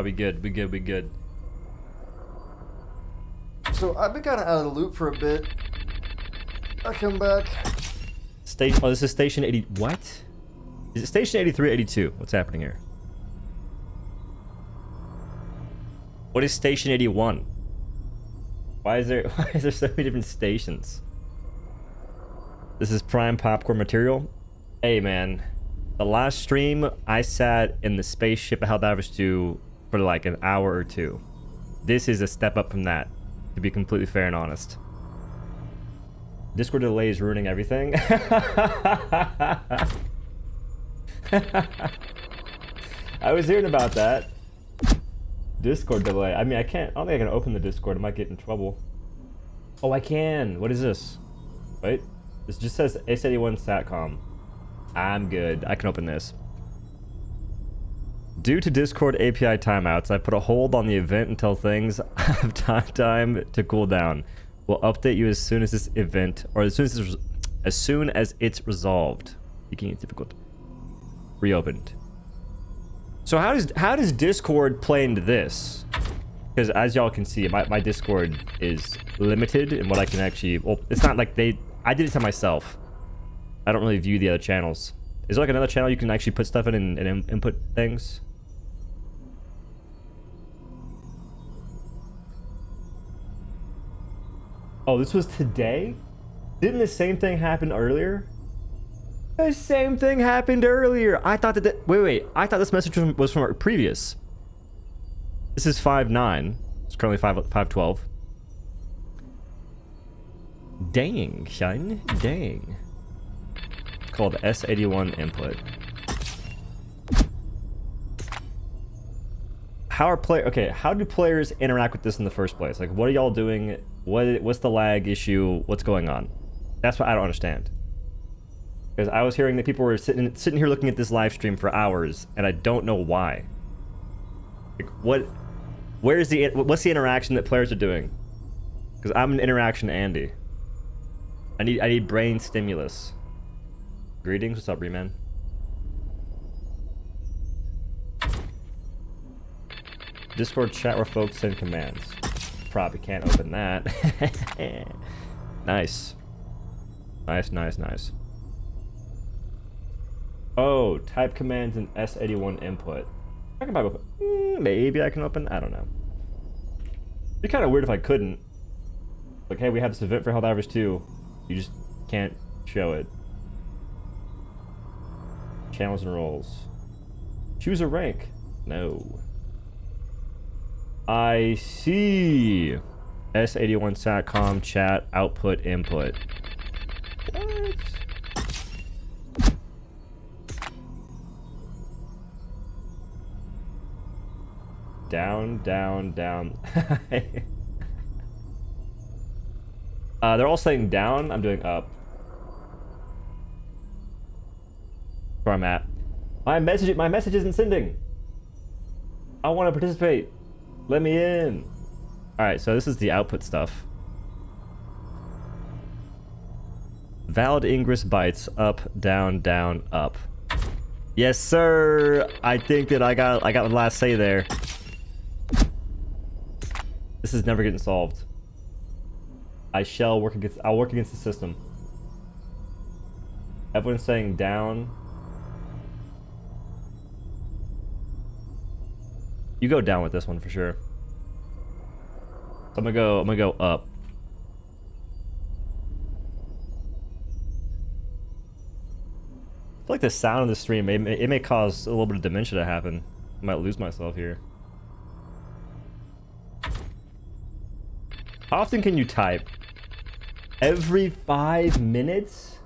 We good. We good. We good. So I've been kind of out of the loop for a bit. I come back. Station. Oh, this is station 80. What? Is it station 83 or 82? What's happening here? What is station 81? Why is there so many different stations? This is prime popcorn material. Hey man, the last stream I sat in the spaceship at Helldivers 2 for like an hour or two. This is a step up from that, to be completely fair and honest. Discord delay is ruining everything. I was hearing about that. Discord delay. I mean, I don't think I can open the Discord. I might get in trouble. Oh, I can. What is this? Wait. This just says S81 Satcom. I'm good. I can open this. Due to Discord API timeouts, I put a hold on the event until things have time to cool down. We'll update you as soon as this event, or as soon as it's resolved. Making it difficult. Reopened. So how does Discord play into this? Because as y'all can see, my Discord is limited in what I can actually. Well, it's not like I did it to myself. I don't really view the other channels. Is there like another channel you can actually put stuff in and input things? Oh, this was today? Didn't the same thing happen earlier? The same thing happened earlier. I thought that wait. I thought this message was from our previous. This is 5.9. It's currently 5.12. Dang, Shine. Dang. It's called S81 input. How do players interact with this in the first place? Like, what are y'all doing? What's the lag issue? What's going on? That's what I don't understand. Because I was hearing that people were sitting here looking at this live stream for hours, and I don't know why. Like, what's the interaction that players are doing? Because I'm an interaction Andy. I need brain stimulus. Greetings, what's up, Reman? Discord chat where folks send commands. Probably can't open that. Nice. Nice. Oh, type commands in S81 input. I can probably open. Maybe I can open. I don't know. It'd be kind of weird if I couldn't. Like, hey, we have this event for Helldivers 2. You just can't show it. Channels and roles. Choose a rank. No. I see. S81 Satcom chat output input. What? Down. They're all saying down. I'm doing up. Where I'm at. My message isn't sending. I want to participate. Let me in. All right, so this is the output stuff. Valid Ingress bytes up, down, up. Yes, sir. I think that I got the last say there. This is never getting solved. I'll work against the system. Everyone's saying down. You go down with this one for sure. So I'm gonna go up. I feel like the sound of the stream, it may cause a little bit of dementia to happen. I might lose myself here. How often can you type? Every 5 minutes?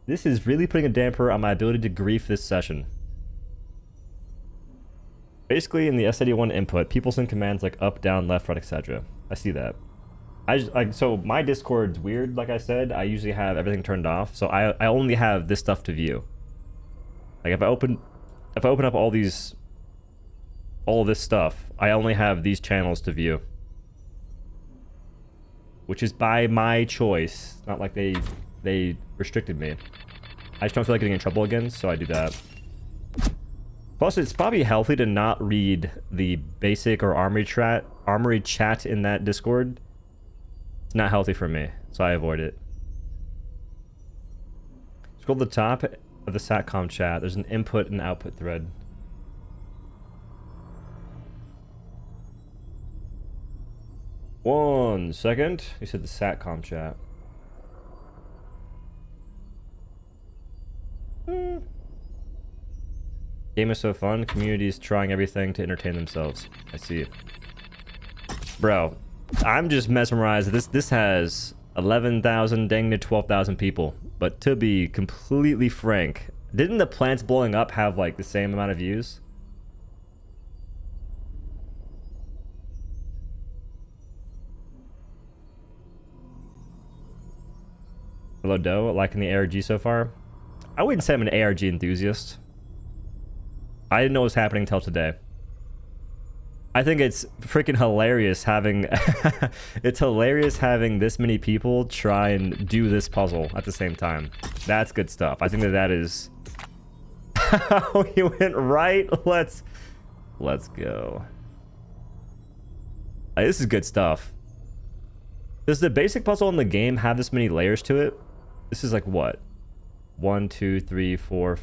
This is really putting a damper on my ability to grief this session. Basically, in the S81 input, people send commands like up, down, left, right, etc. I see that. So my Discord's weird, like I said. I usually have everything turned off, so I only have this stuff to view. Like if I open up all this stuff, I only have these channels to view. Which is by my choice. Not like they restricted me. I just don't feel like getting in trouble again, so I do that. Plus, it's probably healthy to not read the basic or armory chat in that Discord. It's not healthy for me, so I avoid it. Scroll to the top of the SATCOM chat. There's an input and output thread. One second. You said the SATCOM chat. Game is so fun. Community is trying everything to entertain themselves. I see. Bro, I'm just mesmerized. This has 11,000, dang near 12,000 people. But to be completely frank, didn't the plants blowing up have like the same amount of views? Hello, Doe. Liking the ARG so far? I wouldn't say I'm an ARG enthusiast. I didn't know what was happening until today. I think it's freaking hilarious having... it's hilarious having this many people try and do this puzzle at the same time. That's good stuff. I think that is... Oh, he went right? Let's go. This is good stuff. Does the basic puzzle in the game have this many layers to it? This is like what? 1, 2, 3, 4,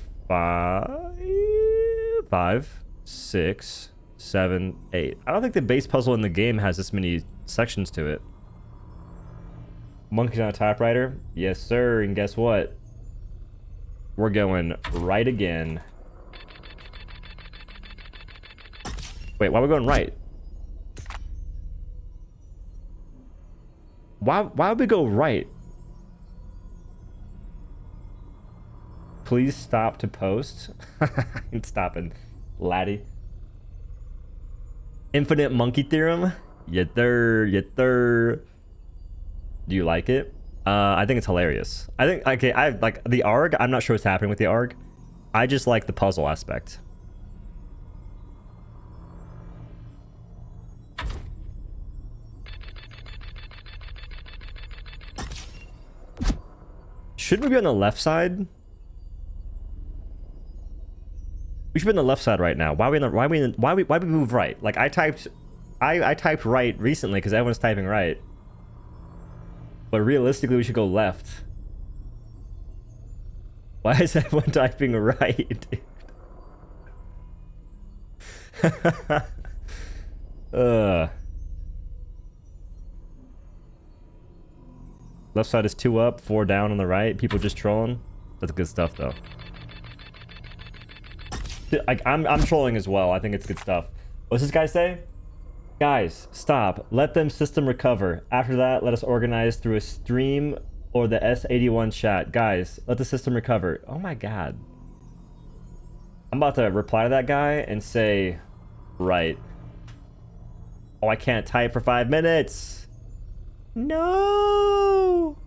5, 6, 7, 8. I don't think the base puzzle in the game has this many sections to it. Monkeys on a typewriter? Yes, sir. And guess what? We're going right again. Wait, why are we going right? Why would we go right? Please stop to post. I'm stopping, laddie. Infinite monkey theorem? Do you like it? I think it's hilarious. I think, okay, I like the ARG. I'm not sure what's happening with the ARG. I just like the puzzle aspect. Should we be on the left side? We should be on the left side right now. Why we move right? Like I typed right recently because everyone's typing right. But realistically, we should go left. Why is everyone typing right? Left side is 2 up, 4 down on the right. People just trolling. That's good stuff, though. I'm trolling as well. I think it's good stuff. What's this guy say? Guys, stop. Let them system recover. After that, let us organize through a stream or the S81 chat. Guys, let the system recover. Oh my god. I'm about to reply to that guy and say, right. Oh, I can't type for 5 minutes. No.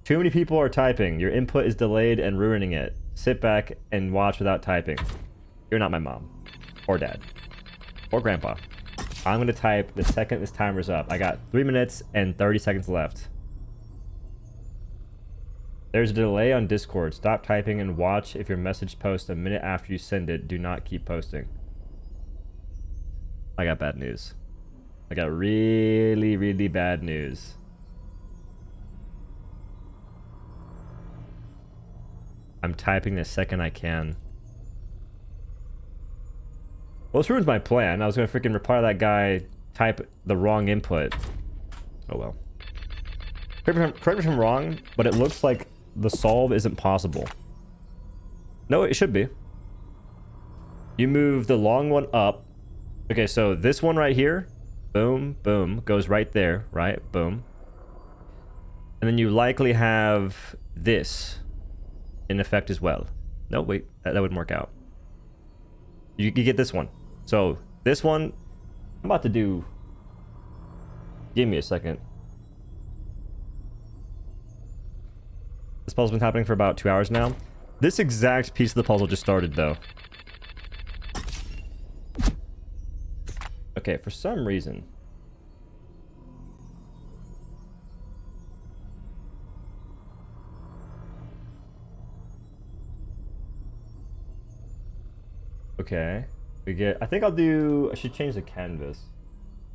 Too many people are typing. Your input is delayed and ruining it. Sit back and watch without typing. You're not my mom. Or dad. Or grandpa. I'm going to type the second this timer's up. I got 3 minutes and 30 seconds left. There's a delay on Discord. Stop typing and watch if your message posts a minute after you send it. Do not keep posting. I got bad news. I got really, really bad news. I'm typing the second I can. Well, this ruins my plan. I was gonna freaking reply to that guy, type the wrong input. Oh well. Correct me if I'm wrong, but it looks like the solve isn't possible. No, it should be. You move the long one up. Okay, so this one right here, boom, boom, goes right there, right? Boom. And then you likely have this in effect as well. No, wait, that wouldn't work out. You get this one. So this one, I'm about to do... Give me a second. This puzzle's been happening for about 2 hours now. This exact piece of the puzzle just started, though. Okay, for some reason... Okay. We get, I think I should change the canvas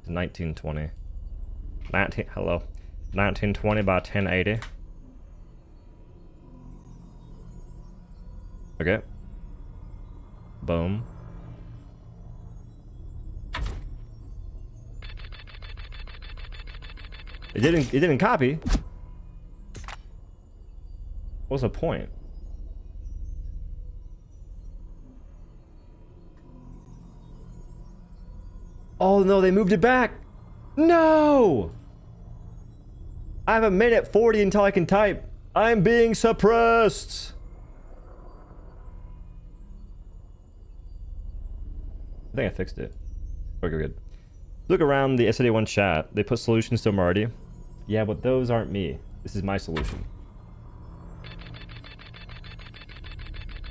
to 1920. 1920 by 1080. Okay. Boom. It didn't copy. What's the point? Oh no, they moved it back. No! I have a minute 40 until I can type. I'm being suppressed. I think I fixed it. Okay, good. Look around the SAD1 chat. They put solutions to Marty. Yeah, but those aren't me. This is my solution.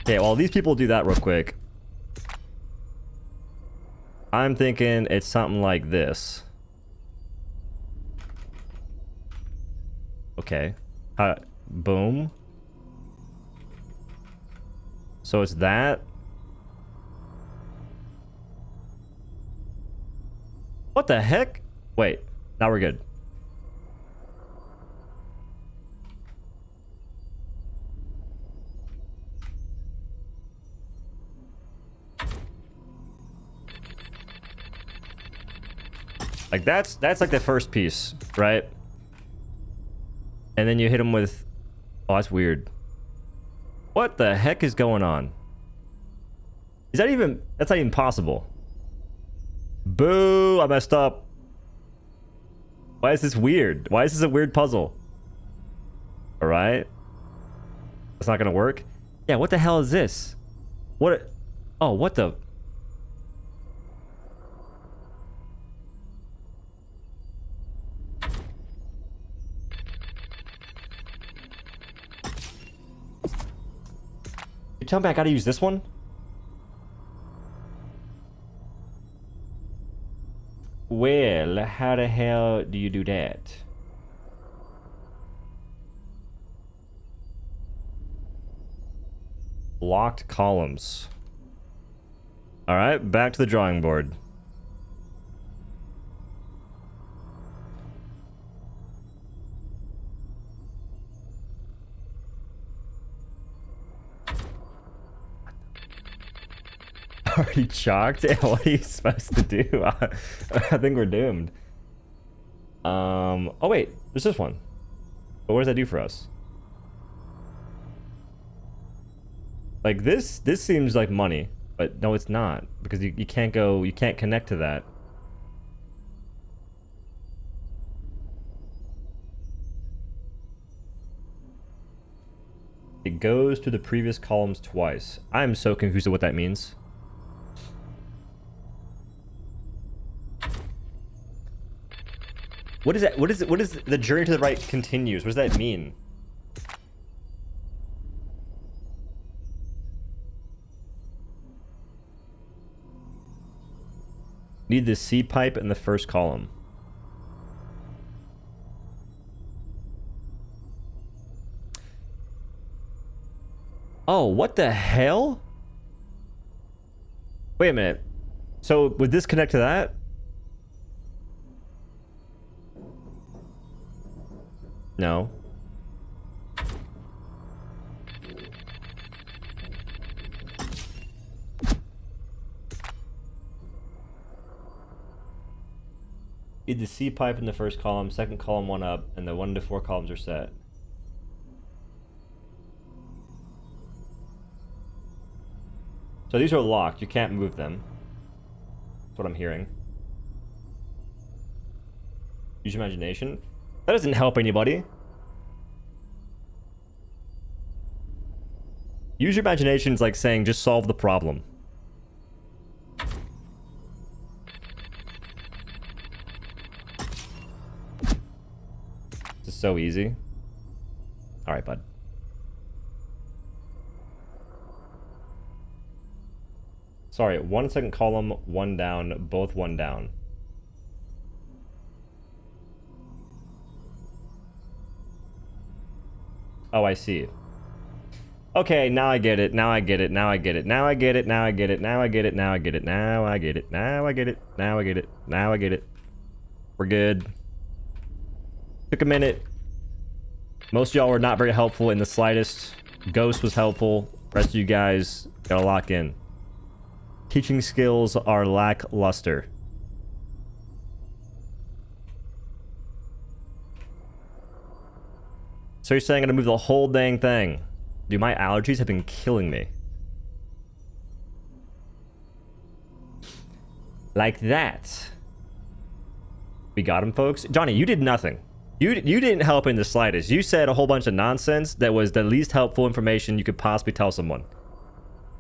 Okay, while these people do that real quick, I'm thinking it's something like this. Okay. Boom. So it's that. What the heck? Wait, now we're good. Like that's like the first piece, right? And then you hit him with, oh, that's weird. What the heck is going on? Is that even, that's not even possible. Boo, I messed up. Why is this weird? Why is this a weird puzzle? All right. That's not gonna work. Yeah, what the hell is this? What? Oh, what the? You tell me I gotta use this one? Well, how the hell do you do that? Locked columns. All right, back to the drawing board. Already chalked? What are you supposed to do? I think we're doomed. Oh wait, there's this one. But what does that do for us? Like this seems like money, but no, it's not, because you can't go, you can't connect to that. It goes to the previous columns twice. I'm so confused at what that means. What is that? What is it? What is the journey to the right continues? What does that mean? Need the C pipe in the first column. Oh, what the hell? Wait a minute. So would this connect to that? No. Need the C pipe in the first column, second column one up, and the 1 to 4 columns are set. So these are locked, you can't move them. That's what I'm hearing. Use your imagination. That doesn't help anybody. Use your imagination is like saying just solve the problem. This is so easy. Alright, bud. Sorry, 1 second column, 1 down, both 1 down. Oh, I see. Okay, now I get it. Now I get it. Now I get it. Now I get it. Now I get it. Now I get it. Now I get it. Now I get it. Now I get it. Now I get it. Now I get it. We're good. Took a minute. Most of y'all were not very helpful in the slightest. Ghost was helpful. Rest of you guys gotta lock in. Teaching skills are lackluster. So you're saying I'm gonna move the whole dang thing? Dude, my allergies have been killing me. Like that. We got him, folks. Johnny, you did nothing. You didn't help in the slightest. You said a whole bunch of nonsense that was the least helpful information you could possibly tell someone.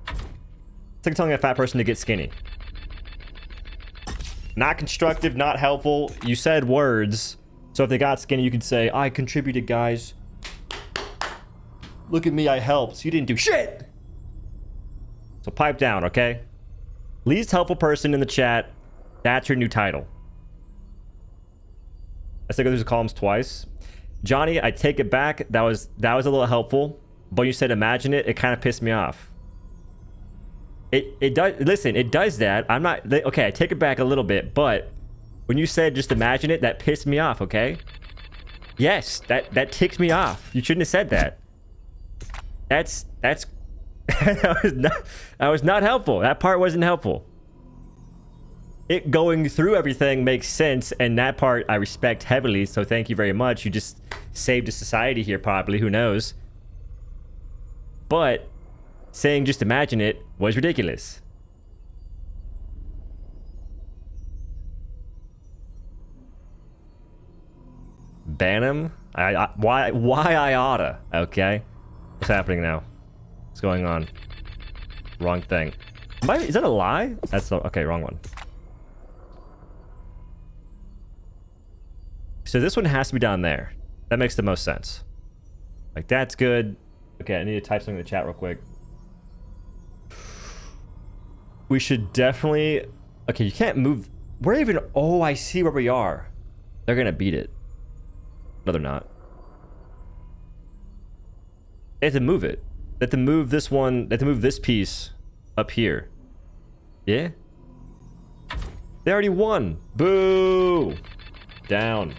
It's like telling a fat person to get skinny. Not constructive, not helpful. You said words. So if they got skinny, you could say, I contributed, guys. Look at me, I helped. You didn't do shit. So pipe down, okay? Least helpful person in the chat. That's your new title. I still go through the columns twice. Johnny, I take it back. That was a little helpful. But you said imagine it. It kind of pissed me off. It does. Listen, it does that. I'm not. Okay, I take it back a little bit. But when you said just imagine it, that pissed me off. Okay. Yes, that ticked me off. You shouldn't have said that. That's that was not helpful. That part wasn't helpful. It going through everything makes sense, and that part I respect heavily, so thank you very much. You just saved a society here, probably. Who knows? But saying just imagine it was ridiculous. Ban him? Why I oughta? Okay. What's happening now? What's going on? Wrong thing. Is that a lie? That's okay, wrong one. So this one has to be down there. That makes the most sense. Like, that's good. Okay, I need to type something in the chat real quick. We should definitely... Okay, you can't move... We're even... Oh, I see where we are. They're gonna beat it. No, they're not. They have to move it. They have to move this one... They have to move this piece up here. Yeah? They already won. Boo! Down.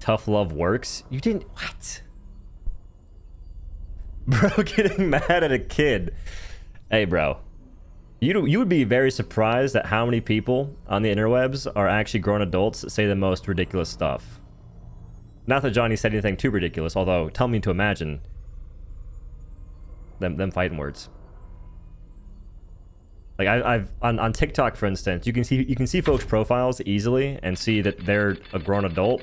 Tough love works. You didn't... What? Bro, getting mad at a kid. Hey, bro. You would be very surprised at how many people on the interwebs are actually grown adults that say the most ridiculous stuff. Not that Johnny said anything too ridiculous, although tell me to imagine them fighting words. Like I've on TikTok, for instance, you can see folks' profiles easily and see that they're a grown adult.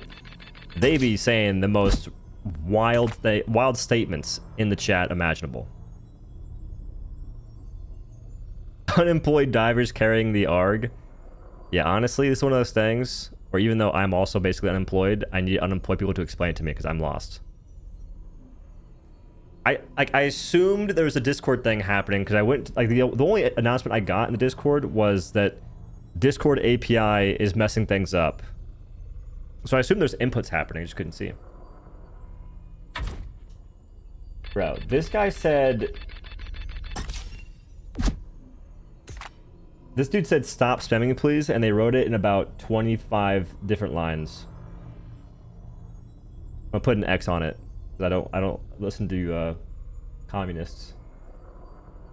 They be saying the most wild statements in the chat imaginable. Unemployed divers carrying the ARG. Yeah, honestly, this is one of those things where even though I'm also basically unemployed, I need unemployed people to explain it to me because I'm lost. I assumed there was a Discord thing happening because I went, like, the only announcement I got in the Discord was that Discord API is messing things up. So I assumed there's inputs happening, I just couldn't see. Bro, this guy said... This dude said, stop spamming, please, and they wrote it in about 25 different lines. I'm gonna put an X on it. I don't listen to communists.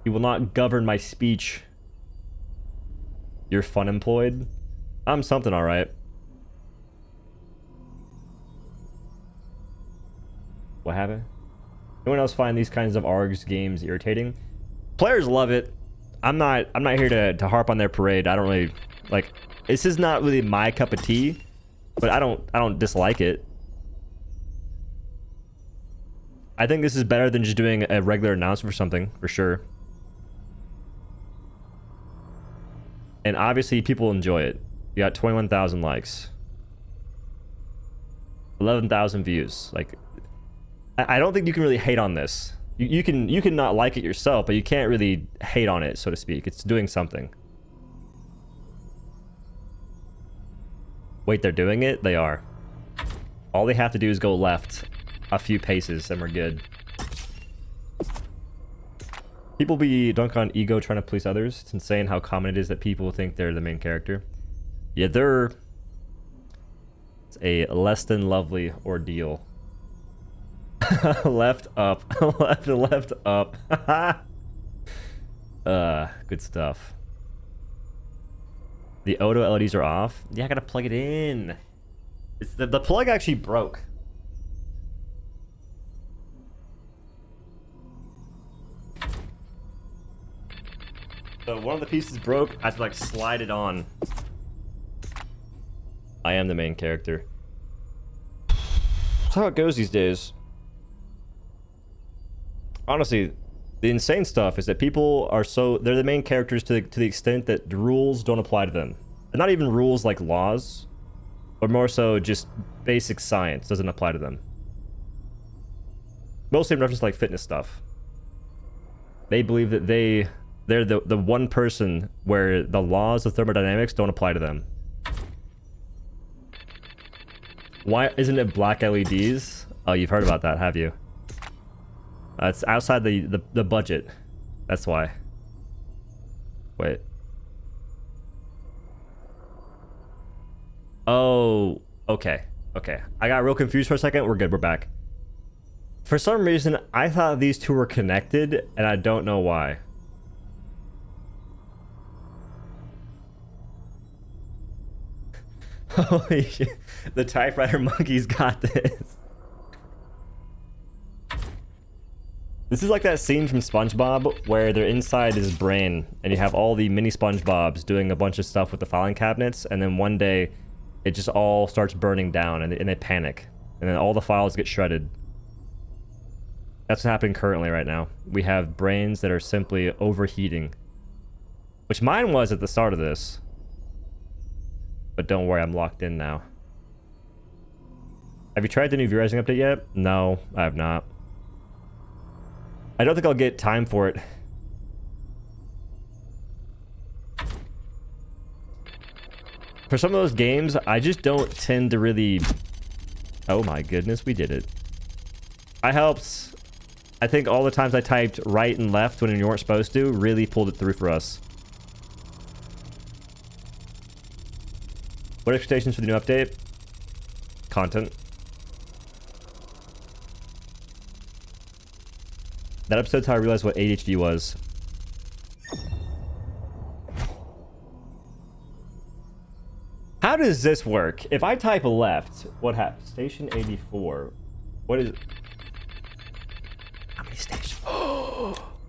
You will not govern my speech. You're fun employed. I'm something, all right. What happened? Anyone else find these kinds of ARGs games irritating? Players love it. I'm not here to harp on their parade. I don't really like. This is not really my cup of tea, but I don't dislike it. I think this is better than just doing a regular announcement for something, for sure. And obviously people enjoy it. You got 21,000 likes. 11,000 views. Like, I don't think you can really hate on this. You can not like it yourself, but you can't really hate on it, so to speak. It's doing something. Wait, they're doing it? They are. All they have to do is go left a few paces and we're good. People be dunk on ego trying to please others. It's insane how common it is that people think they're the main character. Yeah, it's a less than lovely ordeal. Left up. left up. Good stuff. The auto LEDs are off. Yeah, I gotta plug it in. It's the plug actually broke. So one of the pieces broke. I have to like slide it on. I am the main character. That's how it goes these days. Honestly, the insane stuff is that people are they're the main characters to the extent that the rules don't apply to them. And not even rules like laws, but more so just basic science doesn't apply to them. Mostly in reference to like fitness stuff. They believe that they're the one person where the laws of thermodynamics don't apply to them. Why isn't it black LEDs? Oh, you've heard about that, have you? It's outside the budget. That's why. Wait. Oh, okay. Okay. I got real confused for a second. We're good. We're back. For some reason, I thought these two were connected, and I don't know why. Holy shit. The typewriter monkeys got this. This is like that scene from SpongeBob where their inside is brain and you have all the mini SpongeBobs doing a bunch of stuff with the filing cabinets, and then one day it just all starts burning down and they panic and then all the files get shredded. That's what's happening currently right now. We have brains that are simply overheating, which mine was at the start of this. But don't worry, I'm locked in now. Have you tried the new view-rising update yet? No, I have not. I don't think I'll get time for it. For some of those games, I just don't tend to really... Oh my goodness, we did it. I helped. I think all the times I typed right and left when you weren't supposed to really pulled it through for us. What are expectations for the new update? Content. That episode's how I realized what ADHD was. How does this work? If I type left, what happens? Station 84. What is... How many stations?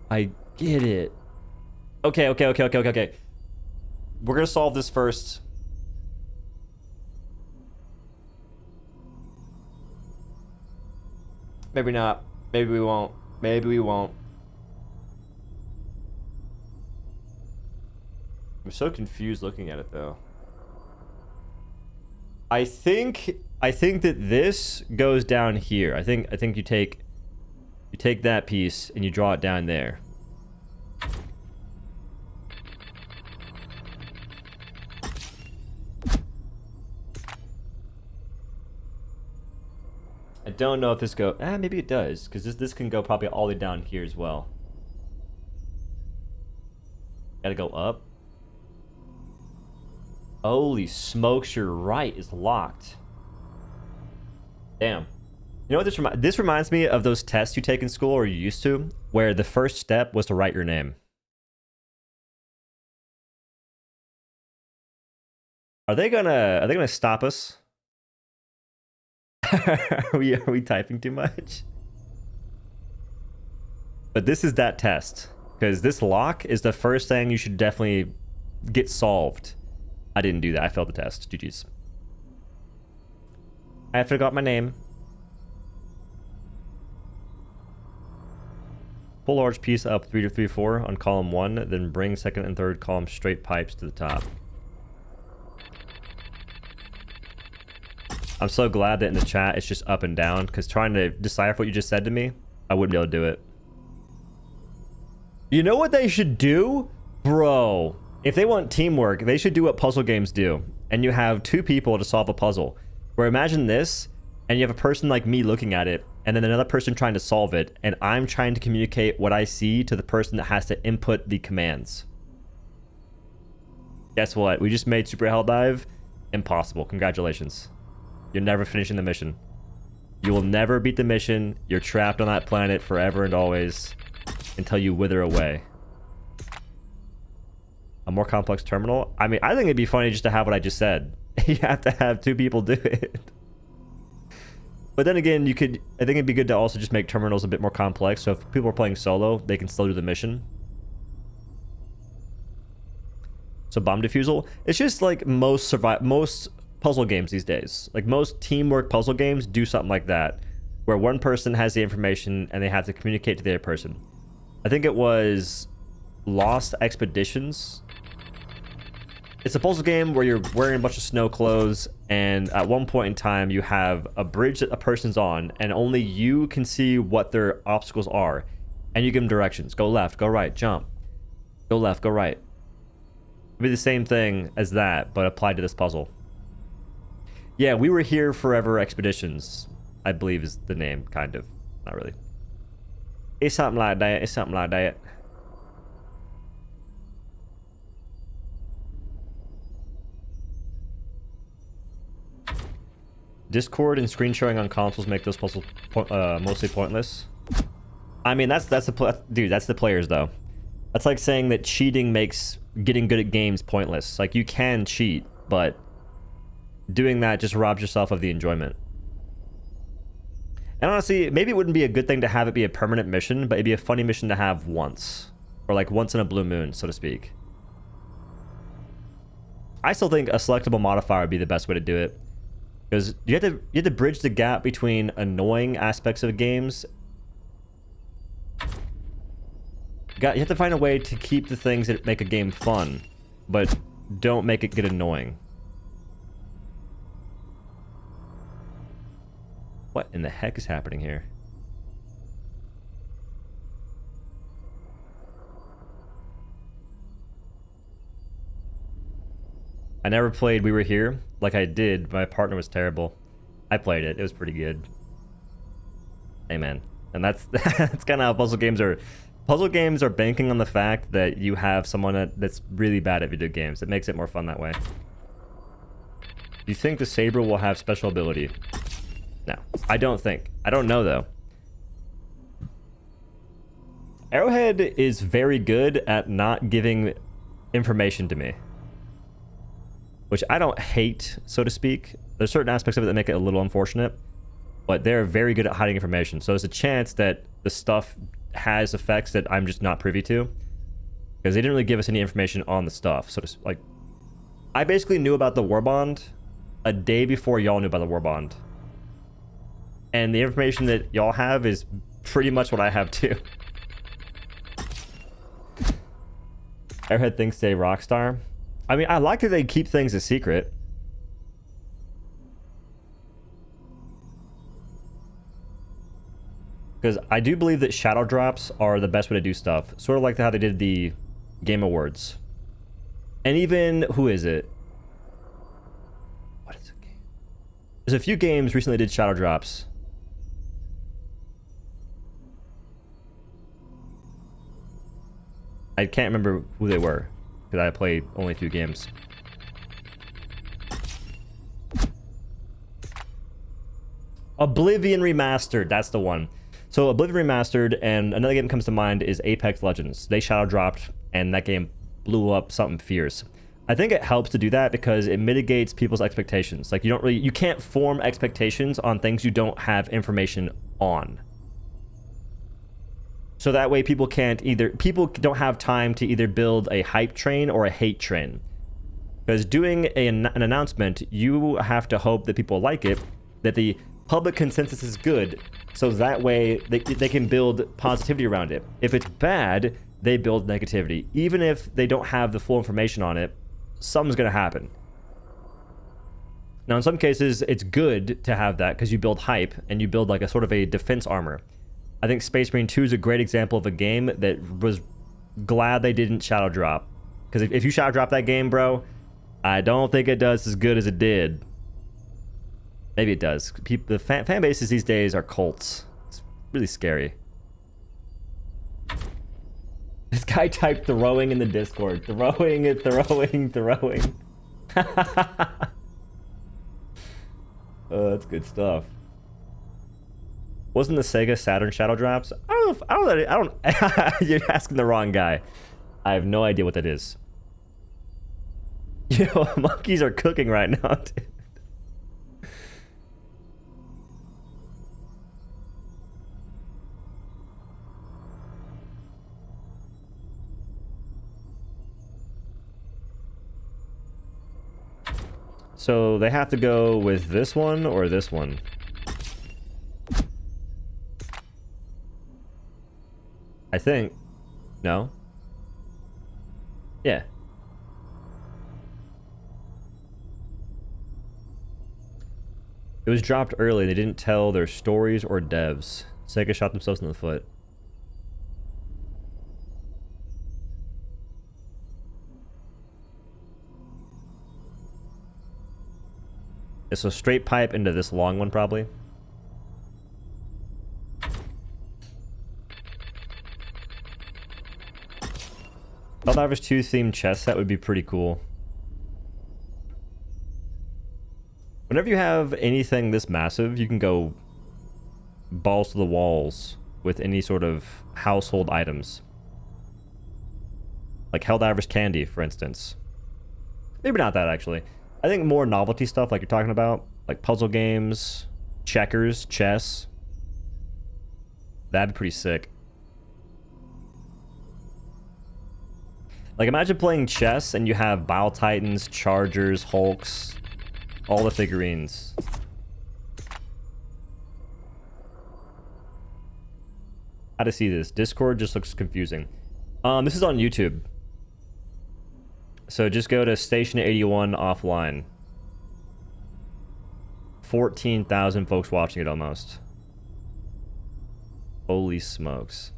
I get it. Okay. We're gonna solve this first. Maybe not. Maybe we won't. Maybe we won't. I'm so confused looking at it though. I think that this goes down here. I think you take that piece and you draw it down there. I don't know if this go... maybe it does, because this can go probably all the way down here as well. Gotta go up. Holy smokes, you're right. It's locked. Damn. You know what this reminds me of those tests you take in school, or you used to, where the first step was to write your name. Are they gonna stop us? Are we typing too much? But this is that test, because this lock is the first thing you should definitely get solved. I didn't do that. I failed the test. GG's. I forgot my name. Pull large piece up 3 to 3 4 on column 1, then bring second and third column straight pipes to the top. I'm so glad that in the chat it's just up and down, because trying to decipher what you just said to me, I wouldn't be able to do it. You know what they should do? Bro, if they want teamwork, they should do what puzzle games do. And you have two people to solve a puzzle. Where imagine this, and you have a person like me looking at it, and then another person trying to solve it, and I'm trying to communicate what I see to the person that has to input the commands. Guess what? We just made Super Hell Dive impossible. Congratulations. You're never finishing the mission. You will never beat the mission. You're trapped on that planet forever and always until you wither away. A more complex terminal? I mean, I think it'd be funny just to have what I just said. You have to have 2 people do it. But then again, I think it'd be good to also just make terminals a bit more complex. So if people are playing solo, they can still do the mission. So bomb defusal, it's just like most puzzle games these days. Like most teamwork puzzle games do something like that, where one person has the information and they have to communicate to the other person. I think it was Lost Expeditions. It's a puzzle game where you're wearing a bunch of snow clothes, and at one point in time you have a bridge that a person's on, and only you can see what their obstacles are, and you give them directions. Go left, go right, jump. Go left, go right. It'd be the same thing as that, but applied to this puzzle. Yeah, We Were Here Forever Expeditions, I believe is the name, kind of. Not really. It's something like that. It's something like that. Discord and screen sharing on consoles make those puzzles mostly pointless. I mean, that's the players though. That's like saying that cheating makes getting good at games pointless. Like, you can cheat, but doing that just robs yourself of the enjoyment. And honestly, maybe it wouldn't be a good thing to have it be a permanent mission, but it'd be a funny mission to have once, or like once in a blue moon, so to speak. I still think a selectable modifier would be the best way to do it. Because you have to bridge the gap between annoying aspects of games. You have to find a way to keep the things that make a game fun, but don't make it get annoying. What in the heck is happening here? I never played We Were Here. Like I did, my partner was terrible. I played it. It was pretty good. Amen. And that's that's kind of how puzzle games are. Puzzle games are banking on the fact that you have someone that's really bad at video games. It makes it more fun that way. Do you think the Saber will have special ability? No, I don't think. I don't know though. Arrowhead is very good at not giving information to me, which I don't hate, so to speak. There's certain aspects of it that make it a little unfortunate, but they're very good at hiding information. So there's a chance that the stuff has effects that I'm just not privy to, because they didn't really give us any information on the stuff. So to, like, I basically knew about the war bond a day before y'all knew about the war bond. And the information that y'all have is pretty much what I have too. Airhead thinks they Rockstar. I mean, I like that they keep things a secret. Because I do believe that shadow drops are the best way to do stuff. Sort of like how they did the Game Awards. And even, who is it? What is the game? There's a few games recently did shadow drops. I can't remember who they were, because I played only a few games. Oblivion Remastered, that's the one. So Oblivion Remastered, and another game that comes to mind is Apex Legends. They shadow dropped, and that game blew up something fierce. I think it helps to do that because it mitigates people's expectations. Like, you can't form expectations on things you don't have information on. So that way people don't have time to either build a hype train or a hate train. Because doing an announcement, you have to hope that people like it, that the public consensus is good, so that way they can build positivity around it. If it's bad, they build negativity. Even if they don't have the full information on it, something's going to happen. Now, in some cases, it's good to have that because you build hype and you build like a sort of a defense armor. I think Space Marine 2 is a great example of a game that was glad they didn't shadow drop. Because if you shadow drop that game, bro, I don't think it does as good as it did. Maybe it does. The fan bases these days are cults. It's really scary. This guy typed throwing in the Discord. Throwing. That's good stuff. Wasn't the Sega Saturn Shadow Drops? I don't You're asking the wrong guy. I have no idea what that is. Yo, monkeys are cooking right now, dude. So they have to go with this one or this one. I think. No? Yeah. It was dropped early. They didn't tell their stories or devs. Sega shot themselves in the foot. So straight pipe into this long one, probably. Helldivers 2 themed chess set would be pretty cool. Whenever you have anything this massive, you can go balls to the walls with any sort of household items. Like Helldivers candy, for instance. Maybe not that, actually. I think more novelty stuff like you're talking about, like puzzle games, checkers, chess. That'd be pretty sick. Like imagine playing chess and you have Bile Titans, Chargers, Hulks, all the figurines. How to see this? Discord just looks confusing. This is on YouTube. So just go to Station 81 offline. 14,000 folks watching it almost. Holy smokes.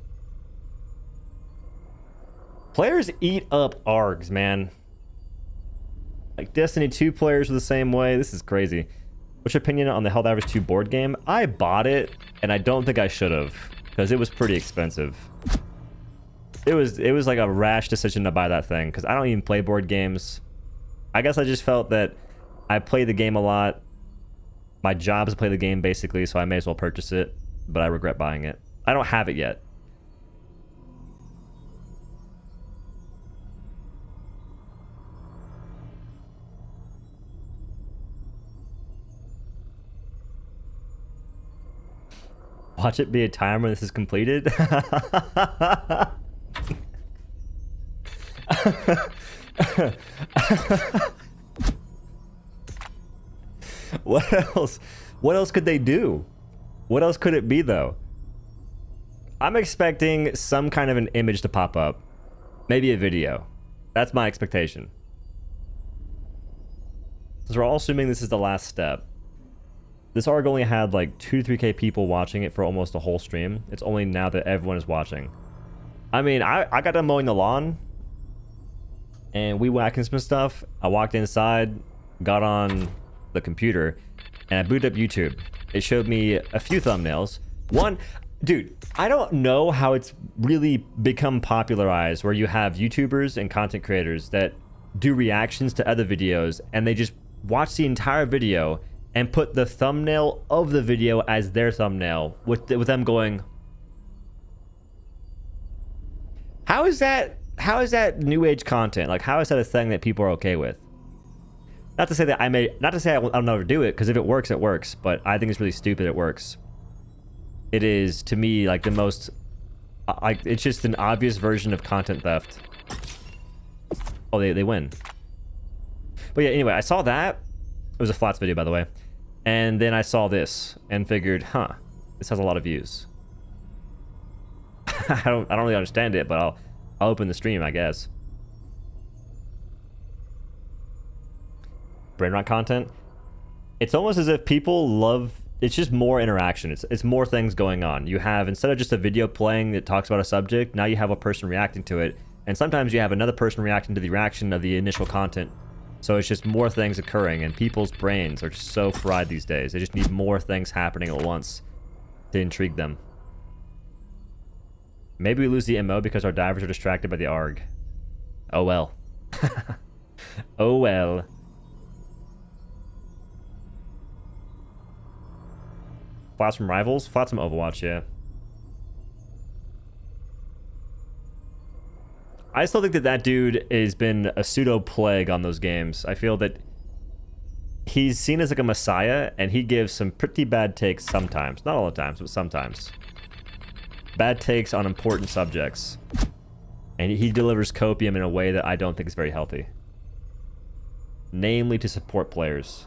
Players eat up ARGs, man. Like Destiny 2 players are the same way. This is crazy. What's your opinion on the Helldivers 2 board game? I bought it, and I don't think I should have, because it was pretty expensive. It was like a rash decision to buy that thing, because I don't even play board games. I guess I just felt that I play the game a lot. My job is to play the game, basically, so I may as well purchase it, but I regret buying it. I don't have it yet. Watch it be a time when this is completed. What else? What else could they do? What else could it be, though? I'm expecting some kind of an image to pop up. Maybe a video. That's my expectation. Because we're all assuming this is the last step. This ARG only had like 2-3K people watching it for almost a whole stream. It's only now that everyone is watching. I mean, I got done mowing the lawn. And we whacking some stuff. I walked inside, got on the computer, and I booted up YouTube. It showed me a few thumbnails. One, dude, I don't know how it's really become popularized where you have YouTubers and content creators that do reactions to other videos and they just watch the entire video and put the thumbnail of the video as their thumbnail with them going, how is that new age content? Like, how is that a thing that people are okay with? Not to say that I'll never do it, because if it works, it works. But I think it's really stupid it works. It is, to me, like the most, like, it's just an obvious version of content theft. Oh, they win. But yeah, anyway, I saw that. It was a Flats video, by the way. And then I saw this and figured, huh, this has a lot of views. I don't really understand it, but I'll open the stream, I guess. Brain rot content. It's almost as if people love, it's just more interaction. It's more things going on. You have, instead of just a video playing that talks about a subject, now you have a person reacting to it. And sometimes you have another person reacting to the reaction of the initial content So it's just more things occurring, and people's brains are just so fried these days. They just need more things happening at once to intrigue them. Maybe we lose the MO because our divers are distracted by the ARG. Oh well. Oh well. Thoughts from Rivals? Thoughts from Overwatch, yeah. I still think that that dude has been a pseudo plague on those games. I feel that he's seen as like a messiah, and he gives some pretty bad takes sometimes. Not all the times, but sometimes. Bad takes on important subjects. And he delivers copium in a way that I don't think is very healthy. Namely to support players.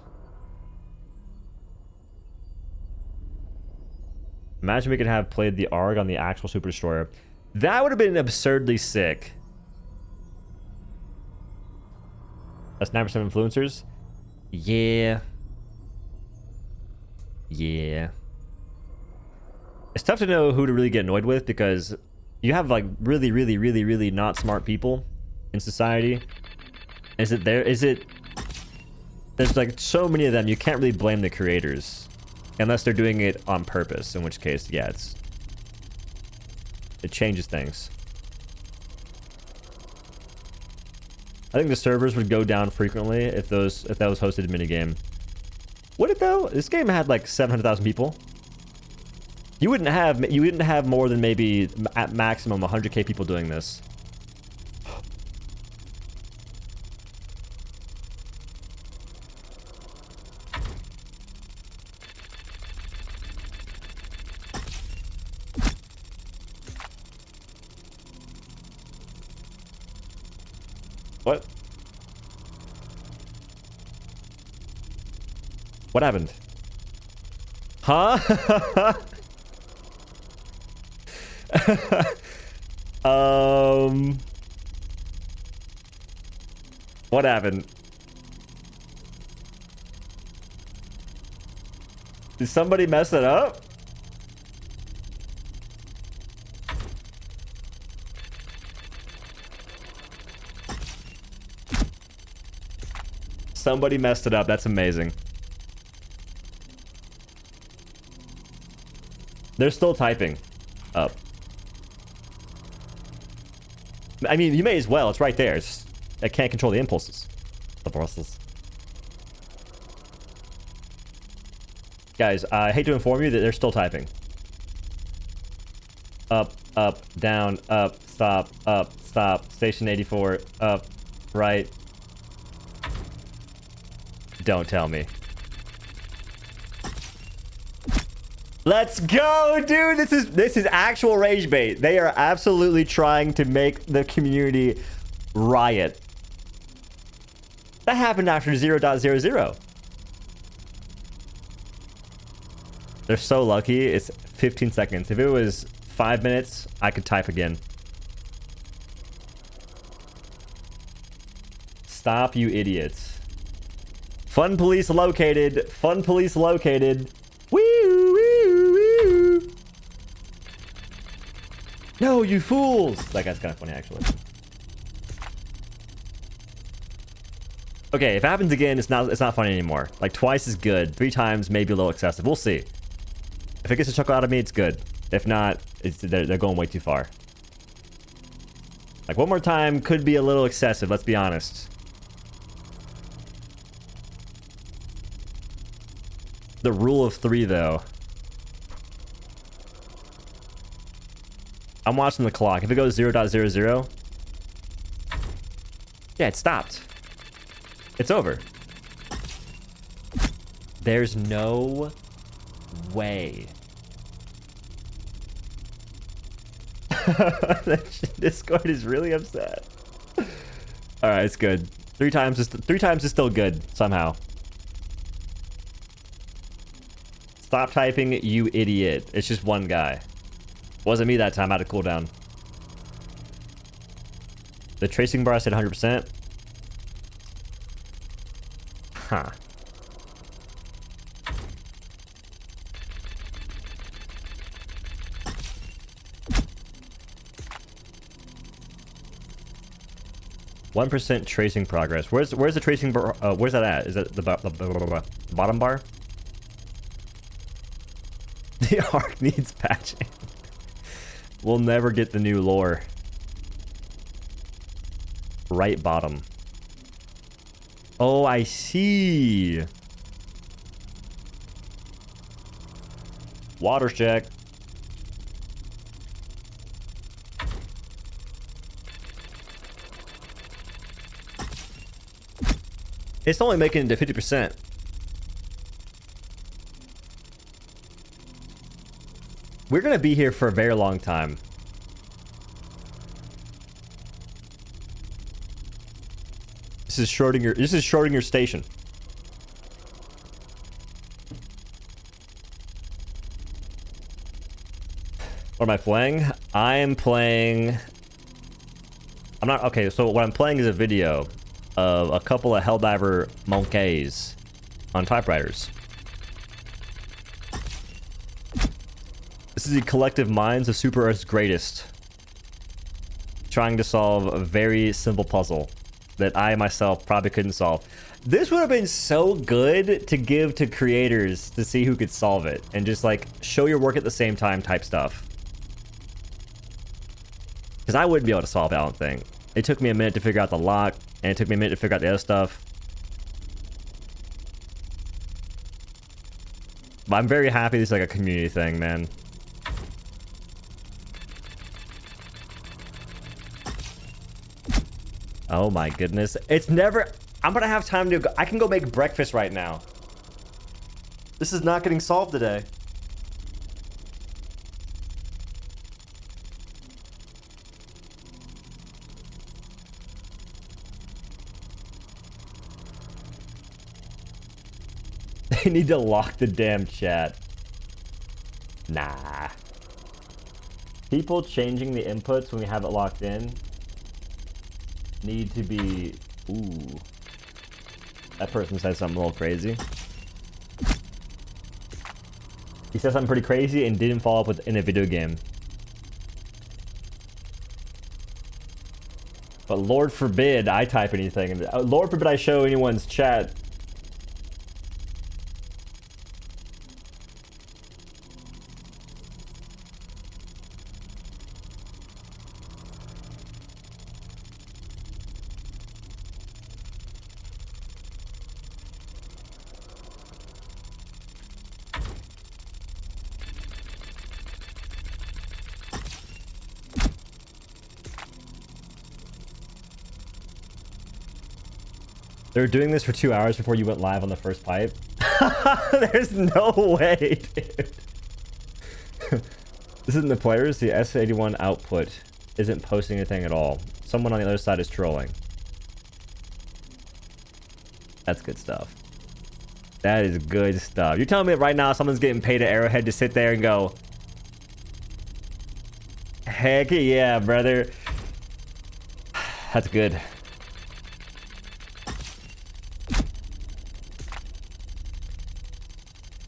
Imagine we could have played the ARG on the actual Super Destroyer. That would have been absurdly sick. That's 9% influencers? Yeah. Yeah. It's tough to know who to really get annoyed with because you have like really not smart people in society. There's like so many of them, you can't really blame the creators unless they're doing it on purpose, in which case, yeah, it changes things. I think the servers would go down frequently if that was hosted minigame. Would it though? This game had like 700,000 people. You wouldn't have more than maybe at maximum 100k people doing this. What? What happened? Huh? What happened? Did somebody mess it up? Somebody messed it up. That's amazing. They're still typing up. I mean, you may as well. It's right there. I can't control the impulses. The Brussels. Guys, I hate to inform you that they're still typing. Up, down, stop, station 84, up, right. Don't tell me. Let's go, dude. This is actual rage bait. They are absolutely trying to make the community riot. That happened after 0.00. They're so lucky. It's 15 seconds. If it was 5 minutes, I could type again. Stop, you idiots. Fun police located. Fun police located. Woo, woo, woo. No, you fools. That guy's kind of funny, actually. Okay, if it happens again, it's not funny anymore. Like twice is good. 3 times maybe a little excessive. We'll see. If it gets a chuckle out of me, it's good. If not, they're going way too far. Like one more time could be a little excessive. Let's be honest. The rule of 3, though. I'm watching the clock. If it goes 0.00, yeah, it stopped. It's over. There's no way. Discord is really upset. All right, it's good. 3 times is still good somehow. Stop typing, you idiot. It's just one guy. Wasn't me that time. I had a cooldown. The tracing bar said 100%. Huh. 1% tracing progress. Where's the tracing bar? Where's that at? Is that the bottom bar? The arc needs patching. We'll never get the new lore. Right bottom. Oh, I see. Water check. It's only making it to 50%. We're gonna be here for a very long time. This is Schrodinger station. What am I playing? I am playing... I'm not... Okay, so what I'm playing is a video of a couple of Helldiver monkeys on typewriters. This is the collective minds of Super Earth's greatest, trying to solve a very simple puzzle that I myself probably couldn't solve. This would have been so good to give to creators to see who could solve it and just like show your work at the same time type stuff. Because I wouldn't be able to solve it, I don't think. It took me a minute to figure out the lock, and it took me a minute to figure out the other stuff. But I'm very happy this is like a community thing, man. Oh my goodness. It's never... I'm gonna have time to go... I can go make breakfast right now. This is not getting solved today. They need to lock the damn chat. Nah. People changing the inputs when we have it locked in need to be... Ooh. That person said something a little crazy. He said something pretty crazy and didn't follow up with in a video game. But Lord forbid I type anything. Lord forbid I show anyone's chat. They were doing this for 2 hours before you went live on the first pipe. There's no way, dude. This isn't the players. The S81 output isn't posting anything at all. Someone on the other side is trolling. That's good stuff. That is good stuff. You're telling me right now someone's getting paid at Arrowhead to sit there and go, heck yeah, brother. That's good.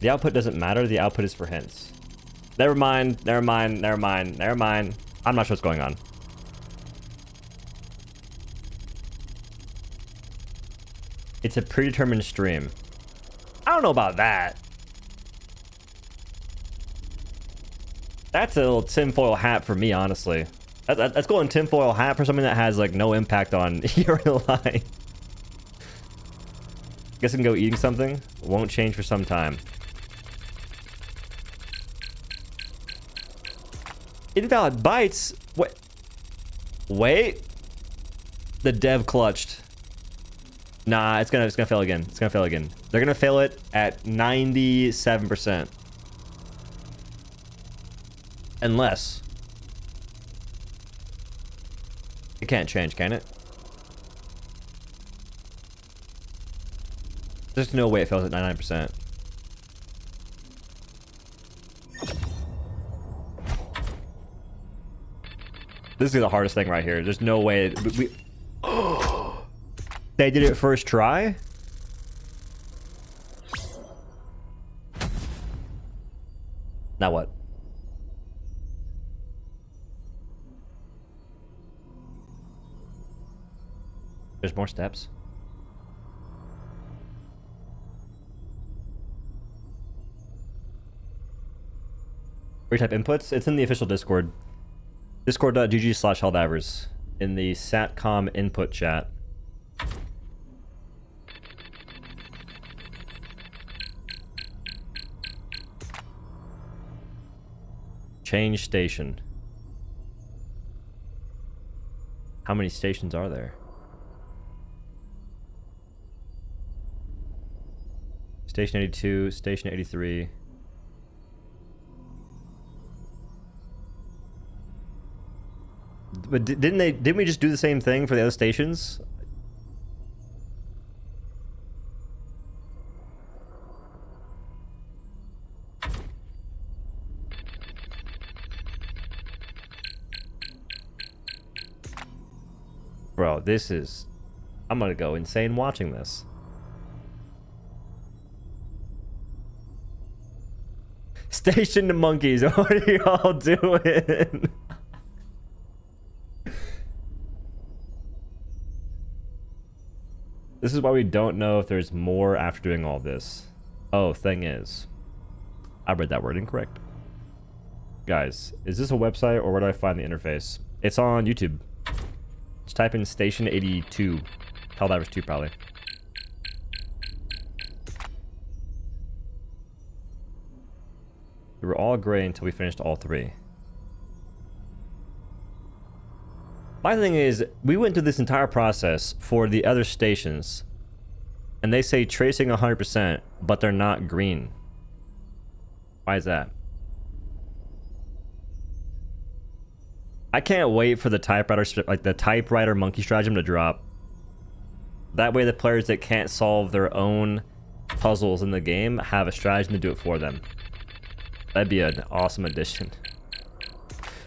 The output doesn't matter. The output is for hints. Never mind. Never mind. Never mind. Never mind. I'm not sure what's going on. It's a predetermined stream. I don't know about that. That's a little tinfoil hat for me, honestly. That's going tinfoil hat for something that has like no impact on your life. Guess I can go eating something. Won't change for some time. Invalid bytes? What? Wait. The dev clutched. Nah, it's gonna fail again. It's gonna fail again. They're gonna fail it at 97%. Unless it can't change, can it? There's no way it fails at 99%. This is the hardest thing right here. There's no way we they did it first try. Now what? There's more steps. Retype inputs. It's in the official Discord. Discord.gg/helldivers in the satcom input chat. Change station. How many stations are there? Station 82, station 83. But didn't we just do the same thing for the other stations? Bro, this is... I'm gonna go insane watching this. Station the monkeys, what are y'all doing? This is why we don't know if there's more after doing all this. Oh, thing is, I read that word incorrect. Guys, is this a website or where do I find the interface? It's on YouTube. Just type in station 82. Helldivers 2 probably. We were all gray until we finished all three. My thing is, we went through this entire process for the other stations, and they say tracing 100%, but they're not green. Why is that? I can't wait for the typewriter monkey stratagem to drop. That way the players that can't solve their own puzzles in the game have a stratagem to do it for them. That'd be an awesome addition.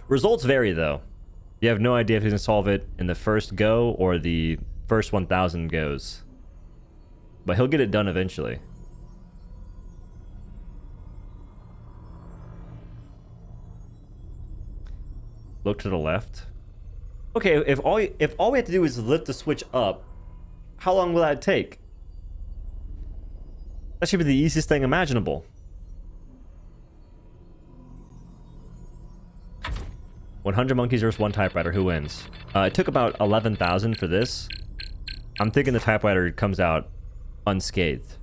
Results vary though. You have no idea if you can solve it in the first go or the first 1,000 goes. But he'll get it done eventually. Look to the left. Okay, if all we have to do is lift the switch up, how long will that take? That should be the easiest thing imaginable. 100 monkeys versus one typewriter. Who wins? It took about 11,000 for this. I'm thinking the typewriter comes out unscathed.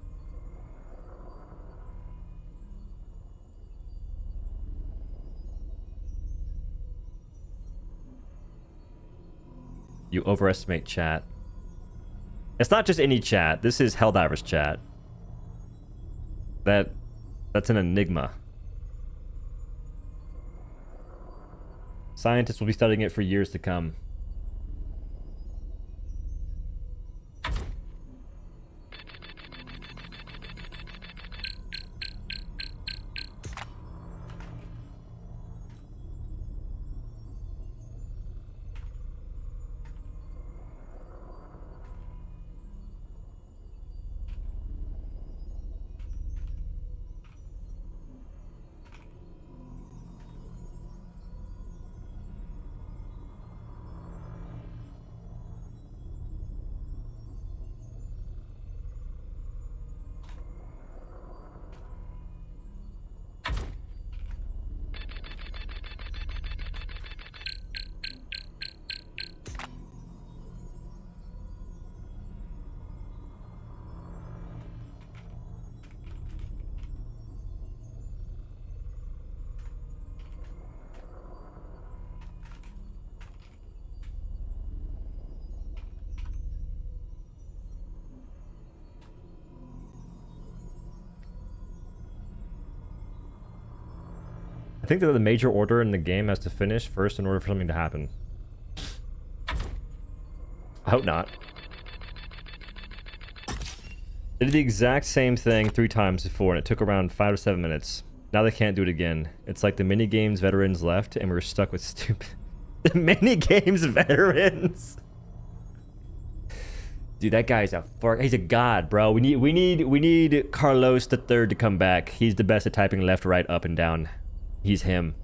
You overestimate chat. It's not just any chat. This is Helldivers chat. That's an enigma. Scientists will be studying it for years to come. I think that the major order in the game has to finish first in order for something to happen. I hope not. They did the exact same thing 3 times before and it took around 5 to 7 minutes. Now they can't do it again. It's like the mini-games veterans left and we're stuck with stupid... The mini-games veterans! Dude, that guy's he's a god, bro. We need Carlos III to come back. He's the best at typing left, right, up, and down. He's him.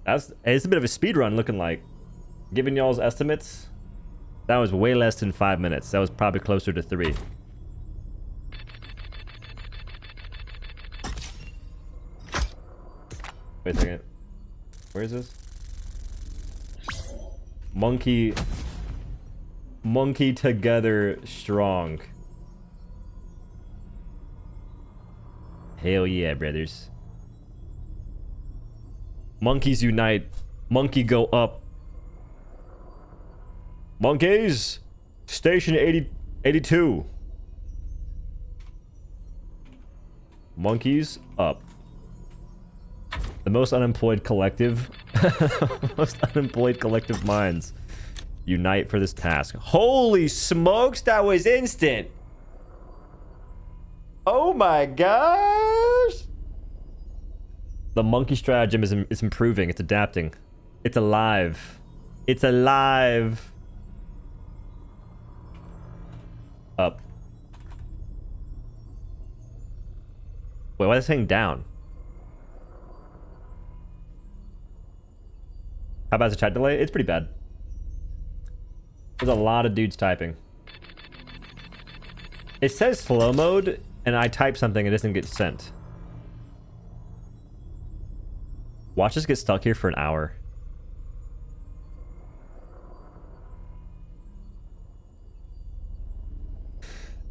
It's a bit of a speed run looking like. Giving y'all's estimates, that was way less than 5 minutes. That was probably closer to 3. Wait a second. Where is this? Monkey together strong. Hell yeah, brothers. Monkeys unite. Monkey go up. Monkeys! Station 82. Monkeys up. The most unemployed collective. Most unemployed collective minds unite for this task. Holy smokes, that was instant! Oh my gosh! The monkey stratagem is improving. It's adapting. It's alive. It's alive. Up. Wait, why is it saying down? How about the chat delay? It's pretty bad. There's a lot of dudes typing. It says slow mode, and I type something, it doesn't get sent. Watch us get stuck here for an hour.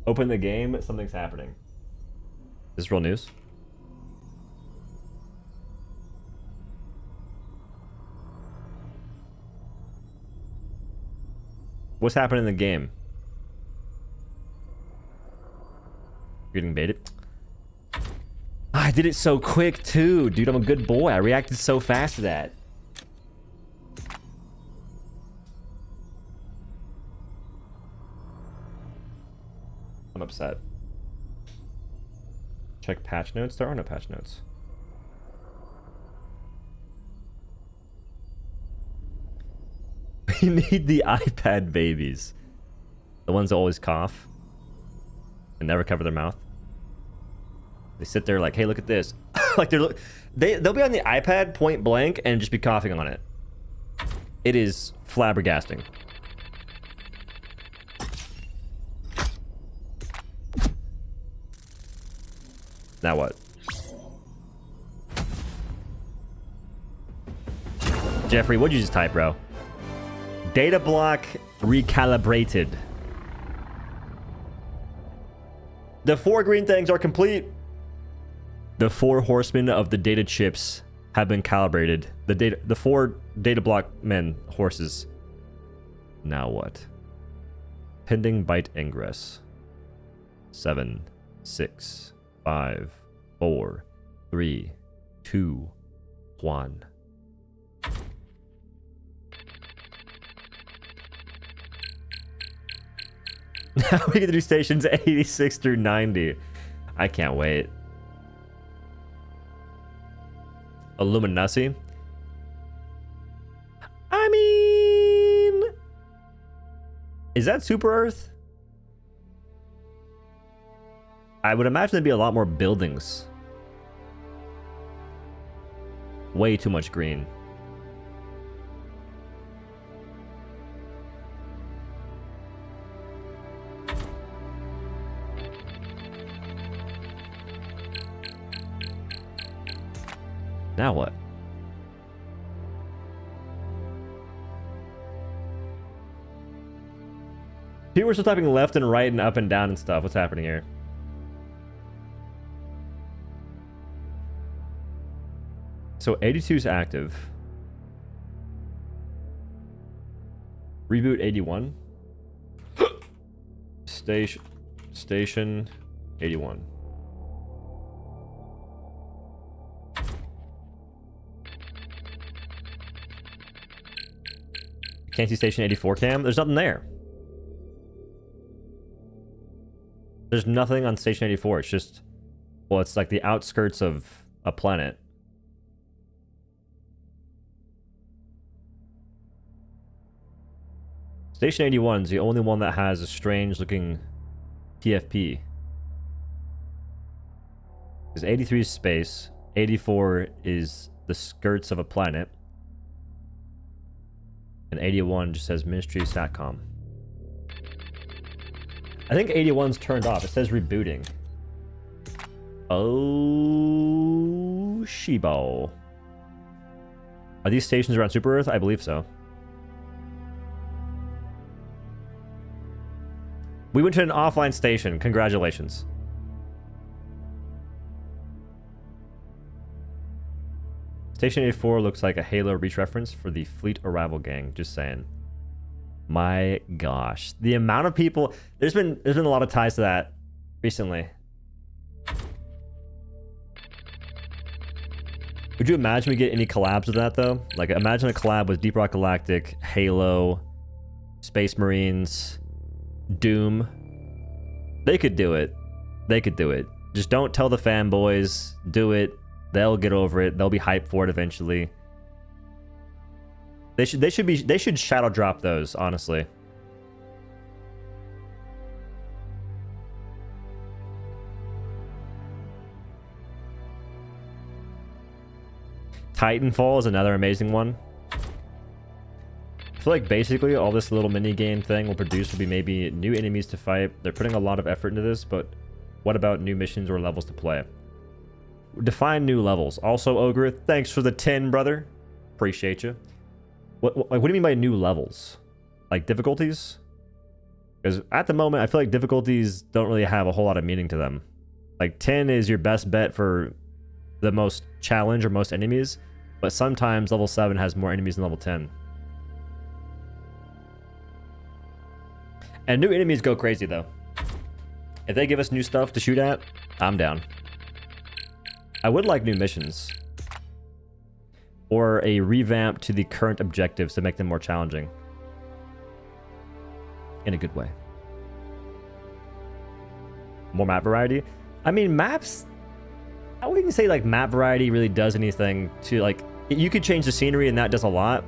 Open the game, something's happening. Is this real news? What's happening in the game? You're getting baited? I did it so quick too, dude. I'm a good boy. I reacted so fast to that. I'm upset. Check patch notes. There are no patch notes. We need the iPad babies. The ones that always cough and never cover their mouth. They sit there like, hey, look at this. Like they'll be on the iPad point blank and just be coughing on it. It is flabbergasting. Now what? Jeffrey, what'd you just type, bro? Data block recalibrated. The 4 green things are complete. The 4 horsemen of the data chips have been calibrated. The 4 data block men, horses. Now what? Pending byte ingress. 7, 6, 5, 4, 3, 2, 1. Now we get to do stations 86 through 90. I can't wait. Illuminati. I mean, is that Super Earth? I would imagine there'd be a lot more buildings. Way too much green. Now what? People are still typing left and right and up and down and stuff. What's happening here? So 82 is active. Reboot 81. Station 81. Can't see station 84 cam? There's nothing there. There's nothing on station 84. It's just, well, it's like the outskirts of a planet. Station 81 is the only one that has a strange looking TFP. Because 83 is space, 84 is the skirts of a planet. And 81 just says Ministry Satcom. I think 81's turned off. It says rebooting. Oh, Shebo. Are these stations around Super Earth? I believe so. We went to an offline station. Congratulations. Station 84 looks like a Halo Reach reference for the Fleet Arrival Gang. Just saying. My gosh, the amount of people. There's been a lot of ties to that recently. Would you imagine we get any collabs with that though? Like, imagine a collab with Deep Rock Galactic, Halo, Space Marines, Doom. They could do it. They could do it. Just don't tell the fanboys. Do it. They'll get over it. They'll be hyped for it eventually. They should shadow drop those, honestly. Titanfall is another amazing one. I feel like basically all this little mini game thing will produce will be maybe new enemies to fight. They're putting a lot of effort into this, but what about new missions or levels to play? Define new levels. Also, Ogre, thanks for the 10, brother. Appreciate you. What do you mean by new levels? Like difficulties? Because at the moment, I feel like difficulties don't really have a whole lot of meaning to them. Like 10 is your best bet for the most challenge or most enemies, but sometimes level 7 has more enemies than level 10. And new enemies go crazy though. If they give us new stuff to shoot at, I'm down. I would like new missions. Or a revamp to the current objectives to make them more challenging. In a good way. More map variety? I mean, maps... I wouldn't say like map variety really does anything to like... You could change the scenery and that does a lot.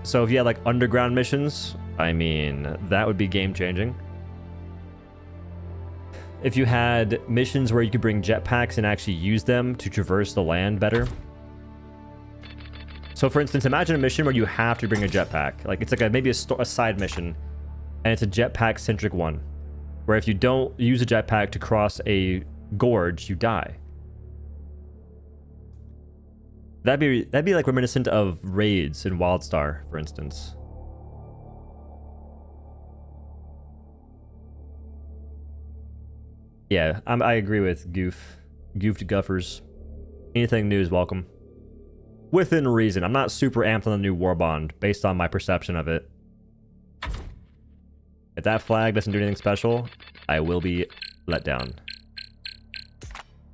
So if you had like underground missions, I mean, that would be game changing. If you had missions where you could bring jetpacks and actually use them to traverse the land better. So for instance, imagine a mission where you have to bring a jetpack. Like it's like maybe a side mission, and it's a jetpack centric one, where if you don't use a jetpack to cross a gorge, you die. That'd be like reminiscent of raids in WildStar, for instance. Yeah, I agree with Goofed Guffers. Anything new is welcome. Within reason. I'm not super amped on the new war bond based on my perception of it. If that flag doesn't do anything special, I will be let down.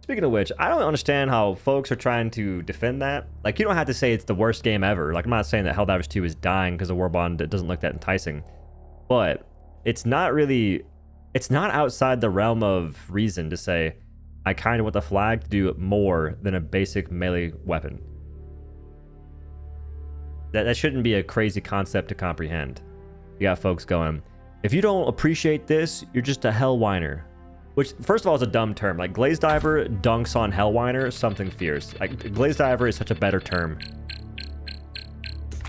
Speaking of which, I don't understand how folks are trying to defend that. Like, you don't have to say it's the worst game ever. Like, I'm not saying that Helldivers 2 is dying because the war bond doesn't look that enticing. But it's not really... It's not outside the realm of reason to say, I kind of want the flag to do more than a basic melee weapon. That shouldn't be a crazy concept to comprehend. You got folks going, if you don't appreciate this, you're just a hell whiner. Which, first of all, is a dumb term. Like, Glaze Diver dunks on hell whiner, something fierce. Like, Glaze Diver is such a better term.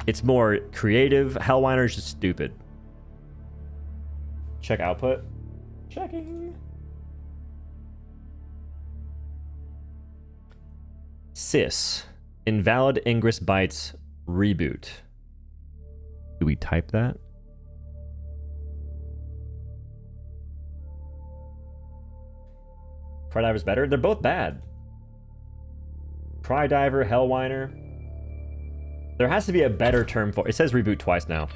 It's more creative. Hell whiner is just stupid. Check output. Checking. Sys. Invalid Ingress bytes reboot. Do we type that? Prydiver's better? They're both bad. Prydiver, Hellwiner. There has to be a better term for it. It says reboot twice now.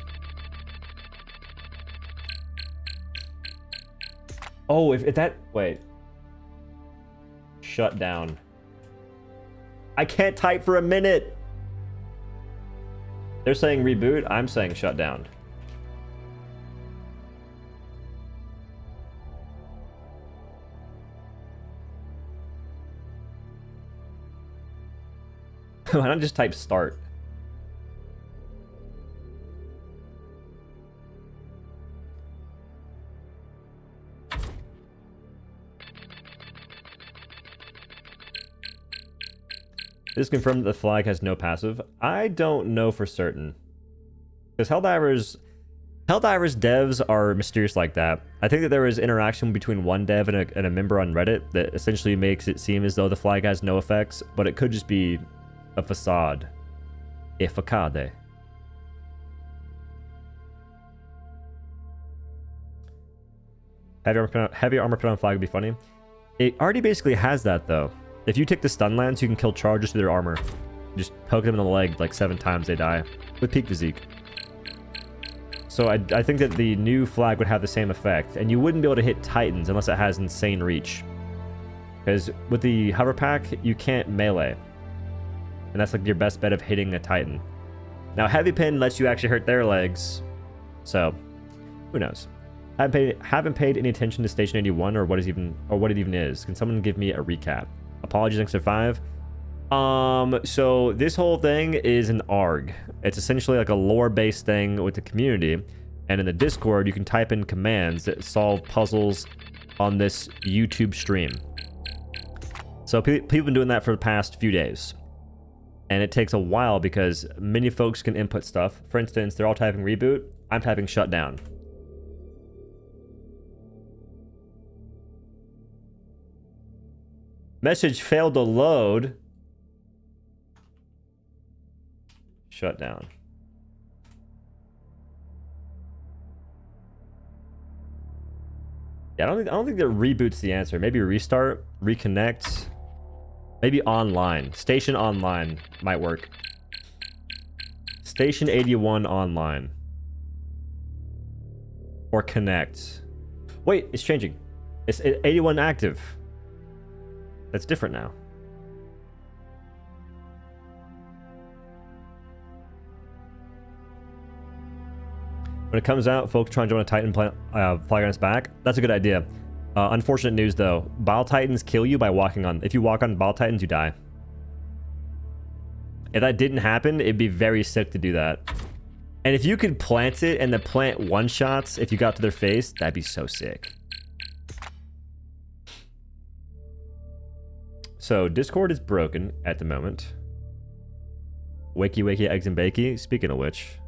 Oh, if that... Wait. Shut down. I can't type for a minute. They're saying reboot. I'm saying shut down. Why not just type start? This confirmed that the flag has no passive. I don't know for certain. Because Helldivers devs are mysterious like that. I think that there is interaction between one dev and a member on Reddit that essentially makes it seem as though the flag has no effects, but it could just be a facade. A facade. Heavy armor put on flag would be funny. It already basically has that though. If you take the stun lance, you can kill charges through their armor. Just poke them in the leg like 7 times, they die. With peak physique. So I think that the new flag would have the same effect. And you wouldn't be able to hit Titans unless it has insane reach. Because with the hover pack, you can't melee. And that's like your best bet of hitting a Titan. Now Heavy Pin lets you actually hurt their legs. So, who knows? Haven't paid any attention to Station 81 or what it even is. Can someone give me a recap? Apologies, Extra 5. So this whole thing is an ARG. It's essentially like a lore-based thing with the community. And in the Discord, you can type in commands that solve puzzles on this YouTube stream. So people have been doing that for the past few days. And it takes a while because many folks can input stuff. For instance, they're all typing reboot. I'm typing shutdown. Message failed to load. Shut down. Yeah, I don't think that reboot's the answer. Maybe restart, reconnect, maybe online. Station online might work. Station 81 online. Or connect. Wait, it's changing. It's 81 active. That's different now. When it comes out, folks try and join a Titan flag on its back. That's a good idea. Unfortunate news though. Bile Titans kill you by walking on. If you walk on Bile Titans, you die. If that didn't happen, it'd be very sick to do that. And if you could plant it and the plant one-shots, if you got to their face, that'd be so sick. So Discord is broken at the moment. Wakey wakey eggs and bakey. Speaking of which,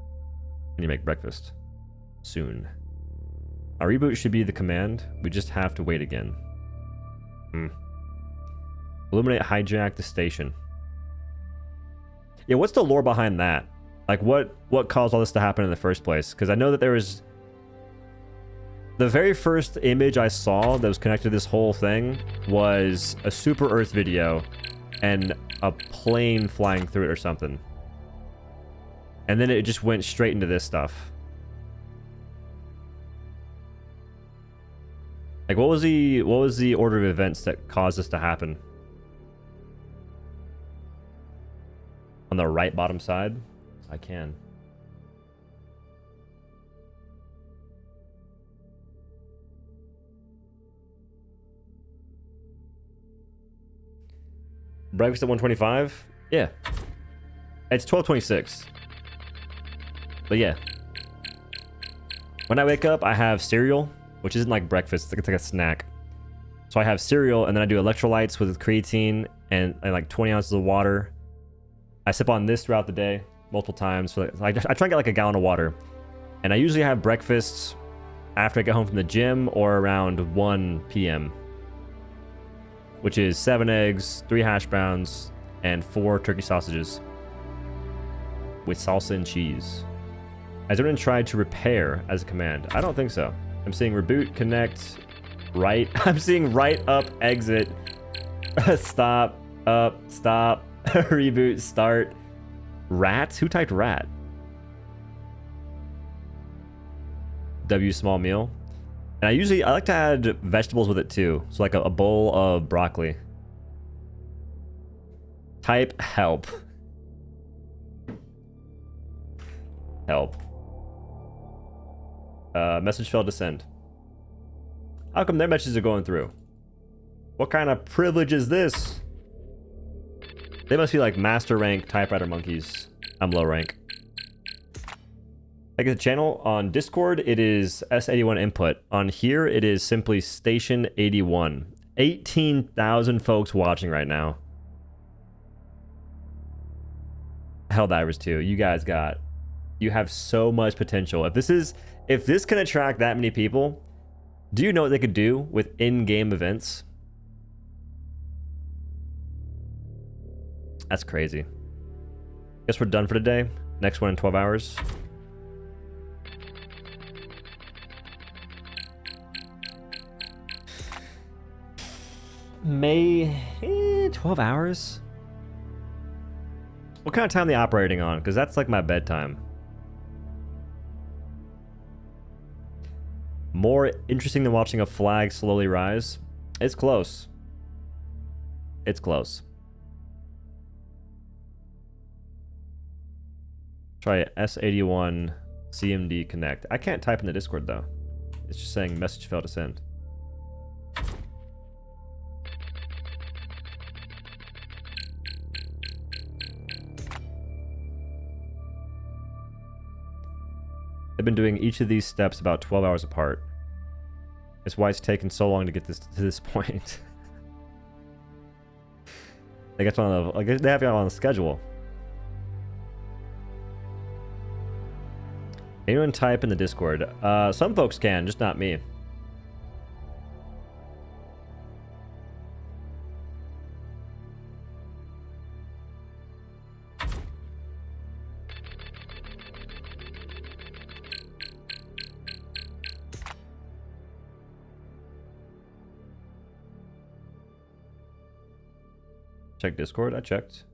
can you make breakfast? Soon. Our reboot should be the command. We just have to wait again. Illuminate hijack the station. Yeah, what's the lore behind that? Like what caused all this to happen in the first place? Because I know that there was... The very first image I saw that was connected to this whole thing was a Super Earth video and a plane flying through it or something. And then it just went straight into this stuff. Like what was the order of events that caused this to happen? On the right bottom side? I can. Breakfast at 125? Yeah. It's 12:26. But yeah. When I wake up, I have cereal, which isn't like breakfast, it's like a snack. So I have cereal, and then I do electrolytes with creatine and like 20 ounces of water. I sip on this throughout the day, multiple times. So I try and get like a gallon of water. And I usually have breakfast after I get home from the gym or around 1 p.m. Which is 7 eggs, 3 hash browns, and 4 turkey sausages. With salsa and cheese. Has anyone tried to repair as a command? I don't think so. I'm seeing reboot, connect, right. I'm seeing right, up, exit, stop, up, stop, reboot, start. Rats? Who typed rat? W small meal. And I like to add vegetables with it too. So like a bowl of broccoli. Type help. Help. Message failed to send. How come their messages are going through? What kind of privilege is this? They must be like master rank typewriter monkeys. I'm low rank. Like the channel on Discord, it is S81 input. On here, it is simply Station 81. 18,000 folks watching right now. Helldivers 2. You guys got You have so much potential. If this can attract that many people, do you know what they could do with in-game events? That's crazy. Guess we're done for today. Next one in 12 hours. May 12 hours? What kind of time are they operating on? Because that's like my bedtime. More interesting than watching a flag slowly rise? It's close. It's close. Try S81 CMD connect. I can't type in the Discord though. It's just saying message failed to send. They've been doing each of these steps about 12 hours apart. It's why it's taken so long to get this to this point. They got on a, they have it on a schedule. Anyone type in the Discord? Some folks can, just not me. Check Discord. I checked.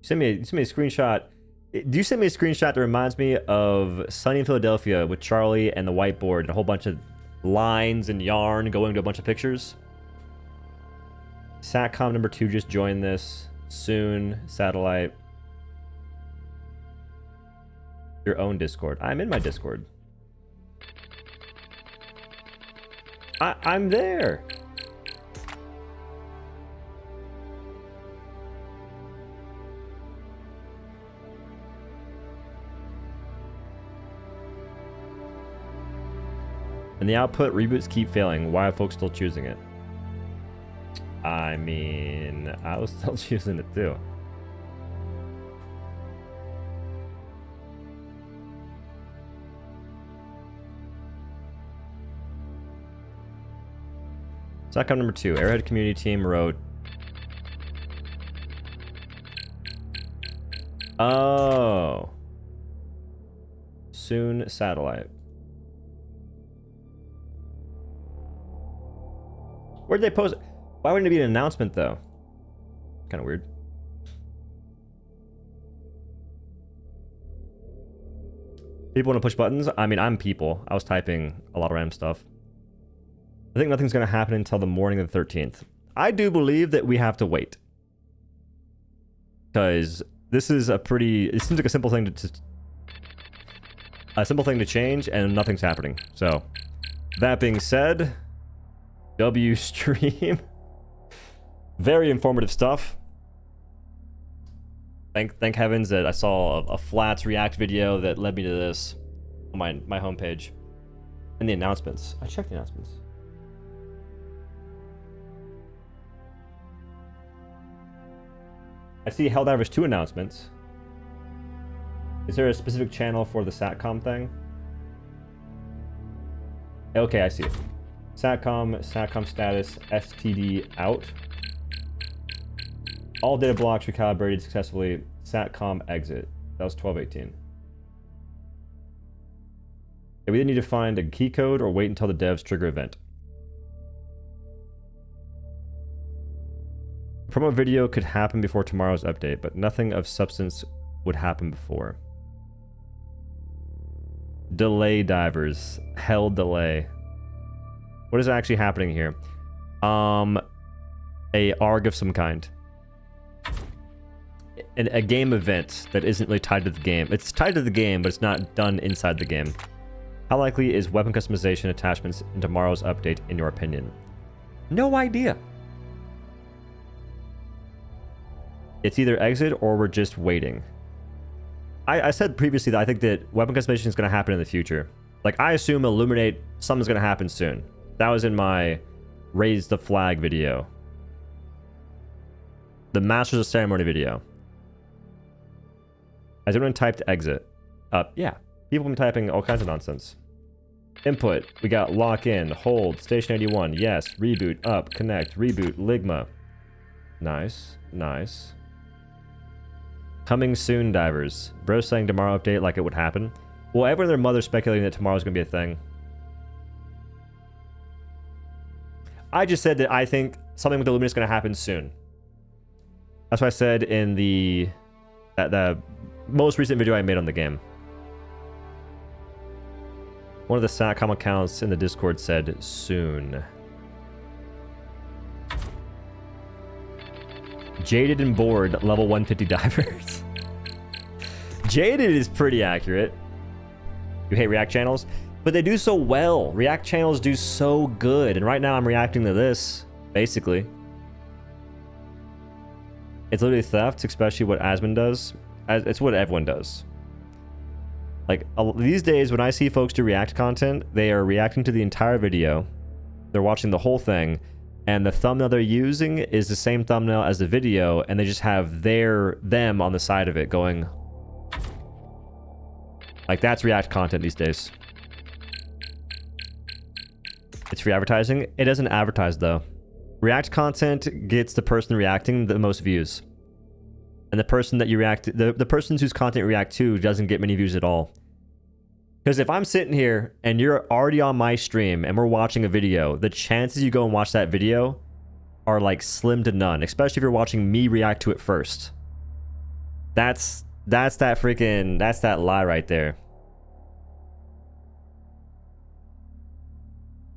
You send me a screenshot. Do you send me a screenshot that reminds me of Sunny in Philadelphia with Charlie and the whiteboard and a whole bunch of lines and yarn going to a bunch of pictures? Satcom number 2 just joined this. Soon. Satellite. Your own Discord. I'm in my Discord. I'm there. And the output reboots keep failing. Why are folks still choosing it? I mean, I was still choosing it too. Satcom number 2. Airhead community team wrote. Oh. Soon satellite. Where'd they post it? Why wouldn't it be an announcement though? Kind of weird. People want to push buttons? I mean, I'm people. I was typing a lot of random stuff. I think nothing's going to happen until the morning of the 13th. I do believe that we have to wait. Because this is a pretty... It seems like a simple thing to change, and nothing's happening. So, that being said... W stream. Very informative stuff. Thank heavens that I saw a Flats React video that led me to this on my homepage. And the announcements. I checked the announcements. I see Helldivers 2 announcements. Is there a specific channel for the Satcom thing? Okay, I see it. Satcom status, STD out. All data blocks recalibrated successfully. Satcom exit. That was 1218. Yeah, we either need to find a key code or wait until the devs trigger event. Promo video could happen before tomorrow's update, but nothing of substance would happen before. Delay divers. Hell delay. What is actually happening here? A ARG of some kind. A game event that isn't really tied to the game. It's tied to the game, but it's not done inside the game. How likely is weapon customization attachments in tomorrow's update, in your opinion? No idea. It's either exit or we're just waiting. I said previously that I think that weapon customization is going to happen in the future. Like, I assume Illuminate, something's going to happen soon. That was in my Raise the Flag video. The Masters of Ceremony video. Has anyone typed exit? Yeah. People have been typing all kinds of nonsense. Input. We got lock in, hold, station 81, yes, reboot, up, connect, reboot, Ligma. Nice, nice. Coming soon, divers. Bro saying tomorrow update like it would happen. Well, everyone and their mother speculating that tomorrow's gonna be a thing. I just said that I think something with the Luminous is gonna happen soon. That's what I said in the most recent video I made on the game. One of the Satcom accounts in the Discord said soon. Jaded and bored, level 150 divers. Jaded is pretty accurate. You hate React channels? But they do so well. React channels do so good. And right now I'm reacting to this, basically. It's literally theft, especially what Asmon does. It's what everyone does. Like, these days when I see folks do React content, they are reacting to the entire video. They're watching the whole thing. And the thumbnail they're using is the same thumbnail as the video, and they just have them on the side of it going. Like, that's React content these days. It's free advertising. It doesn't advertise, though. React content gets the person reacting the most views. And the person that you react to, the person whose content you react to doesn't get many views at all. Because if I'm sitting here and you're already on my stream and we're watching a video, the chances you go and watch that video are like slim to none, especially if you're watching me react to it first. That's that lie right there.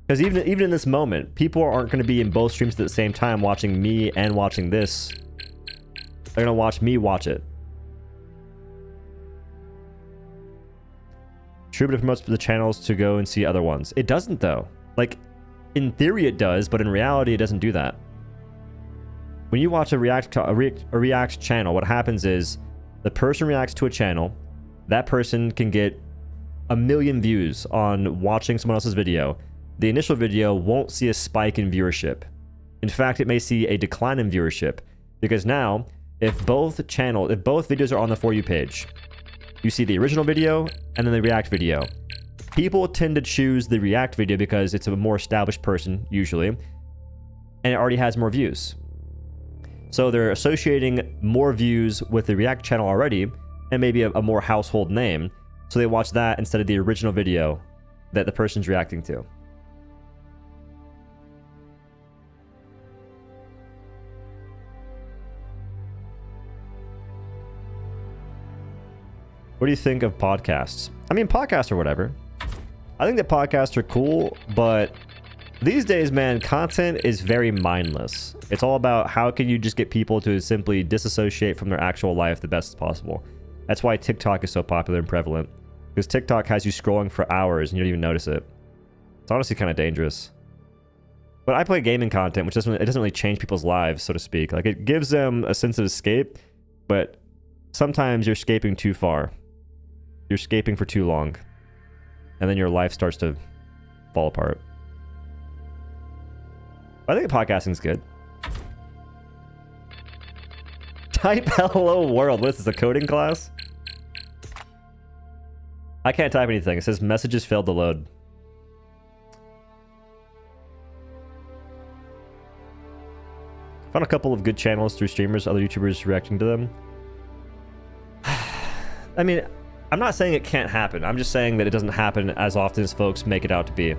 Because even in this moment, people aren't going to be in both streams at the same time watching me and watching this. They're going to watch me watch it. True, but it promotes the channels to go and see other ones. It doesn't, though. Like, in theory it does, but in reality it doesn't do that. When you watch a React channel, what happens is the person reacts to a channel. That person can get 1 million views on watching someone else's video. The initial video won't see a spike in viewership. In fact, it may see a decline in viewership. Because now, if both videos are on the For You page, you see the original video and then the React video. People tend to choose the React video because it's a more established person, usually, and it already has more views. So they're associating more views with the React channel already, and maybe a more household name, so they watch that instead of the original video that the person's reacting to. What do you think of podcasts? I mean, podcasts or whatever. I think that podcasts are cool, but these days, man, content is very mindless. It's all about how can you just get people to simply disassociate from their actual life the best as possible. That's why TikTok is so popular and prevalent. Because TikTok has you scrolling for hours and you don't even notice it. It's honestly kind of dangerous. But I play gaming content, which doesn't really change people's lives, so to speak. Like, it gives them a sense of escape, but sometimes you're escaping too far. You're escaping for too long. And then your life starts to fall apart. I think podcasting's good. Type hello world. What is this, a coding class? I can't type anything. It says messages failed to load. Found a couple of good channels through streamers, other YouTubers reacting to them. I mean, I'm not saying it can't happen. I'm just saying that it doesn't happen as often as folks make it out to be.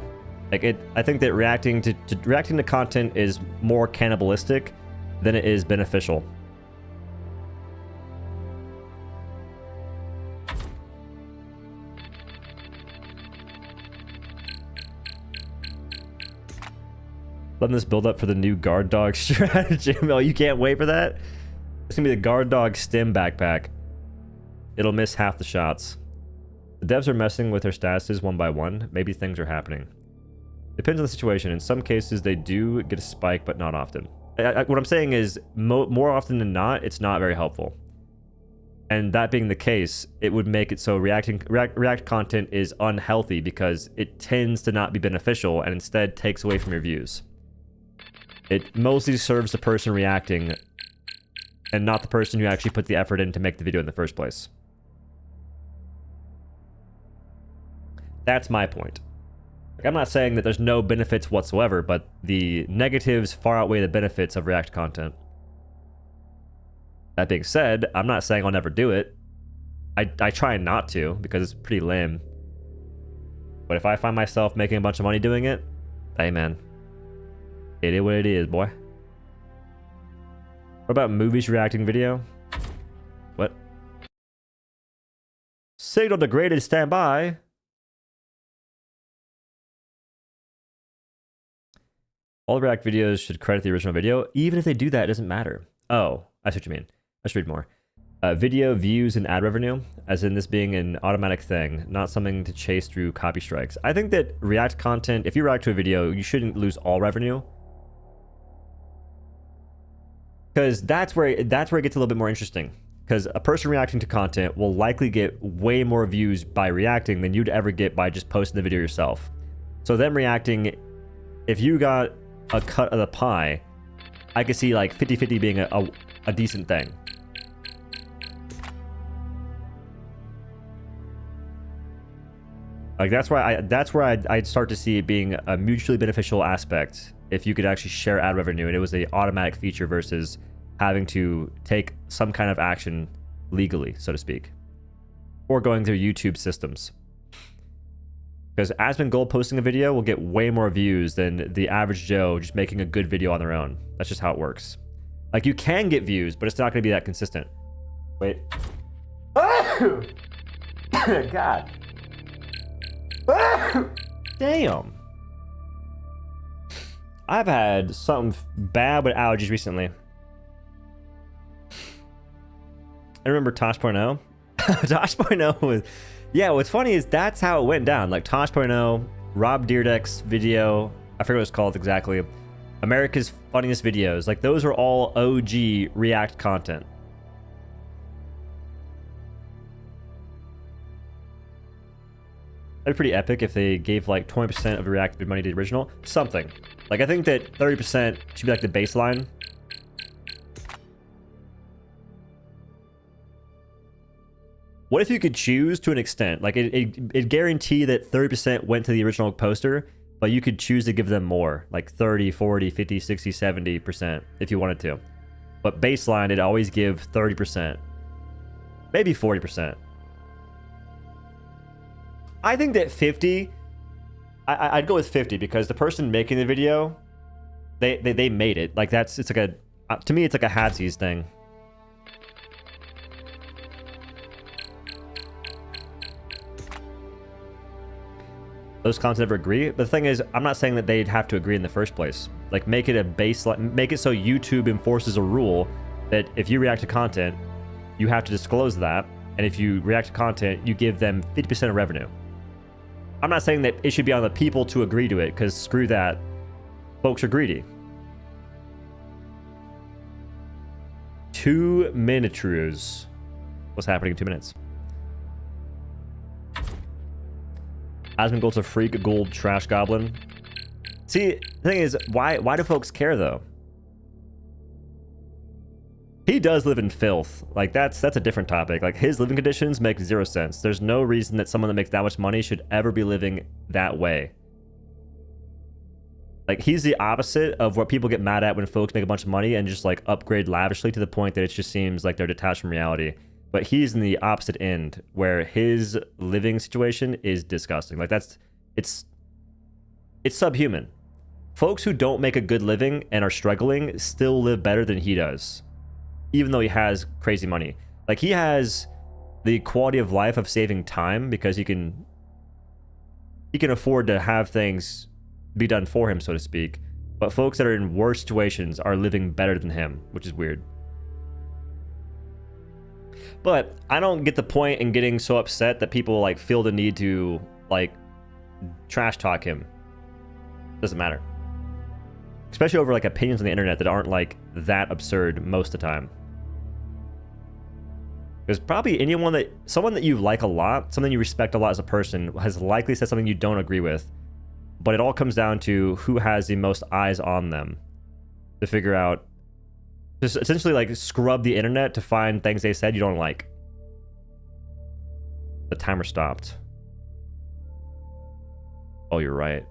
Like, I think that reacting to content is more cannibalistic than it is beneficial. Letting this build up for the new guard dog strategy. Oh, you can't wait for that? It's gonna be the guard dog stim backpack. It'll miss half the shots. The devs are messing with their statuses one by one. Maybe things are happening. Depends on the situation. In some cases, they do get a spike, but not often. What I'm saying is, more often than not, it's not very helpful. And that being the case, it would make it so React content is unhealthy because it tends to not be beneficial and instead takes away from your views. It mostly serves the person reacting and not the person who actually put the effort in to make the video in the first place. That's my point. Like, I'm not saying that there's no benefits whatsoever, but the negatives far outweigh the benefits of React content. That being said, I'm not saying I'll never do it. I try not to because it's pretty lame. But if I find myself making a bunch of money doing it, hey man, it is what it is, boy. What about movies reacting video? What? Signal degraded, stand by. All React videos should credit the original video. Even if they do that, it doesn't matter. Oh, I see what you mean. Let's read more. Video views and ad revenue, as in this being an automatic thing, not something to chase through copy strikes. I think that React content, if you react to a video, you shouldn't lose all revenue. Because that's where it gets a little bit more interesting. Because a person reacting to content will likely get way more views by reacting than you'd ever get by just posting the video yourself. So them reacting, if you got a cut of the pie, I could see like 50-50 being a decent thing. Like that's where I'd start to see it being a mutually beneficial aspect if you could actually share ad revenue and it was an automatic feature versus having to take some kind of action legally, so to speak, or going through YouTube systems. Because Asmongold posting a video will get way more views than the average Joe just making a good video on their own. That's just how it works. Like you can get views, but it's not going to be that consistent. Wait. God. Damn. I've had something bad with allergies recently. I remember Tosh.0. Tosh.0 was... Yeah, what's funny is that's how it went down. Like Tosh.0, Rob Dyrdek's video, I forget what it's called exactly. America's Funniest Videos. Like those are all OG React content. That'd be pretty epic if they gave like 20% of the React money to the original. Something. Like I think that 30% should be like the baseline. What if you could choose to an extent? Like it guarantee that 30% went to the original poster, but you could choose to give them more, like 30, 40, 50, 60, 70% if you wanted to. But baseline, it'd always give 30%. Maybe 40%. I think that 50, I'd go with 50 because the person making the video, they made it. Like it's like a, to me, it's like a halvesies thing. Those content never agree. But the thing is, I'm not saying that they'd have to agree in the first place. Like make it a baseline, make it so YouTube enforces a rule that if you react to content, you have to disclose that. And if you react to content, you give them 50% of revenue. I'm not saying that it should be on the people to agree to it, because screw that. Folks are greedy. 2 minutes. What's happening in 2 minutes? Asmongold's a freak gold trash goblin. See, the thing is, why do folks care though? He does live in filth. Like that's a different topic. Like his living conditions make 0 sense. There's no reason that someone that makes that much money should ever be living that way. Like he's the opposite of what people get mad at when folks make a bunch of money and just like upgrade lavishly to the point that it just seems like they're detached from reality. But he's in the opposite end where his living situation is disgusting. Like it's subhuman. Folks who don't make a good living and are struggling still live better than he does. Even though he has crazy money. Like he has the quality of life of saving time because he can afford to have things be done for him, so to speak. But folks that are in worse situations are living better than him, which is weird. But I don't get the point in getting so upset that people like feel the need to like trash talk him. Doesn't matter. Especially over like opinions on the internet that aren't like that absurd most of the time. Because probably someone that you like a lot, something you respect a lot as a person, has likely said something you don't agree with. But it all comes down to who has the most eyes on them to figure out, just essentially like scrub the internet to find things they said you don't like. The timer stopped. Oh, you're right.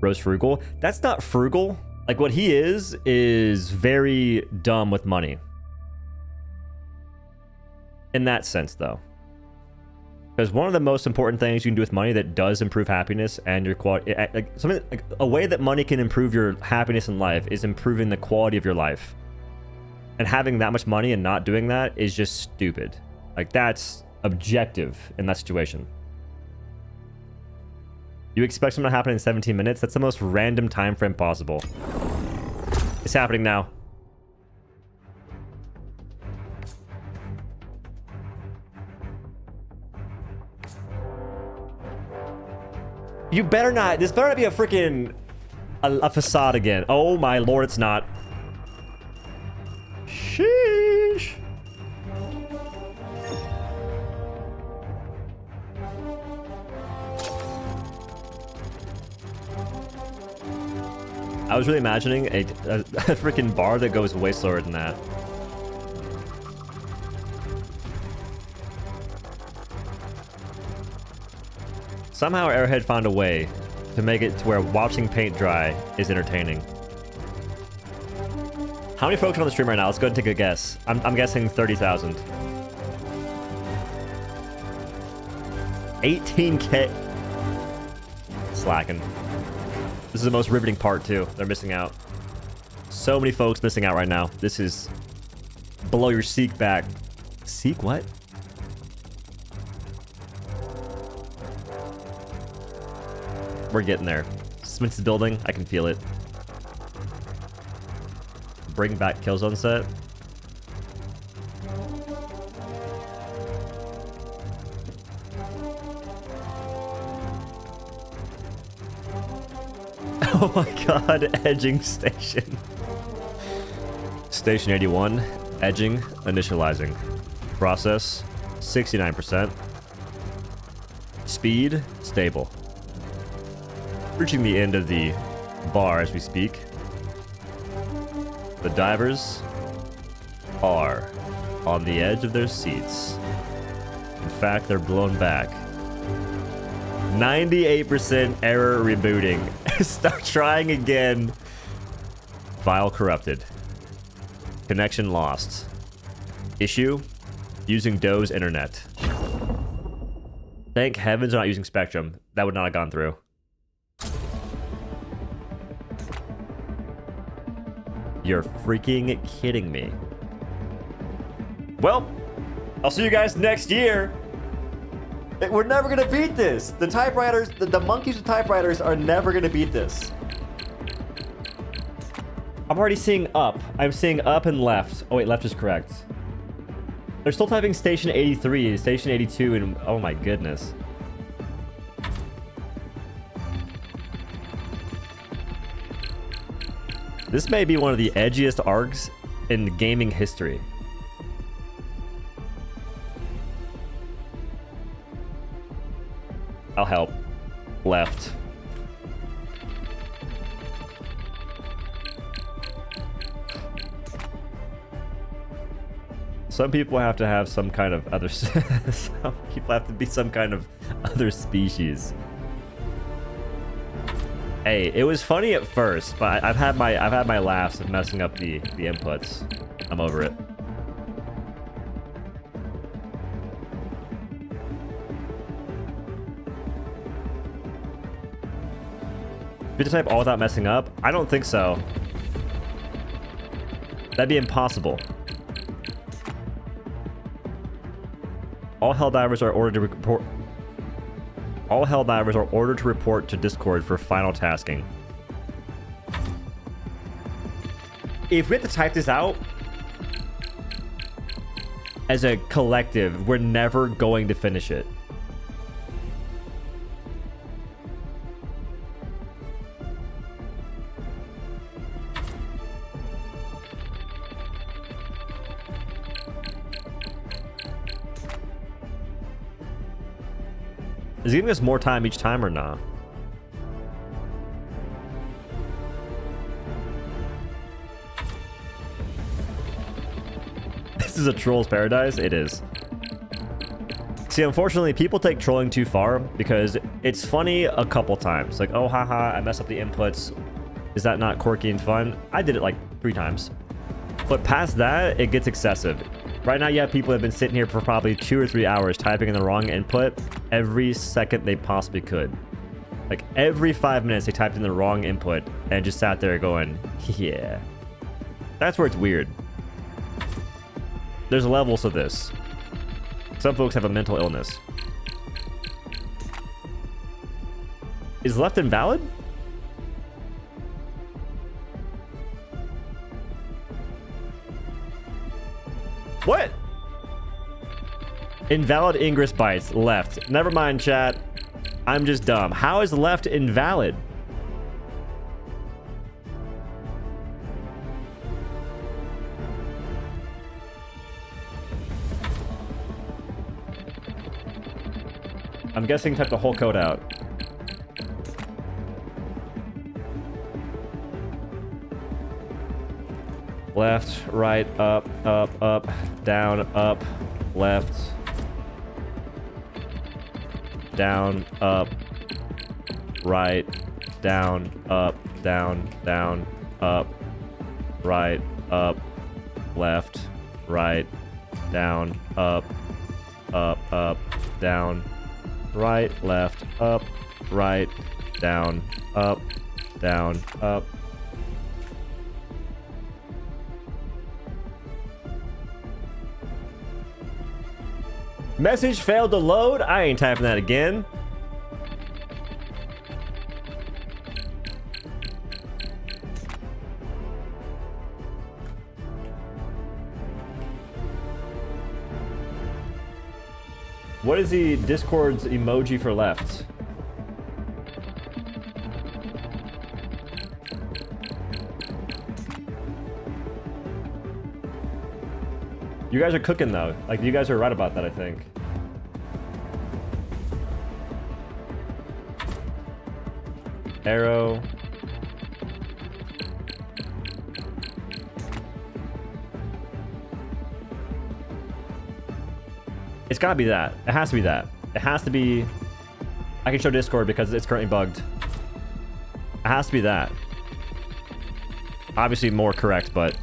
Rose frugal? That's not frugal. Like, what he is very dumb with money. In that sense, though. Because one of the most important things you can do with money that does improve happiness and your quality, like something like a way that money can improve your happiness in life is improving the quality of your life. And having that much money and not doing that is just stupid. Like, that's objective in that situation. You expect something to happen in 17 minutes? That's the most random time frame possible. It's happening now. You better not. This better not be a freaking a facade again. Oh my lord, it's not. Sheesh. I was really imagining a freaking bar that goes way slower than that. Somehow Airhead found a way to make it to where watching paint dry is entertaining. How many folks are on the stream right now? Let's go ahead and take a guess. I'm guessing 30,000. 18K. Slacking. This is the most riveting part too. They're missing out. So many folks missing out right now. This is below your seek back. Seek what? We're getting there. Smith's building. I can feel it. Bring back Killzone set. Oh my god, edging station. Station 81, edging, initializing. Process, 69%. Speed, stable. Reaching the end of the bar as we speak. The divers are on the edge of their seats. In fact, they're blown back. 98% error rebooting. Start trying again. File corrupted. Connection lost. Issue? Using Doe's internet. Thank heavens they're not using Spectrum. That would not have gone through. You're freaking kidding me. Well, I'll see you guys next year. We're never gonna beat this. The typewriters, the monkeys with typewriters are never gonna beat this. I'm already seeing up. I'm seeing up and left. Oh wait, left is correct. They're still typing station 83, station 82, and oh my goodness. This may be one of the edgiest arcs in gaming history. I'll help. Left. Some people have to have some kind of other... some people have to be some kind of other species. Hey, it was funny at first, but I've had my laughs of messing up the inputs. I'm over it. You have to type all without messing up? I don't think so. That'd be impossible. All helldivers are ordered to report. All helldivers are ordered to report to Discord for final tasking. If we have to type this out as a collective, we're never going to finish it. Is it giving us more time each time or not? This is a troll's paradise? It is. See, unfortunately, people take trolling too far because it's funny a couple times. Like, oh, haha, I messed up the inputs. Is that not quirky and fun? I did it like 3 times. But past that, it gets excessive. Right now, you have people that have been sitting here for probably 2 or 3 hours typing in the wrong input every second they possibly could. Like, every 5 minutes, they typed in the wrong input and just sat there going, yeah. That's where it's weird. There's levels to this. Some folks have a mental illness. Is left invalid? What? Invalid ingress bytes. Left. Never mind, chat. I'm just dumb. How is left invalid? I'm guessing type the whole code out. Left, right, up, down, up, left, down, up, right, down, up, right, up, left, right, down, up, down, right, left, up, right, down, up. Message failed to load. I ain't typing that again. What is the Discord's emoji for left? You guys are cooking though. Like, you guys are right about that, I think. Arrow. It's gotta be that. It has to be that. It has to be... I can show Discord because it's currently bugged. It has to be that. Obviously more correct, but...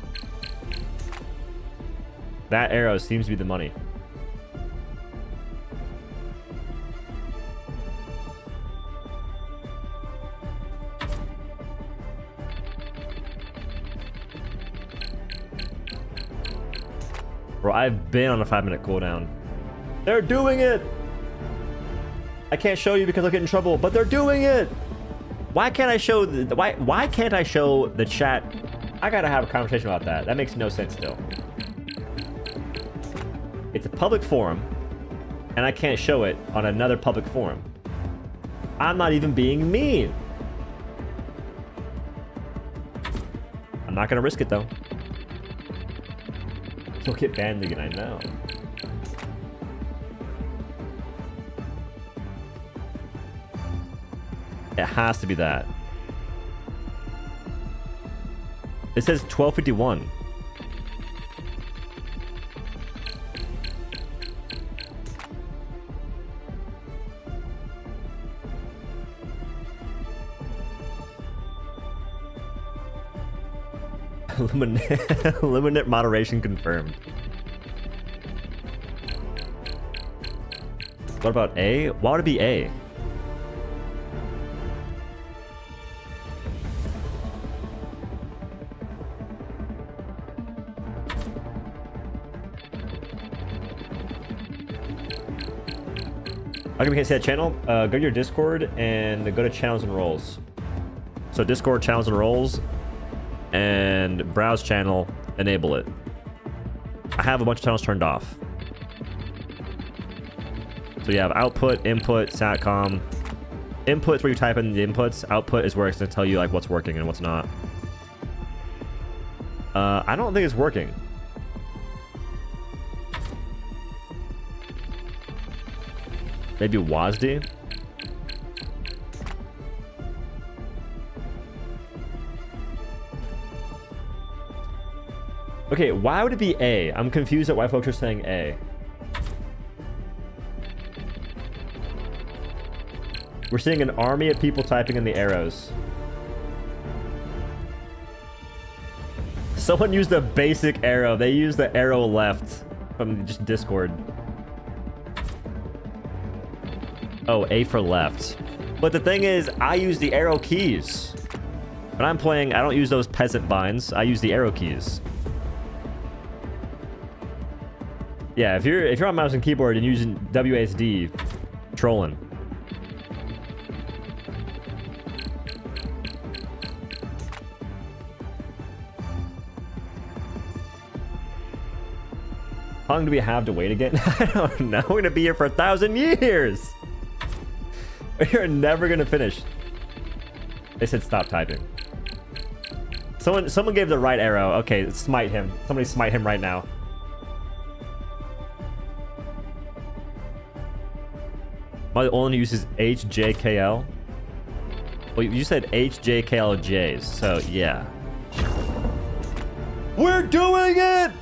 that arrow seems to be the money. Bro, I've been on a 5-minute cooldown. They're doing it! I can't show you because I'll get in trouble, but they're doing it! Why can't I show the... Why can't I show the chat? I gotta have a conversation about that. That makes no sense still. It's a public forum, and I can't show it on another public forum. I'm not even being mean. I'm not gonna risk it though. You'll get banned again, I know. It has to be that. It says 1251. Luminate moderation confirmed. What about A? Why would it be A? Okay, we can't see that channel. Go to your Discord and go to channels and roles. So Discord, channels and roles, and browse channel, enable it. I have a bunch of channels turned off. So you have output, input, satcom. Input's where you type in the inputs. Output is where it's going to tell you like what's working and what's not. I don't think it's working. Maybe WASD? Okay, why would it be A? I'm confused at why folks are saying A. We're seeing an army of people typing in the arrows. Someone used a basic arrow. They used the arrow left from just Discord. Oh, A for left. But the thing is, I use the arrow keys. When I'm playing, I don't use those peasant binds. I use the arrow keys. Yeah, if you're on mouse and keyboard and using WASD, trolling. How long do we have to wait again? I don't know. We're gonna be here for 1,000 years. We're never gonna finish. They said stop typing. Someone gave the right arrow. Okay, smite him. Somebody smite him right now. My only one who uses HJKL. Well, you said HJKLJs, so yeah. We're doing it!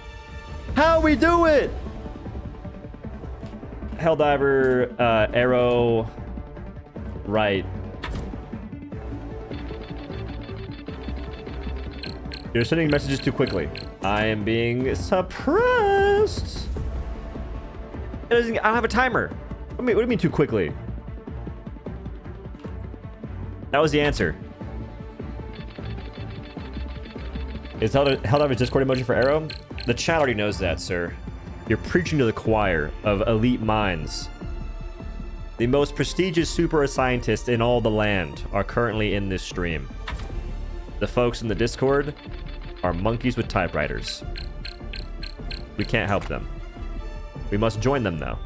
How we do it? Helldiver, arrow, right. You're sending messages too quickly. I am being suppressed. I don't have a timer. What do you mean too quickly? That was the answer. Is Helldiver's Discord emoji for arrow? The chat already knows that, sir. You're preaching to the choir of elite minds. The most prestigious super scientists in all the land are currently in this stream. The folks in the Discord are monkeys with typewriters. We can't help them. We must join them, though.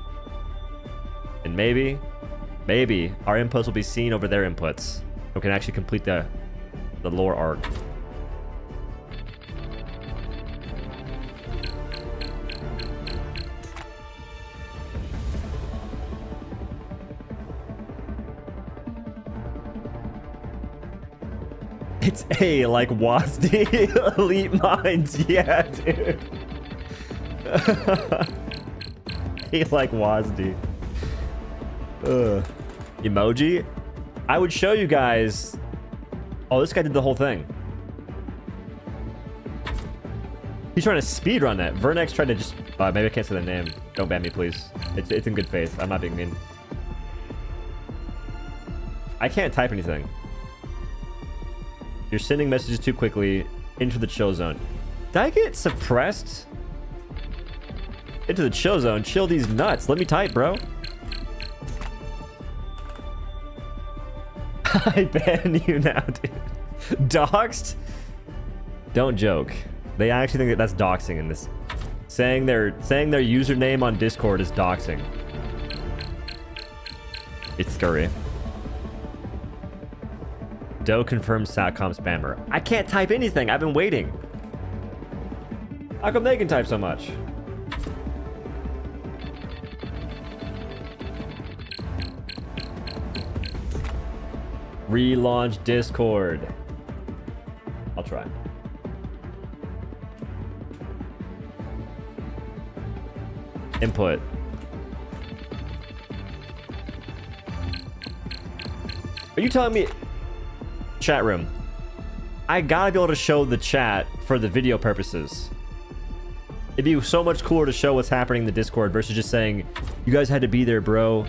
And maybe our inputs will be seen over their inputs. We can actually complete the lore arc. It's A like WASD. Elite minds. Yeah, dude. A like WASD. Emoji? I would show you guys. Oh, this guy did the whole thing. He's trying to speedrun it. Vernex tried to just... maybe I can't say the name. Don't ban me, please. It's in good faith. I'm not being mean. I can't type anything. You're sending messages too quickly into the chill zone. Did I get suppressed? Into the chill zone? Chill these nuts. Let me type, bro. I ban you now, dude. Doxed? Don't joke. They actually think that that's doxing in this. Saying their username on Discord is doxing. It's scurry. Doe confirms Satcom spammer. I can't type anything. I've been waiting. How come they can type so much? Relaunch Discord. I'll try. Input. Are you telling me... Chat room. I gotta be able to show the chat for the video purposes. It'd be so much cooler to show what's happening in the Discord versus just saying, you guys had to be there, bro.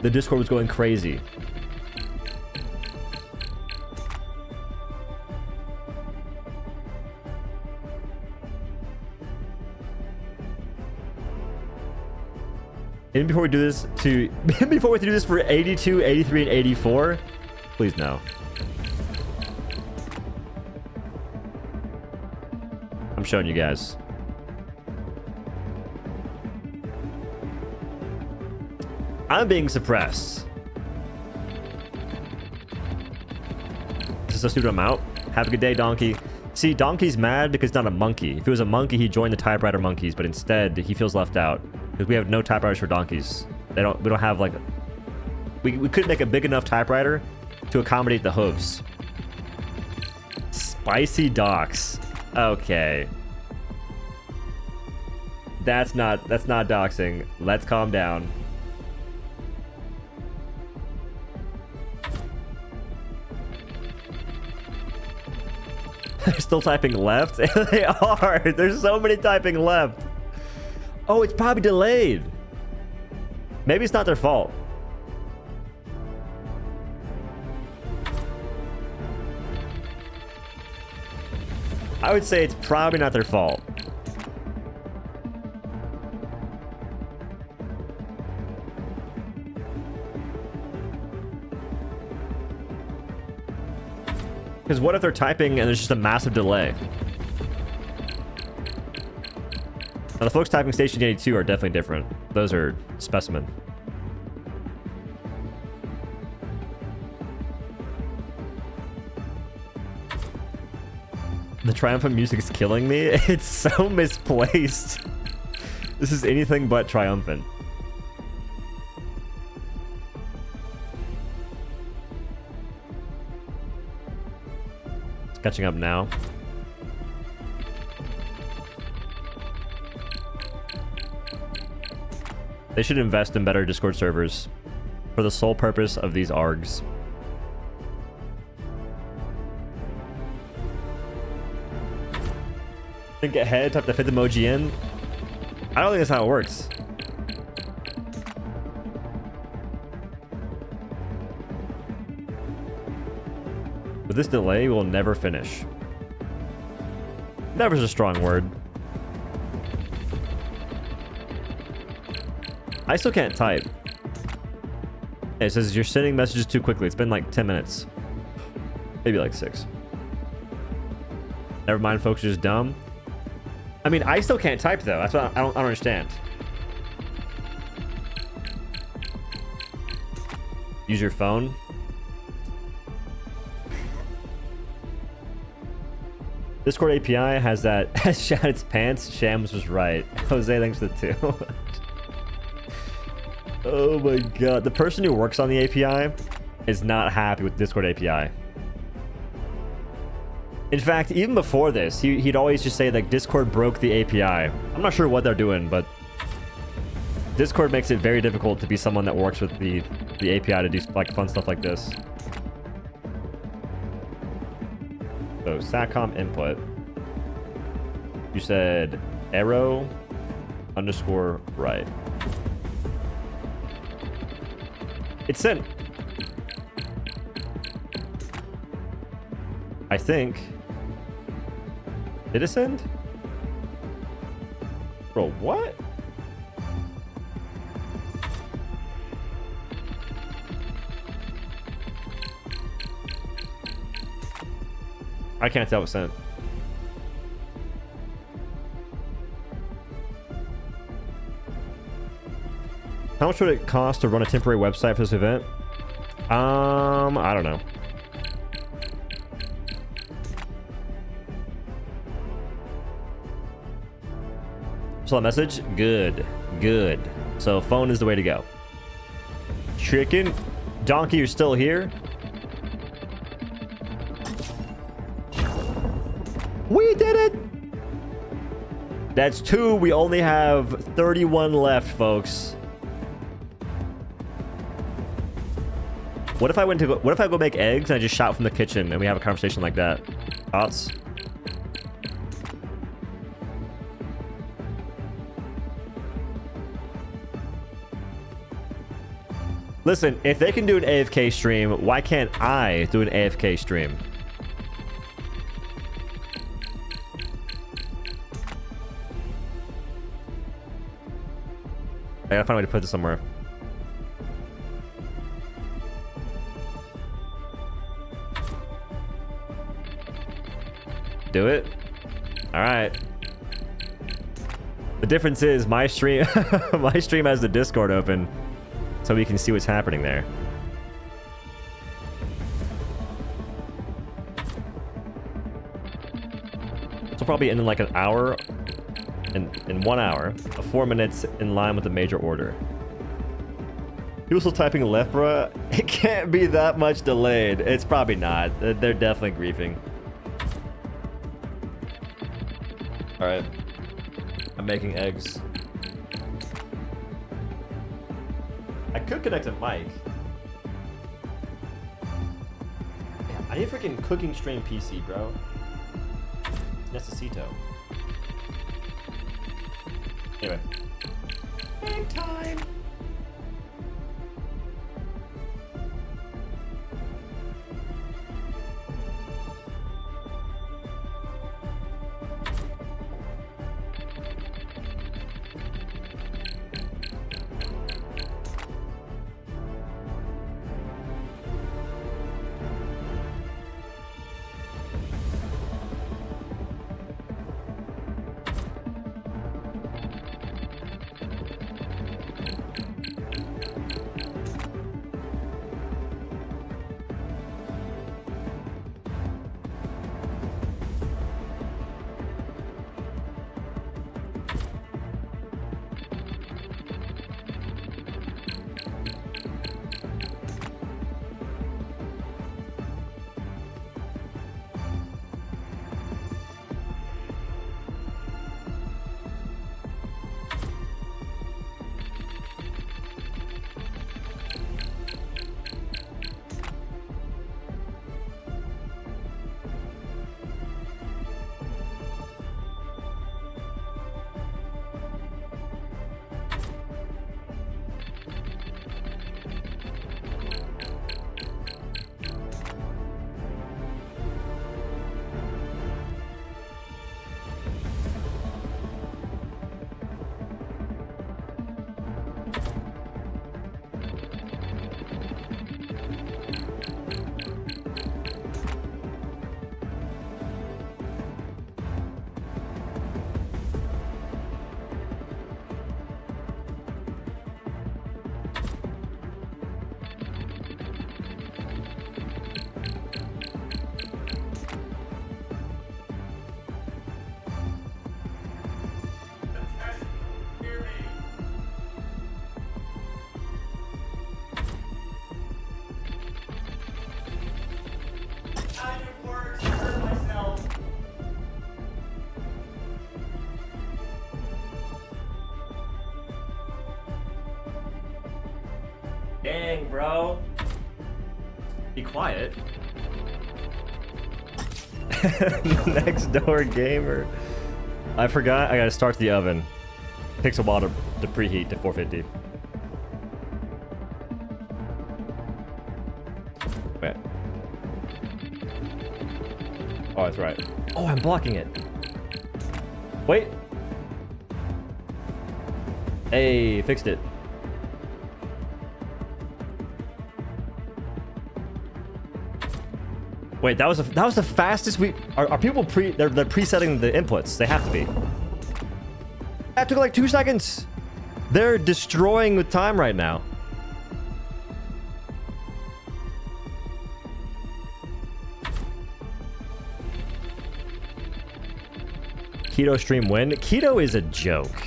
The Discord was going crazy. And before we do this for 82, 83, and 84, please no. I'm showing you guys. I'm being suppressed. This is so stupid. I'm out. Have a good day, Donkey. See, Donkey's mad because he's not a monkey. If he was a monkey, he'd join the typewriter monkeys, but instead he feels left out because we have no typewriters for donkeys. We don't have like we couldn't make a big enough typewriter to accommodate the hooves. Spicy docs. Okay. That's not doxing. Let's calm down. They're still typing left? They are. There's so many typing left. Oh, it's probably delayed. Maybe it's not their fault. I would say it's probably not their fault. Because what if they're typing and there's just a massive delay? Now, the folks typing Station 82 are definitely different. Those are specimen. The triumphant music is killing me. It's so misplaced. This is anything but triumphant. It's catching up now. They should invest in better Discord servers for the sole purpose of these ARGs. Think ahead, type the 5th emoji in. I don't think that's how it works. With this delay, we'll never finish. Never's a strong word. I still can't type. It says you're sending messages too quickly. It's been like 10 minutes. Maybe like 6. Never mind, folks are just dumb. I mean, I still can't type though. That's what I don't understand. Use your phone. Discord API has that has shat its pants. Shams was right. Jose, thanks for the 2. Oh my god. The person who works on the API is not happy with Discord API. In fact, even before this, he'd always just say like Discord broke the API. I'm not sure what they're doing, but Discord makes it very difficult to be someone that works with the API to do like fun stuff like this. So SATCOM input. You said arrow underscore right. It's sent. I think. Did it send? Bro, what? I can't tell what sent. How much would it cost to run a temporary website for this event? I don't know. Saw that message? Good. Good. So phone is the way to go. Chicken. Donkey, you're still here? We did it! That's 2. We only have 31 left, folks. What if I go make eggs and I just shout from the kitchen and we have a conversation like that? Thoughts? Listen, if they can do an AFK stream, why can't I do an AFK stream? I gotta find a way to put this somewhere. Do it? Alright. The difference is my stream my stream has the Discord open so we can see what's happening there. This will probably end in like an hour. In 1 hour, 4 minutes in line with the major order. People still typing left, bruh? It can't be that much delayed. It's probably not. They're definitely griefing. Alright. I'm making eggs. I could connect a mic. I need a freaking cooking stream PC, bro. Necesito. Anyway. Game time! Dang, bro. Be quiet. Next door gamer. I forgot I gotta start the oven. Takes a while to preheat to 450. Wait. Oh, that's right. Oh, I'm blocking it. Wait. Hey, fixed it. Wait, that was the fastest we are people they're presetting the inputs. They have to be. That took like 2 seconds. They're destroying with time right now. Keto stream win. Keto is a joke.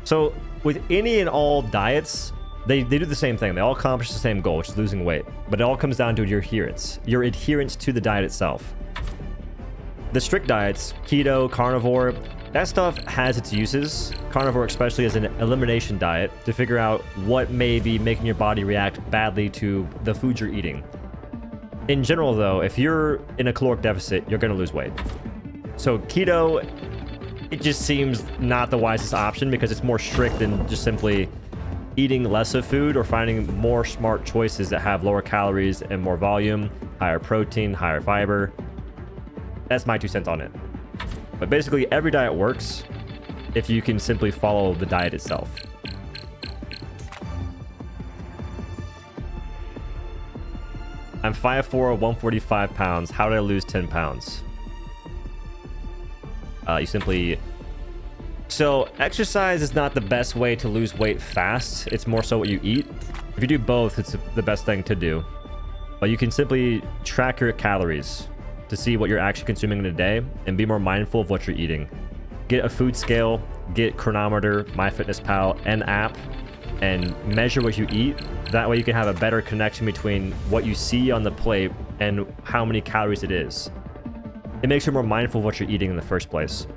So with any and all diets, they do the same thing. They all accomplish the same goal, which is losing weight. But it all comes down to your adherence to the diet itself. The strict diets, keto, carnivore, that stuff has its uses. Carnivore especially as an elimination diet to figure out what may be making your body react badly to the food you're eating. In general though, if you're in a caloric deficit, you're gonna lose weight. So keto, it just seems not the wisest option because it's more strict than just simply eating less of food or finding more smart choices that have lower calories and more volume, higher protein, higher fiber. That's my 2 cents on it. But basically every diet works if you can simply follow the diet itself. I'm 5'4", 145 pounds. How did I lose 10 pounds? You simply... So exercise is not the best way to lose weight fast. It's more so what you eat. If you do both, it's the best thing to do. But you can simply track your calories to see what you're actually consuming in a day and be more mindful of what you're eating. Get a food scale, get Chronometer, MyFitnessPal, an app, and measure what you eat. That way you can have a better connection between what you see on the plate and how many calories it is. It makes you more mindful of what you're eating in the first place.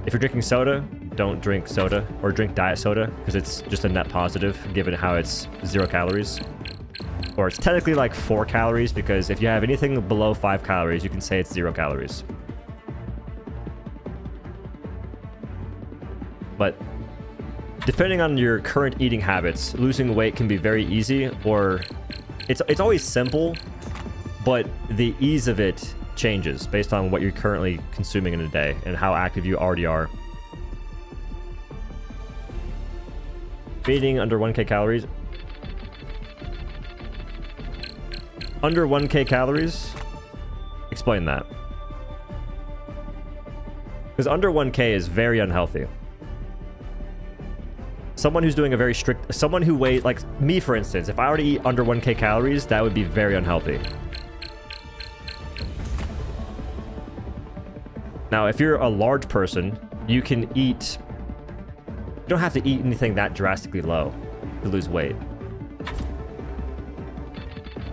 If you're drinking soda, don't drink soda or drink diet soda because it's just a net positive given how it's 0 calories. Or it's technically like 4 calories because if you have anything below 5 calories, you can say it's 0 calories. But depending on your current eating habits, losing weight can be very easy, or it's always simple, but the ease of it changes based on what you're currently consuming in a day and how active you already are. Eating under 1k calories. Under 1k calories? Explain that. Because under 1k is very unhealthy. Someone who's doing a very strict... Someone who weighs... Like me, for instance. If I were to eat under 1k calories, that would be very unhealthy. Now, if you're a large person, you can eat... You don't have to eat anything that drastically low to lose weight.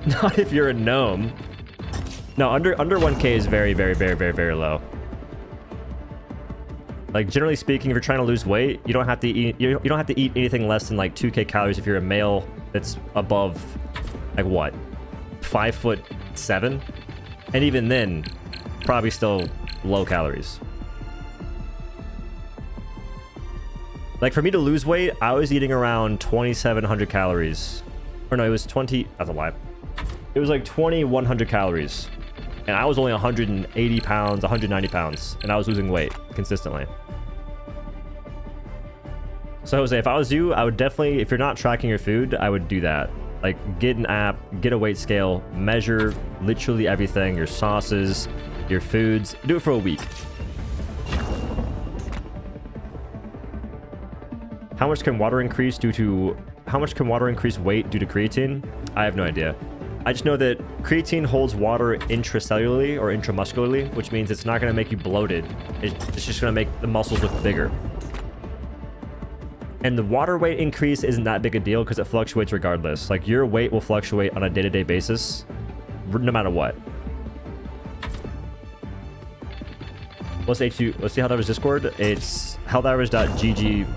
Not if you're a gnome. No, under 1k is very, very, very, very, very low. Like, generally speaking, if you're trying to lose weight, you don't have to eat anything less than like 2k calories if you're a male that's above, like, what, 5'7", and even then, probably still low calories. Like, for me to lose weight, I was eating around 2,700 calories. Or no, it was 20... That's a lie. It was like 2,100 calories. And I was only 180 pounds, 190 pounds. And I was losing weight consistently. So Jose, if I was you, I would definitely... If you're not tracking your food, I would do that. Like, get an app, get a weight scale, measure literally everything. Your sauces, your foods. Do it for a week. How much can water increase weight due to creatine? I have no idea. I just know that creatine holds water intracellularly or intramuscularly, which means it's not going to make you bloated. It's just going to make the muscles look bigger. And the water weight increase isn't that big a deal because it fluctuates regardless. Like, your weight will fluctuate on a day-to-day basis, no matter what. Let's see Helldivers Discord. It's helldivers.gg.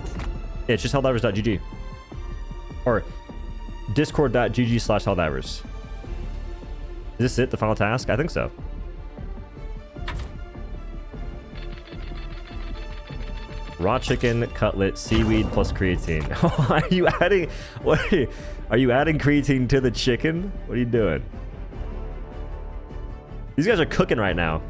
It's just helldivers.gg. Or discord.gg/helldivers. Is this it, the final task? I think so. Raw chicken, cutlet, seaweed plus creatine. Are you adding... What are you adding creatine to the chicken? What are you doing? These guys are cooking right now.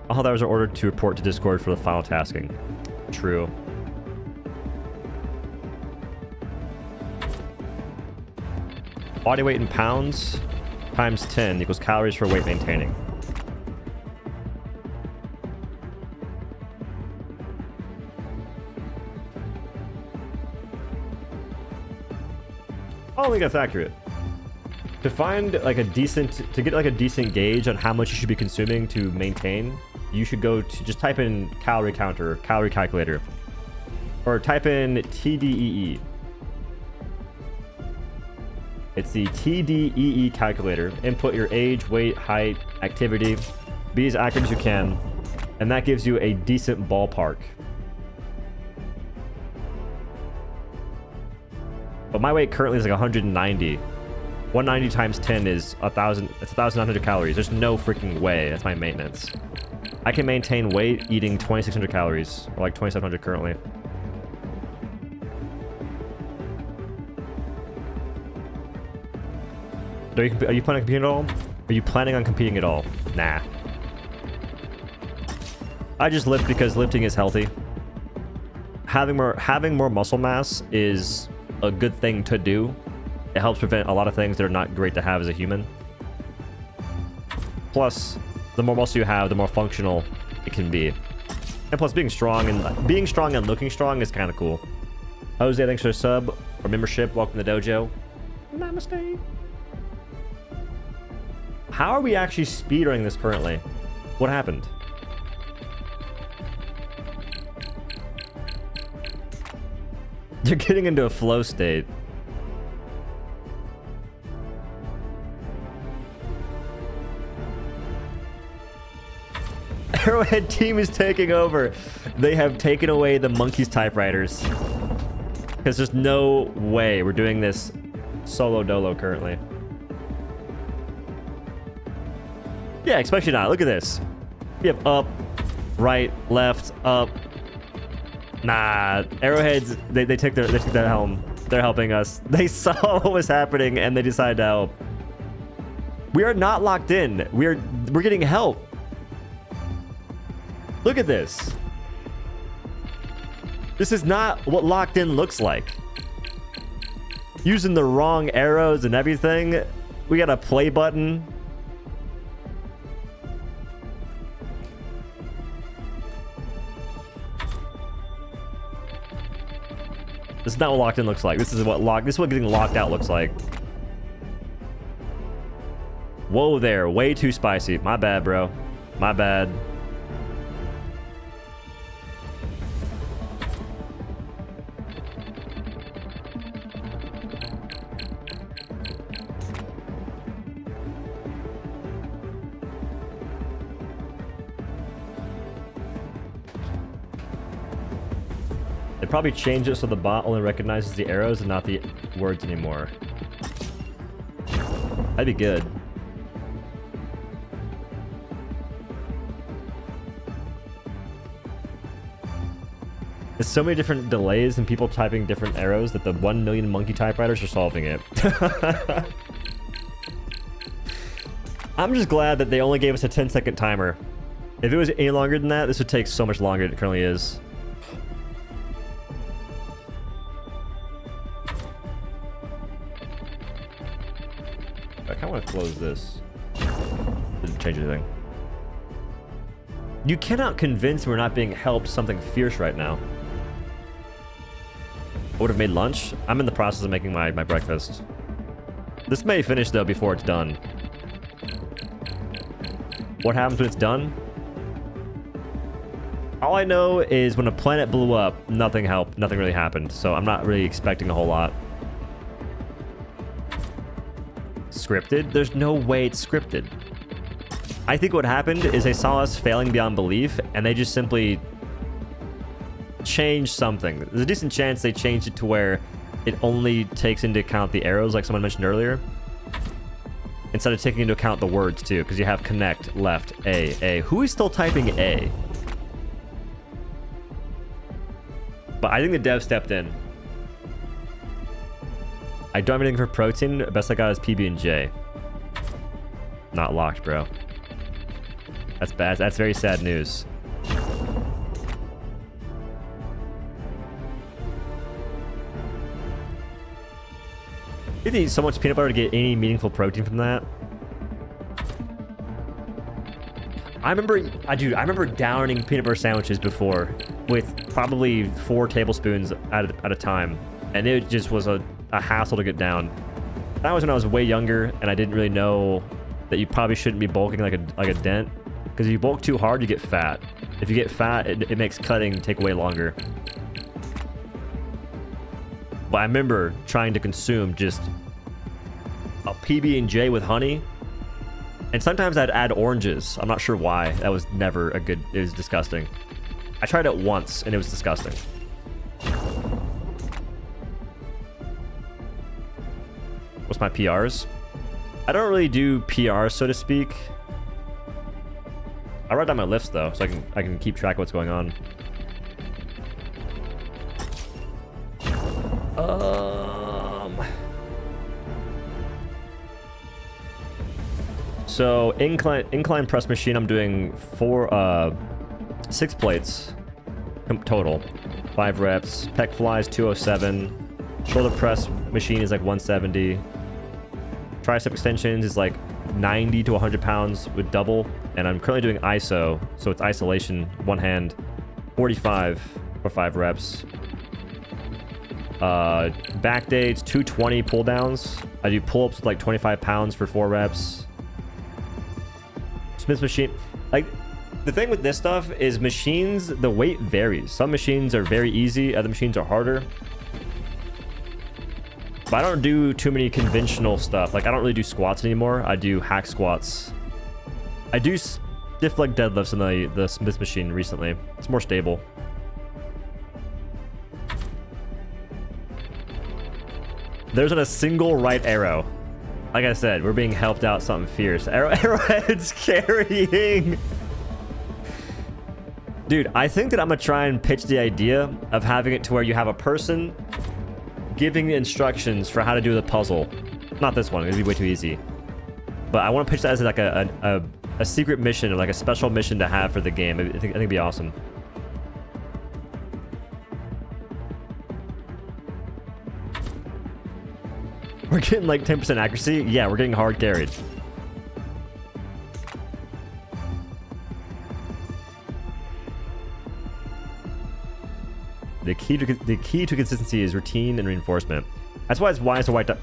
All Helldivers are ordered to report to Discord for the final tasking. True. Body weight in pounds times 10 equals calories for weight maintaining. I don't think that's accurate. To find like a decent, to get like a decent gauge on how much you should be consuming to maintain, you should go to just type in calorie counter, calorie calculator, or type in TDEE. It's the TDEE calculator. Input your age, weight, height, activity. Be as accurate as you can, and that gives you a decent ballpark. But my weight currently is like 190. 190 times 10 is 1,000. It's 1,900 calories. There's no freaking way. That's my maintenance. I can maintain weight eating 2,600 calories, or like 2,700 currently. Are you planning on competing at all? Are you planning on competing at all? Nah. I just lift because lifting is healthy. Having more muscle mass is a good thing to do. It helps prevent a lot of things that are not great to have as a human. Plus, the more muscle you have, the more functional it can be. And plus, being strong and looking strong is kind of cool. Jose, thanks for a sub or membership. Welcome to the dojo. Namaste. How are we actually speedrunning this currently? What happened? You're getting into a flow state. Arrowhead team is taking over. They have taken away the Monkey's typewriters. Because there's no way we're doing this solo dolo currently. Yeah, especially not. Look at this. We have up, right, left, up. Nah, arrowheads, they took their helm. They're helping us. They saw what was happening and they decided to help. We are not locked in. We're getting help. Look at this. This is not what locked in looks like. Using the wrong arrows and everything. We got a play button. This is not what locked in looks like. This is what getting locked out looks like. Whoa there, way too spicy. My bad, bro. My bad. They probably changed it so the bot only recognizes the arrows and not the words anymore. That'd be good. There's so many different delays and people typing different arrows that the 1 million monkey typewriters are solving it. I'm just glad that they only gave us a 10-second timer. If it was any longer than that, this would take so much longer than it currently is. I kind of want to close this. Didn't change anything. You cannot convince we're not being helped something fierce right now. I would have made lunch. I'm in the process of making my breakfast. This may finish though before it's done. What happens when it's done? All I know is when a planet blew up, nothing helped. Nothing really happened. So I'm not really expecting a whole lot. Scripted? There's no way it's scripted. I think what happened is they saw us failing beyond belief and they just simply changed something. There's a decent chance they changed it to where it only takes into account the arrows like someone mentioned earlier instead of taking into account the words too, because you have connect, left, A. Who is still typing A? But I think the dev stepped in. I don't have anything for protein. Best I got is PB&J. Not locked, bro. That's bad. That's very sad news. You need so much peanut butter to get any meaningful protein from that. I remember downing peanut butter sandwiches before with probably 4 tablespoons at a time, and it just was a hassle to get down. That was when I was way younger, and I didn't really know that you probably shouldn't be bulking like a dent, because if you bulk too hard, you get fat. If you get fat, it makes cutting take way longer. But I remember trying to consume just a PB&J with honey. And sometimes I'd add oranges. I'm not sure why. That was never a good... It was disgusting. I tried it once, and it was disgusting. What's my PRs? I don't really do PRs, so to speak. I write down my lifts, though, so I can keep track of what's going on. So incline press machine, I'm doing 6 plates total, 5 reps. Pec flies 207. Shoulder press machine is like 170. Tricep extensions is like 90 to 100 pounds with double, and I'm currently doing ISO, so it's isolation, one hand, 45 for 5 reps. Back days, 220 pull downs. I do pull-ups with like 25 pounds for 4 reps. Smith's machine, like, the thing with this stuff is machines, the weight varies. Some machines are very easy, other machines are harder. But I don't do too many conventional stuff. Like, I don't really do squats anymore. I do hack squats. I do stiff leg deadlifts in the Smith machine recently. It's more stable. There's not a single right arrow. Like I said, we're being helped out something fierce. Arrowhead's carrying. Dude, I think that I'm gonna try and pitch the idea of having it to where you have a person giving the instructions for how to do the puzzle. Not this one, it'd be way too easy. But I want to pitch that as like a secret mission or like a special mission to have for the game. I think it'd be awesome. We're getting like 10% accuracy? Yeah, we're getting hard carried. The key to consistency is routine and reinforcement. That's why it's wise to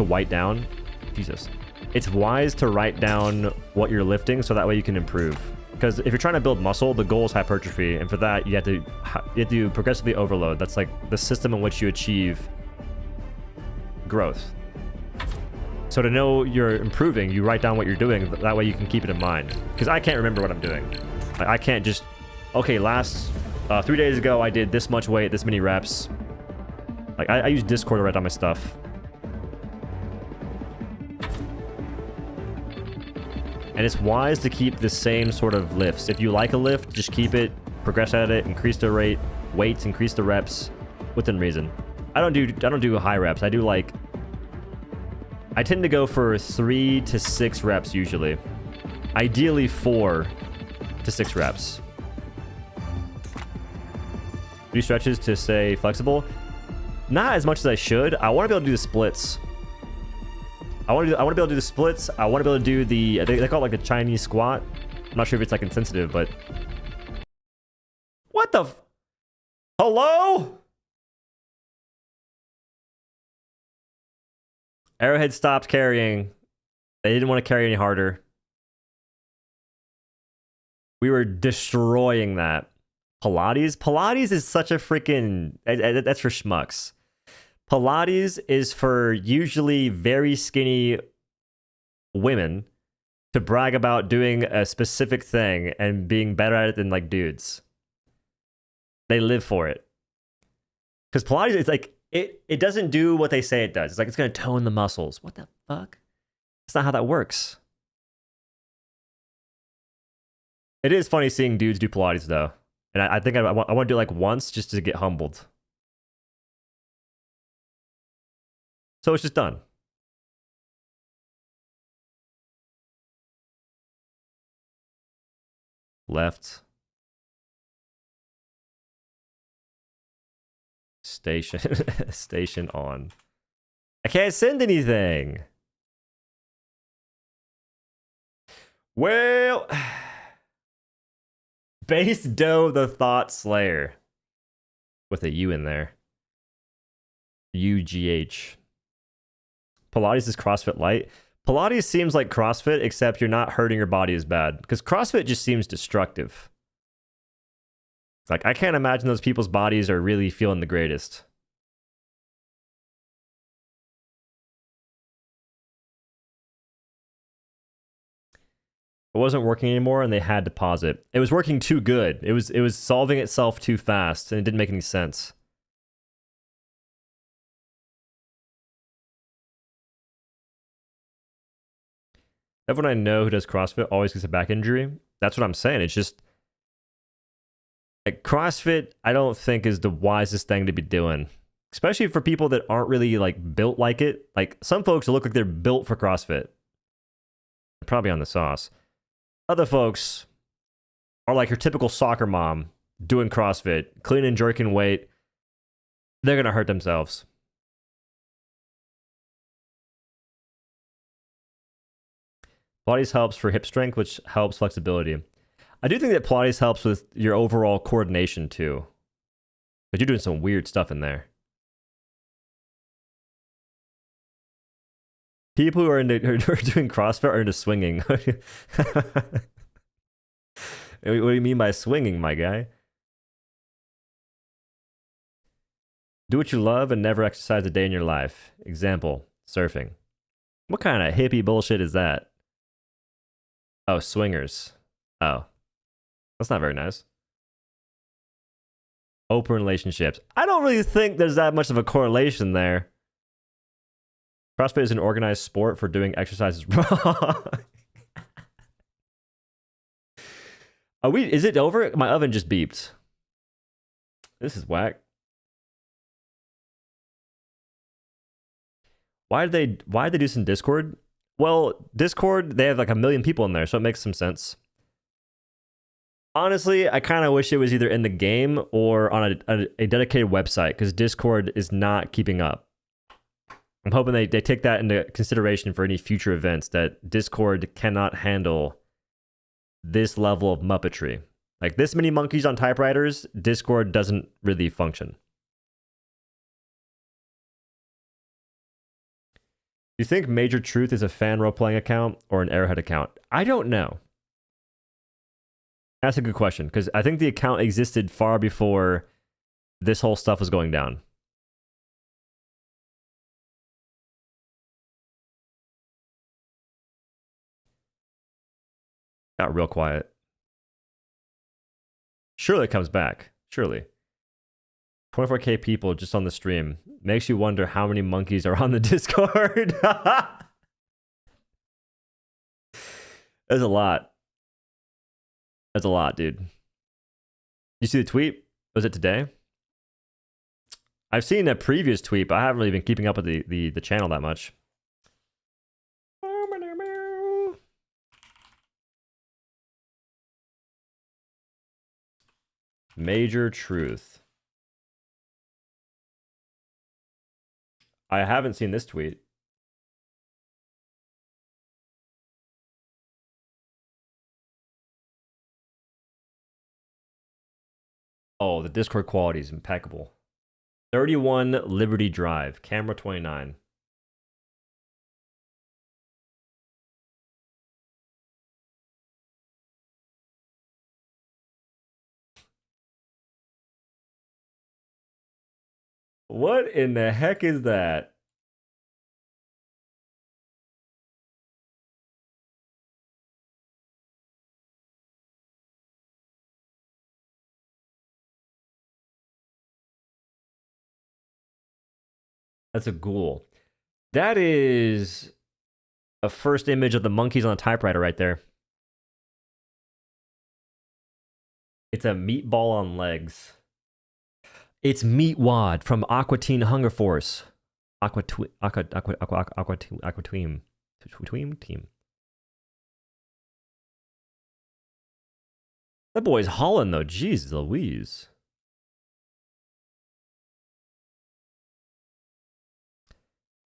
write down. Jesus. It's wise to write down what you're lifting so that way you can improve. Because if you're trying to build muscle, the goal is hypertrophy, and for that you have to progressively overload. That's like the system in which you achieve growth. So to know you're improving, you write down what you're doing. That way you can keep it in mind. Because I can't remember what I'm doing. Like, I can't just, okay, last 3 days ago I did this much weight, this many reps. Like I use Discord to write down my stuff. And it's wise to keep the same sort of lifts. If you like a lift, just keep it, progress at it, increase the rate, weights, increase the reps within reason. I don't do high reps. I tend to go for 3 to 6 reps usually. Ideally 4 to 6 reps. Do stretches to stay flexible. Not as much as I should. I want to be able to do the splits. I want to be able to do the splits. I want to be able to do the, they call it like the Chinese squat. I'm not sure if it's like insensitive, but what the hello? Arrowhead stopped carrying. They didn't want to carry any harder. We were destroying that. Pilates is such a freaking, that's for schmucks. Pilates is for usually very skinny women to brag about doing a specific thing and being better at it than like dudes. They live for it. Because Pilates, it's like, it doesn't do what they say it does. It's like, it's going to tone the muscles. What the fuck? That's not how that works. It is funny seeing dudes do Pilates though. And I think I want to do it like once just to get humbled. So it's just done. Left. Station on. I can't send anything. Well, Base Doe the Thought Slayer. With a U in there. UGH. Pilates is CrossFit light. Pilates seems like CrossFit, except you're not hurting your body as bad. Because CrossFit just seems destructive. Like, I can't imagine those people's bodies are really feeling the greatest. It wasn't working anymore, and they had to pause it. It was working too good. It was solving itself too fast, and it didn't make any sense. Everyone I know who does CrossFit always gets a back injury. That's what I'm saying. It's just like CrossFit, I don't think is the wisest thing to be doing, especially for people that aren't really like built like it. Like some folks look like they're built for CrossFit. They're probably on the sauce. Other folks are like your typical soccer mom doing CrossFit, clean and jerking weight. They're gonna hurt themselves. Pilates helps for hip strength, which helps flexibility. I do think that Pilates helps with your overall coordination too. But you're doing some weird stuff in there. People who are doing CrossFit are into swinging. What do you mean by swinging, my guy? Do what you love and never exercise a day in your life. Example, surfing. What kind of hippie bullshit is that? Oh, swingers. Oh. That's not very nice. Open relationships. I don't really think there's that much of a correlation there. CrossFit is an organized sport for doing exercises wrong. Is it over? My oven just beeped. This is whack. Why did they do this in Discord? Well, Discord, they have like 1 million people in there, so it makes some sense. Honestly, I kind of wish it was either in the game or on a dedicated website, because Discord is not keeping up. I'm hoping they take that into consideration for any future events, that Discord cannot handle this level of Muppetry. Like this many monkeys on typewriters, Discord doesn't really function. Do you think Major Truth is a fan role-playing account or an Arrowhead account? I don't know. That's a good question, because I think the account existed far before this whole stuff was going down. Got real quiet. Surely it comes back. Surely. 24K people just on the stream. Makes you wonder how many monkeys are on the Discord. That's a lot. That's a lot, dude. You see the tweet? Was it today? I've seen a previous tweet, but I haven't really been keeping up with the channel that much. Major Truth. I haven't seen this tweet. Oh, the Discord quality is impeccable. 31 Liberty Drive, camera 29. What in the heck is that? That's a ghoul. That is a first image of the monkeys on a typewriter right there. It's a meatball on legs. It's Meatwad from Aqua Teen Hunger Force. Aqua Team. That boy's hauling though. Jeez Louise.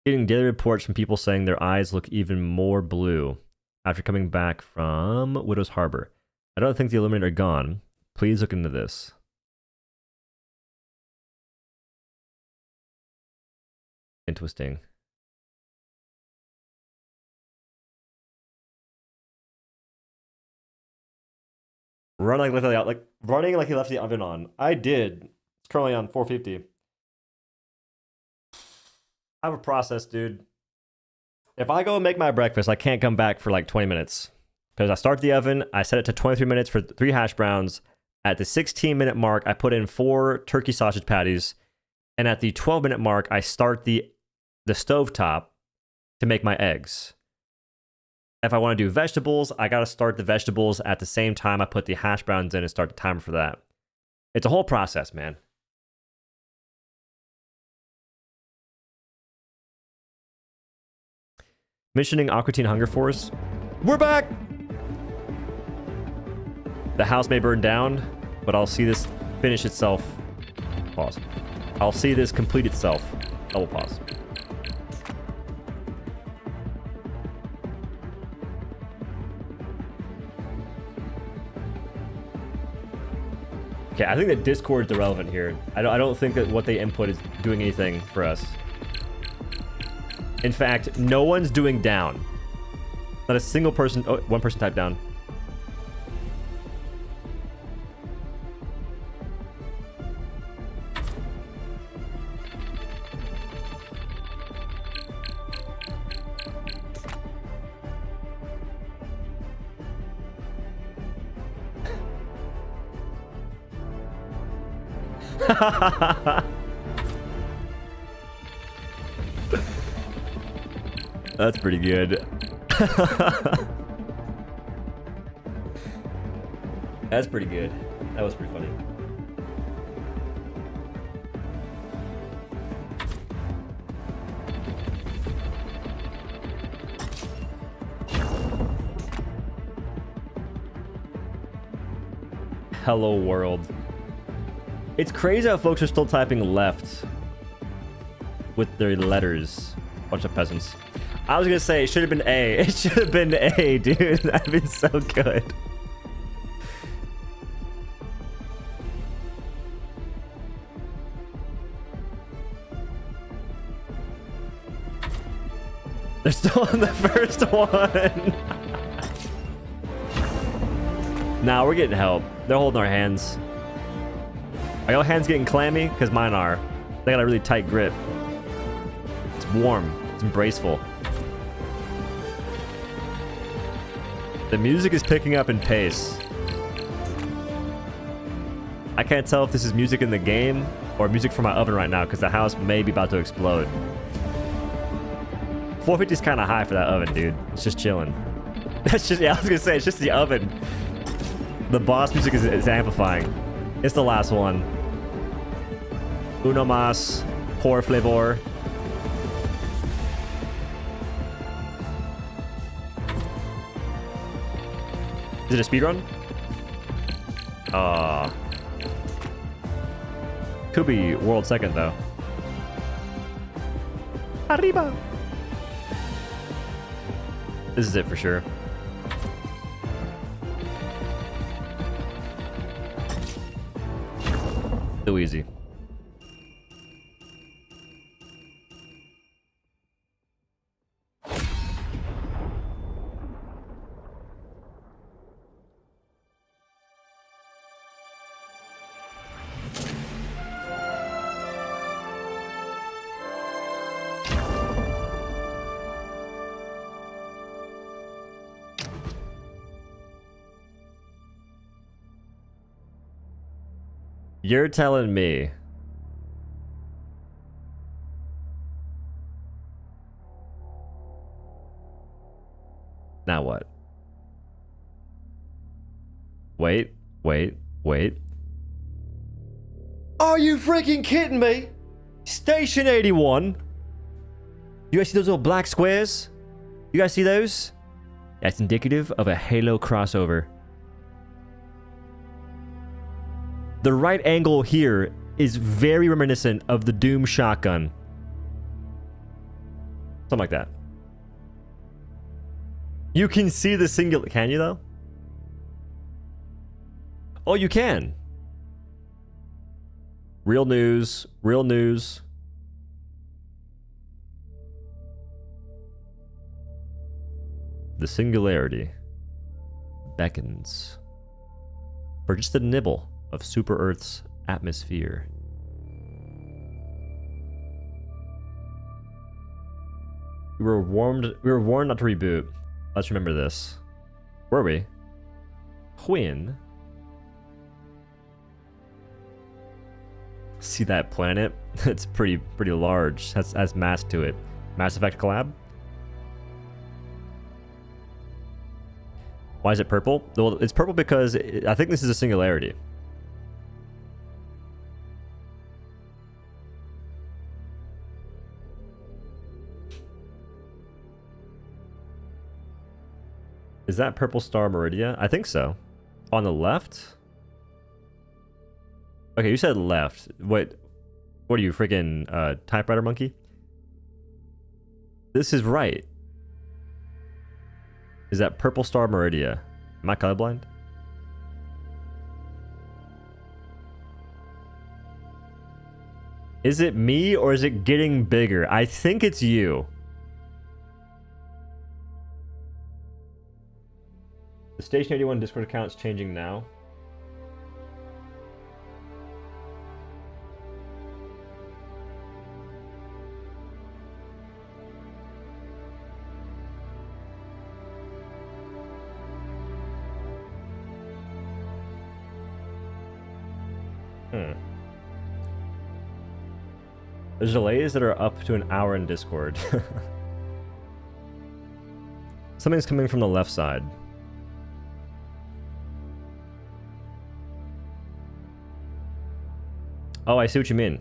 Getting daily reports from people saying their eyes look even more blue after coming back from Widow's Harbor. I don't think the Illuminati are gone. Please look into this. Interesting. Running like he left the oven on. I did. It's currently on 450. I have a process, dude. If I go and make my breakfast, I can't come back for like 20 minutes. Because I start the oven, I set it to 23 minutes for 3 hash browns. At the 16-minute mark, I put in 4 turkey sausage patties. And at the 12-minute mark, I start the stovetop to make my eggs. If I want to do vegetables, I got to start the vegetables at the same time I put the hash browns in and start the timer for that. It's a whole process, man. Missioning Aqua Teen Hunger Force. We're back! The house may burn down, but I'll see this finish itself. Pause. I'll see this complete itself. Double pause. Okay, I think that Discord's irrelevant here. I don't think that what they input is doing anything for us. In fact, no one's doing down. Not a single person. Oh, one person typed down. That's pretty good. That's pretty good. That was pretty funny. Hello world. It's crazy how folks are still typing left with their letters. Bunch of peasants. I was gonna say it should have been A. It should have been A, dude. That'd been so good. They're still on the first one. Nah, we're getting help. They're holding our hands. Are y'all hands getting clammy? Because mine are. They got a really tight grip. It's warm. It's embraceful. The music is picking up in pace. I can't tell if this is music in the game or music from my oven right now because the house may be about to explode. 450 is kind of high for that oven, dude. It's just chilling. That's just, yeah, I was gonna say, it's just the oven. The boss music is amplifying. It's the last one. Uno mas, por flavor. Is it a speedrun? Could be world second though. Arriba. This is it for sure. So easy. You're telling me now what? Wait. Are you freaking kidding me? Station 81. You guys see those little black squares? You guys see those? That's indicative of a Halo crossover. The right angle here is very reminiscent of the Doom shotgun. Something like that. You can see the singular... Can you, though? Oh, you can. Real news. Real news. The Singularity beckons for just a nibble of Super Earth's atmosphere. We were warned not to reboot. Let's remember this. Were we? When? See that planet? It's pretty large. Has mass to it. Mass Effect collab? Why is it purple? Well, it's purple because I think this is a singularity. Is that Purple Star Meridia? I think so. On the left? Okay, you said left. What are you, freaking typewriter monkey? This is right. Is that Purple Star Meridia? Am I colorblind? Is it me or is it getting bigger? I think it's you. The Station 81 Discord account's changing now. There's delays that are up to an hour in Discord. Something's coming from the left side. Oh, I see what you mean.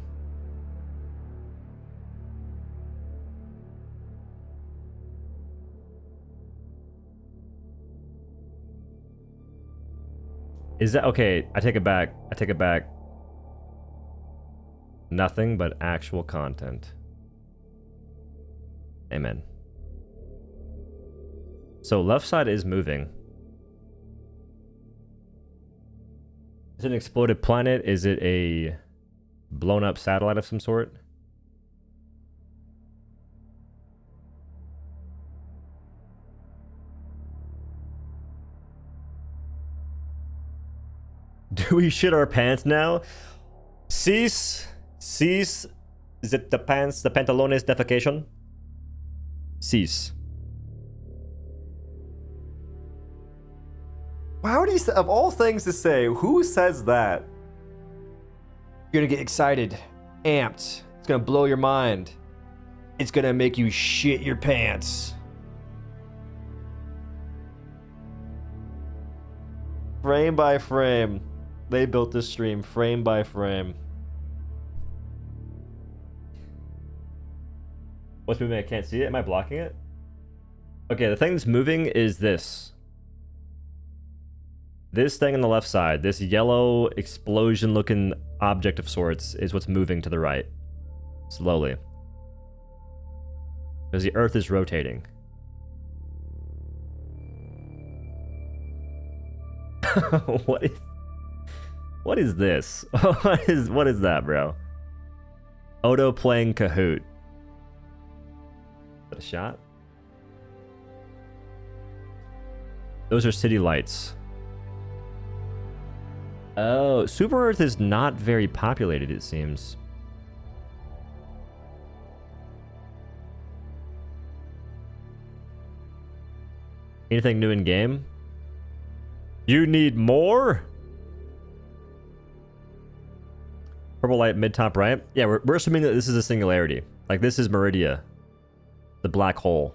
Is that okay? I take it back. I take it back. Nothing but actual content. Amen. So left side is moving. Is it an exploded planet? Is it a blown up satellite of some sort? Do we shit our pants now? Cease. Is it the pants, the pantalones defecation? Cease. How do you say, of all things to say, who says that? You're gonna get excited, amped. It's gonna blow your mind. It's gonna make you shit your pants. Frame by frame. They built this stream frame by frame. What's moving? I can't see it. Am I blocking it? Okay, the thing that's moving is this. This thing on the left side, this yellow explosion-looking object of sorts, is what's moving to the right. Slowly. Because the Earth is rotating. What is this? What is that, bro? Odo playing Kahoot. Is that a shot? Those are city lights. Oh, Super Earth is not very populated, it seems. Anything new in game? You need more? Purple light mid top right? Yeah, we're assuming that this is a singularity. Like, this is Meridia. The black hole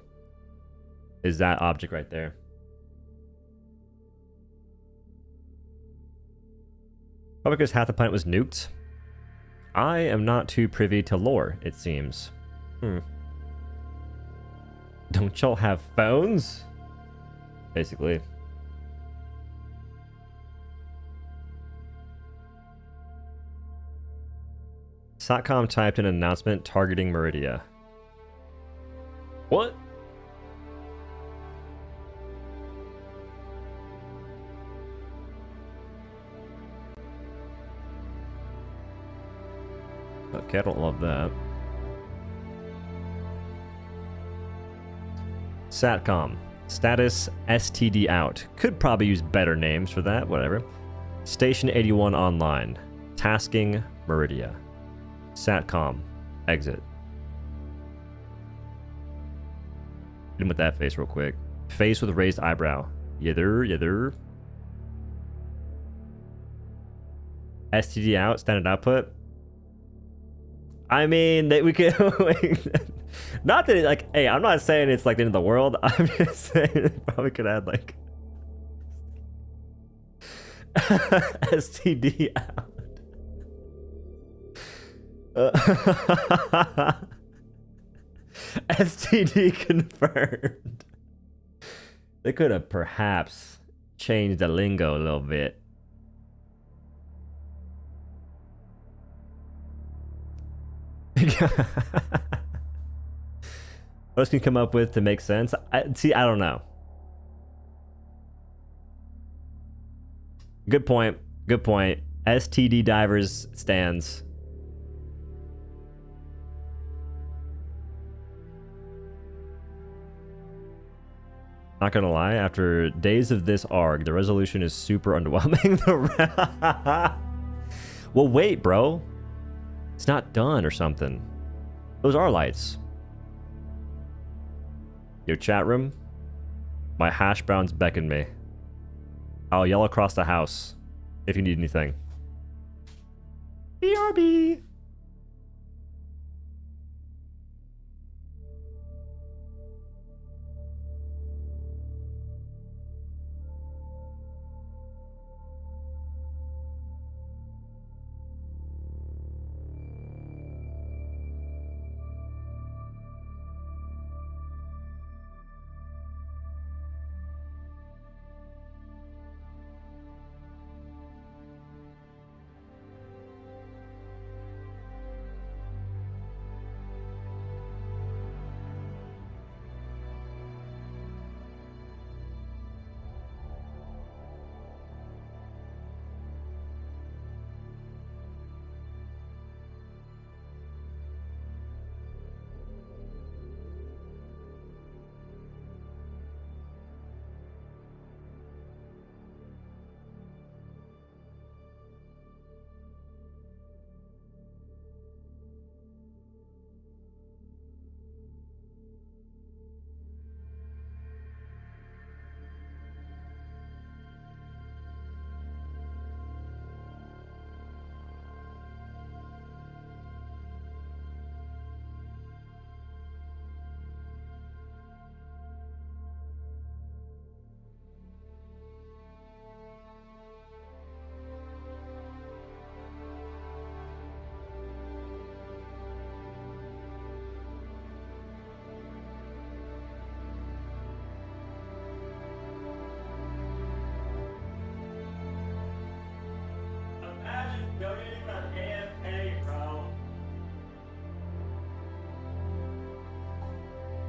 is that object right there. Probably because half the planet was nuked. I am not too privy to lore, it seems. Don't y'all have phones? Basically. Satcom typed an announcement targeting Meridia. What? Okay, I don't love that. Satcom. Status STD out. Could probably use better names for that, whatever. Station 81 online. Tasking Meridia. Satcom. Exit. Hit him with that face real quick. Face with raised eyebrow. Yither. STD out. Standard output. I mean, that we could. Not that it, like, hey, I'm not saying it's like the end of the world. I'm just saying it probably could add like STD out. STD confirmed. They could have perhaps changed the lingo a little bit. What else can you come up with to make sense? I don't know. Good point. STD divers stands. Not gonna lie, after days of this ARG, the resolution is super underwhelming. Well, wait, bro. It's not done or something. Those are lights. Your chat room. My hash browns beckon me. I'll yell across the house if you need anything. BRB.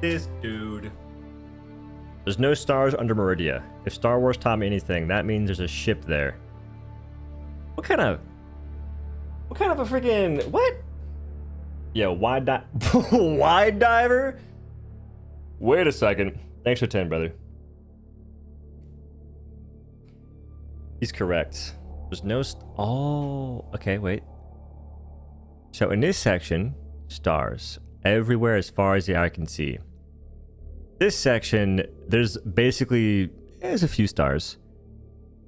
This dude. There's no stars under Meridia. If Star Wars taught me anything, that means there's a ship there. What kind of a freaking what? Yo, wide diver? Wait a second. Thanks for 10, brother. He's correct. There's no oh, okay, wait. So in this section, stars everywhere as far as the eye can see. This section, there's a few stars.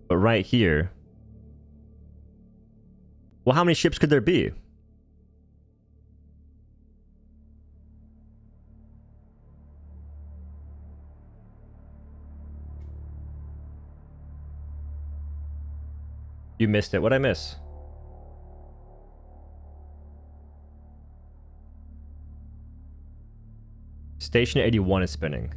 But right here, well, how many ships could there be? You missed it. What'd I miss? Station 81 is spinning.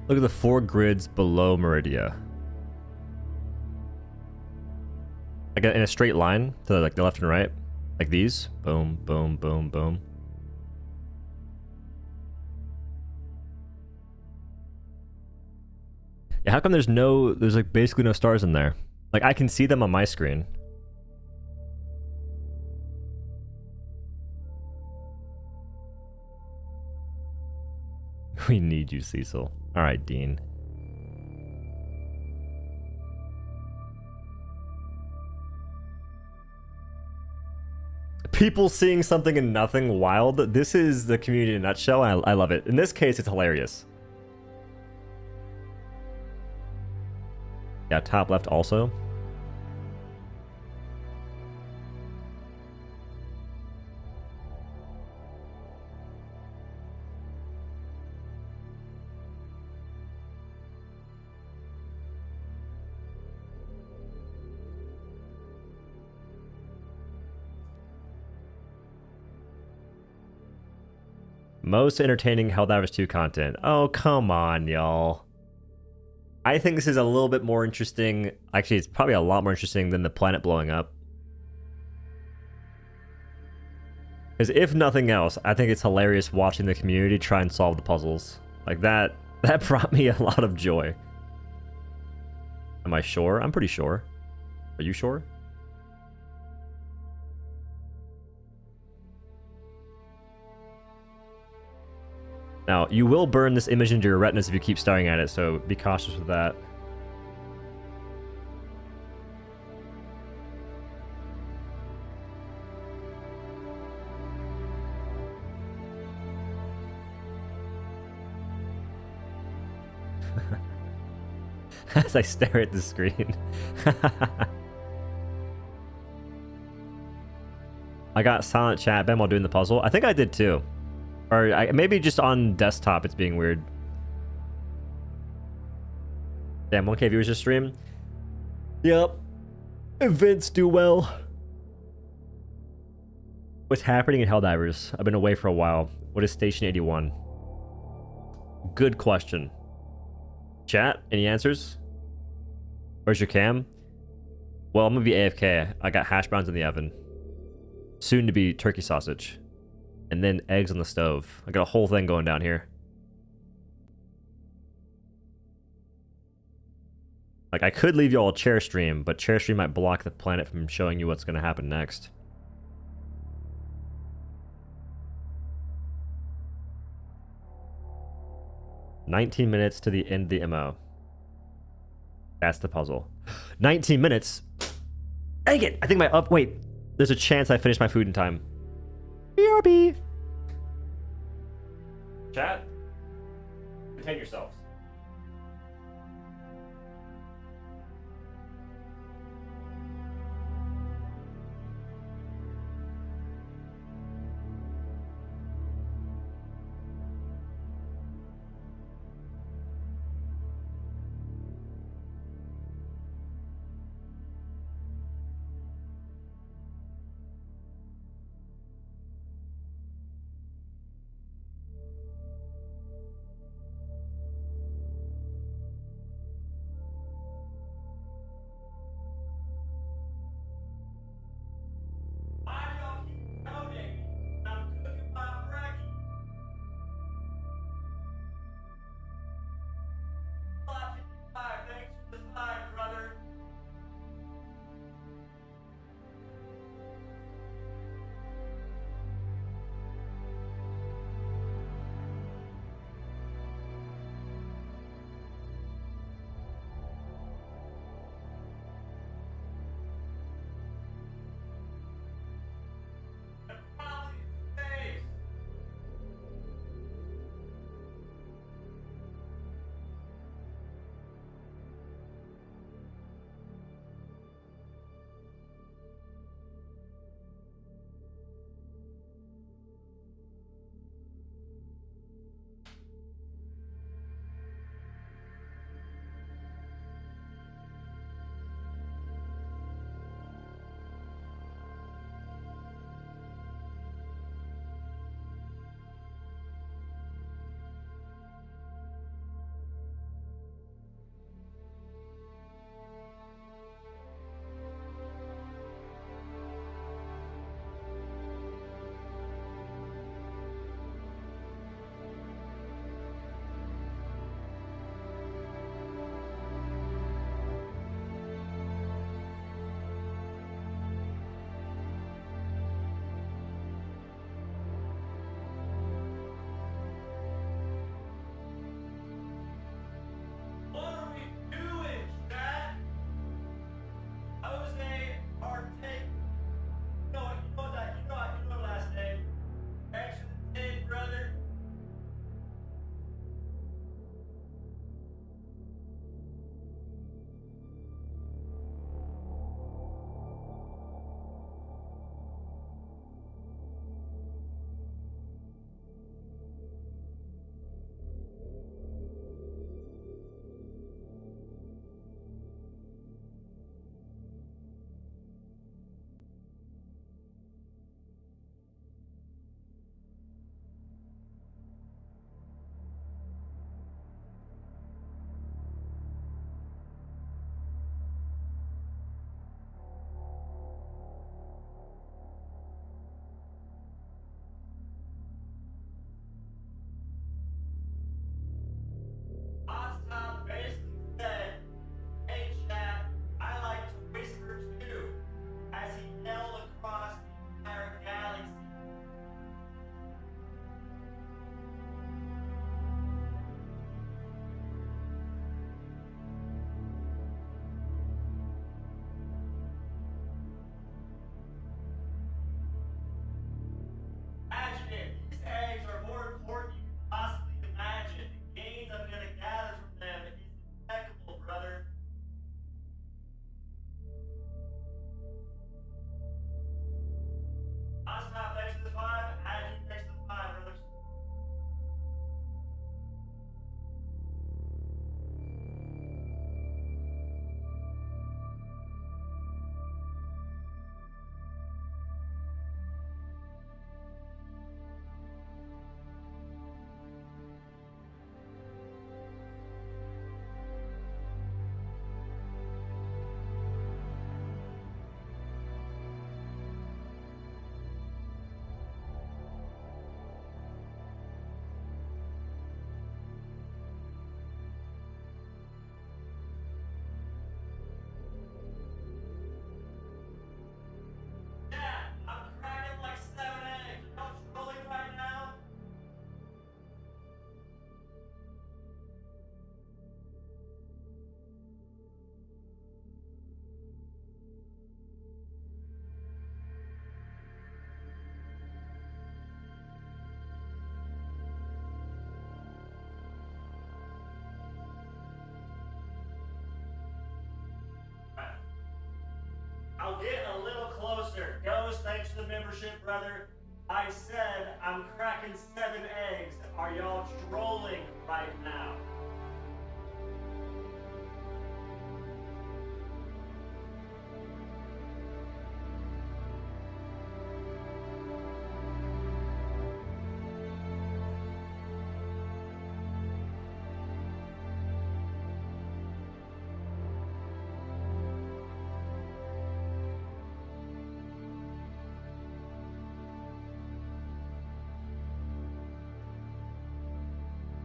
Look at the 4 grids below Meridia. Like in a straight line to like the left and right, like these. Boom, boom, boom, boom. Yeah, how come there's like basically no stars in there? Like I can see them on my screen. We need you, Cecil. All right, Dean. People seeing something and nothing wild. This is the community in a nutshell. I love it. In this case, it's hilarious. Yeah, top left also. Most entertaining Helldivers 2 content. Oh, come on, y'all. I think this is a little bit more interesting. Actually, it's probably a lot more interesting than the planet blowing up. Because if nothing else, I think it's hilarious watching the community try and solve the puzzles. Like that brought me a lot of joy. Am I sure? I'm pretty sure. Are you sure? Now, you will burn this image into your retinas if you keep staring at it, so be cautious with that. As I stare at the screen. I got silent chat Ben while doing the puzzle. I think I did too. Or maybe just on desktop it's being weird. Damn, 1K viewers just stream. Yep. Events do well. What's happening in Helldivers? I've been away for a while. What is Station 81? Good question. Chat, any answers? Where's your cam? Well, I'm gonna be AFK. I got hash browns in the oven. Soon to be turkey sausage. And then eggs on the stove. I got a whole thing going down here. Like, I could leave you all a chair stream, but chair stream might block the planet from showing you what's going to happen next. "19 minutes to the end of the MO. That's the puzzle. 19 minutes? Dang it! I think wait. There's a chance I finish my food in time. BRB. Chat, contain yourselves. I'll get a little closer. Ghost, thanks for the membership, brother. I said I'm cracking 7 eggs. Are y'all trolling right now?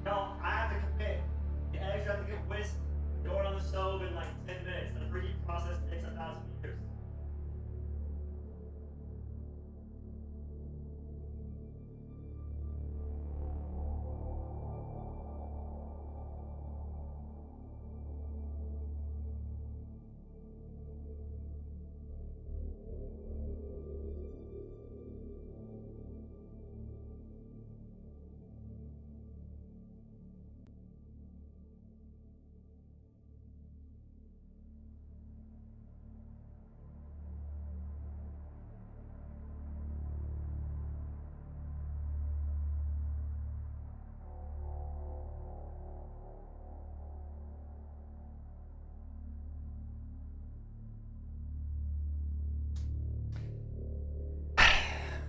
No, I have to commit. The eggs have to get whisked, going on the stove in like 10 minutes. The preheat process takes 1,000 years.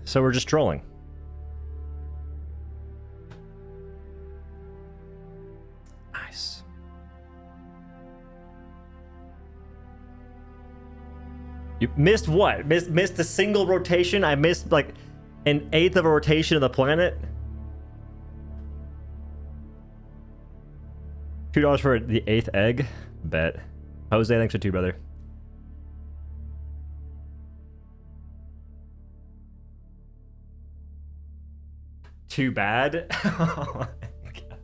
So we're just trolling. Nice. You missed what? Missed a single rotation? I missed like an 1/8 of a rotation of the planet? $2 for the 8th egg? Bet. Jose, thanks for 2, brother. Too bad? Oh my God.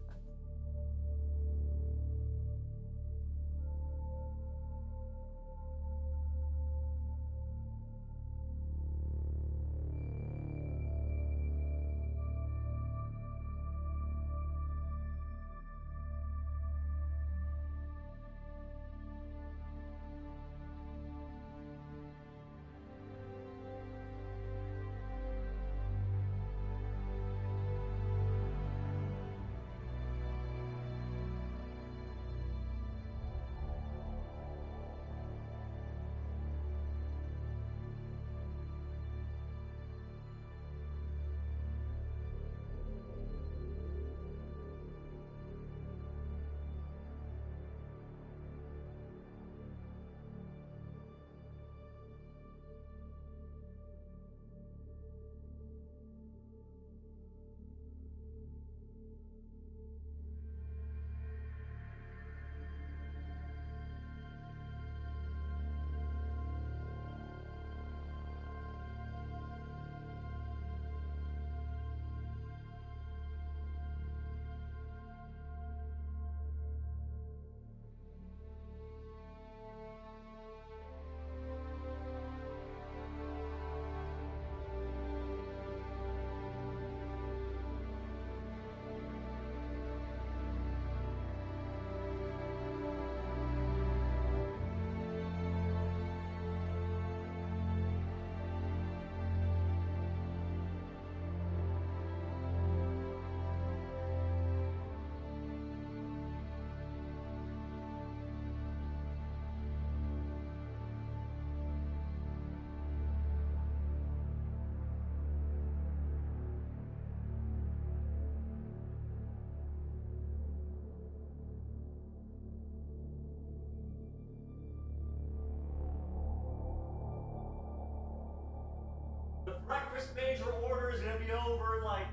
The breakfast major order is gonna be over in like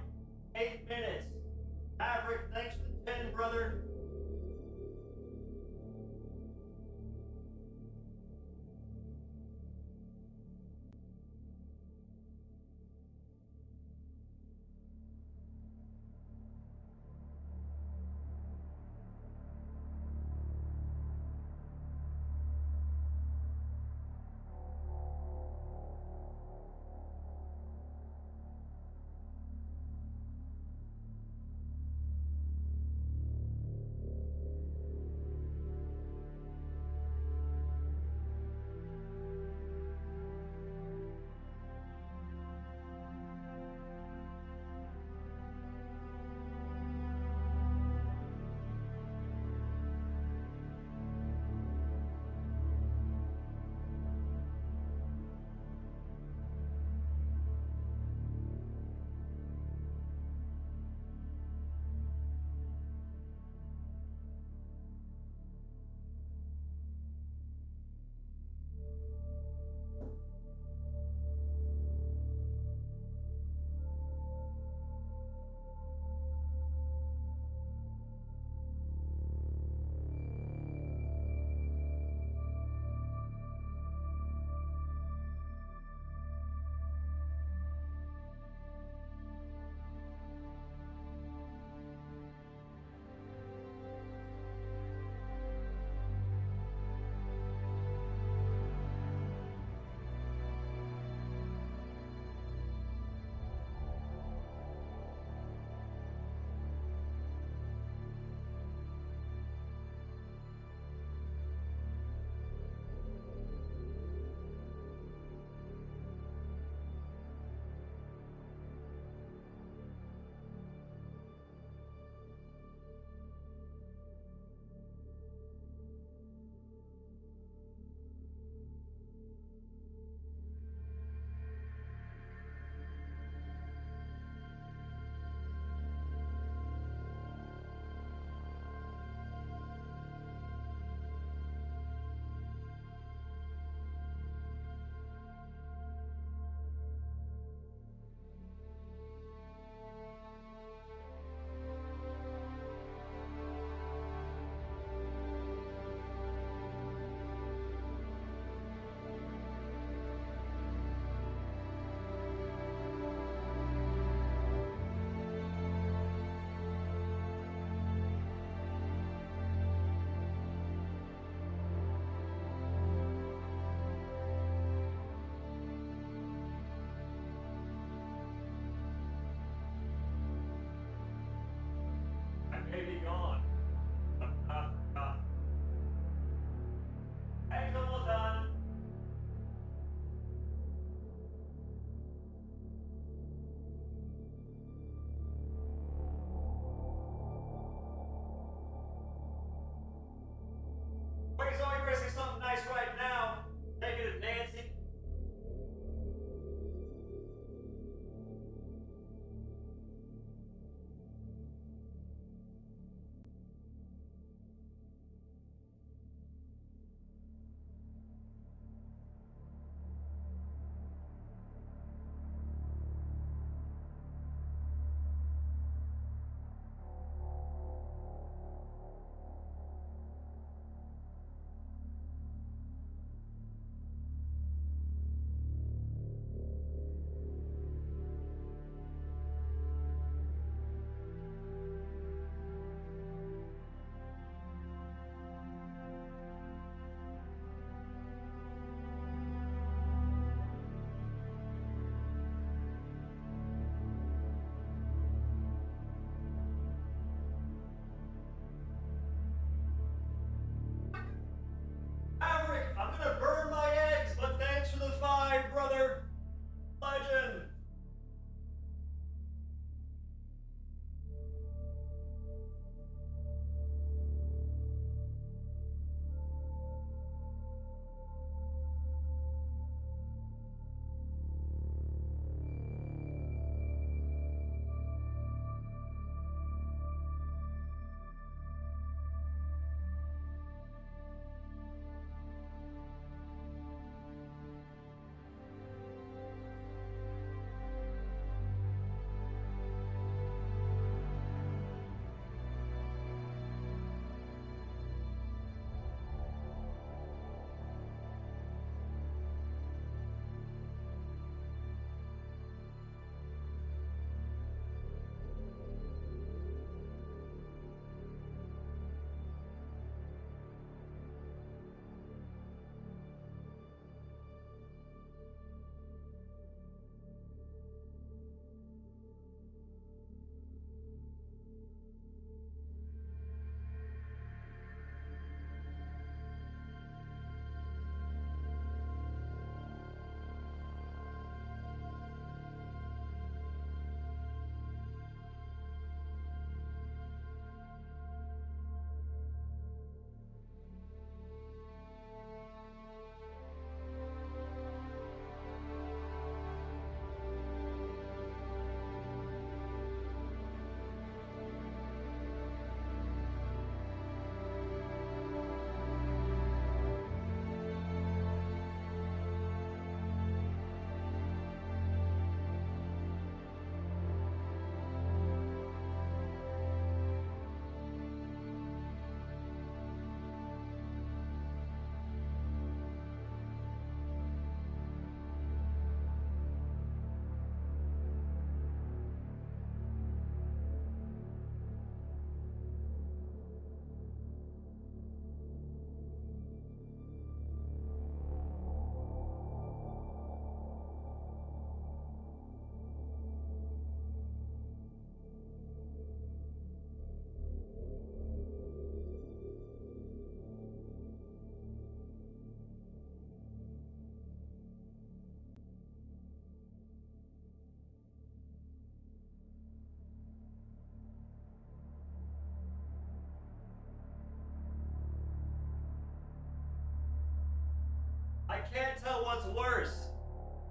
8 minutes. Maverick, thanks for the 10, brother.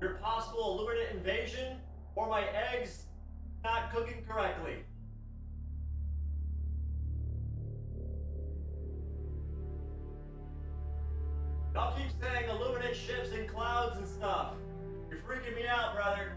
your possible Illuminate invasion, or my eggs not cooking correctly. Y'all keep saying Illuminate ships and clouds and stuff. You're freaking me out, brother.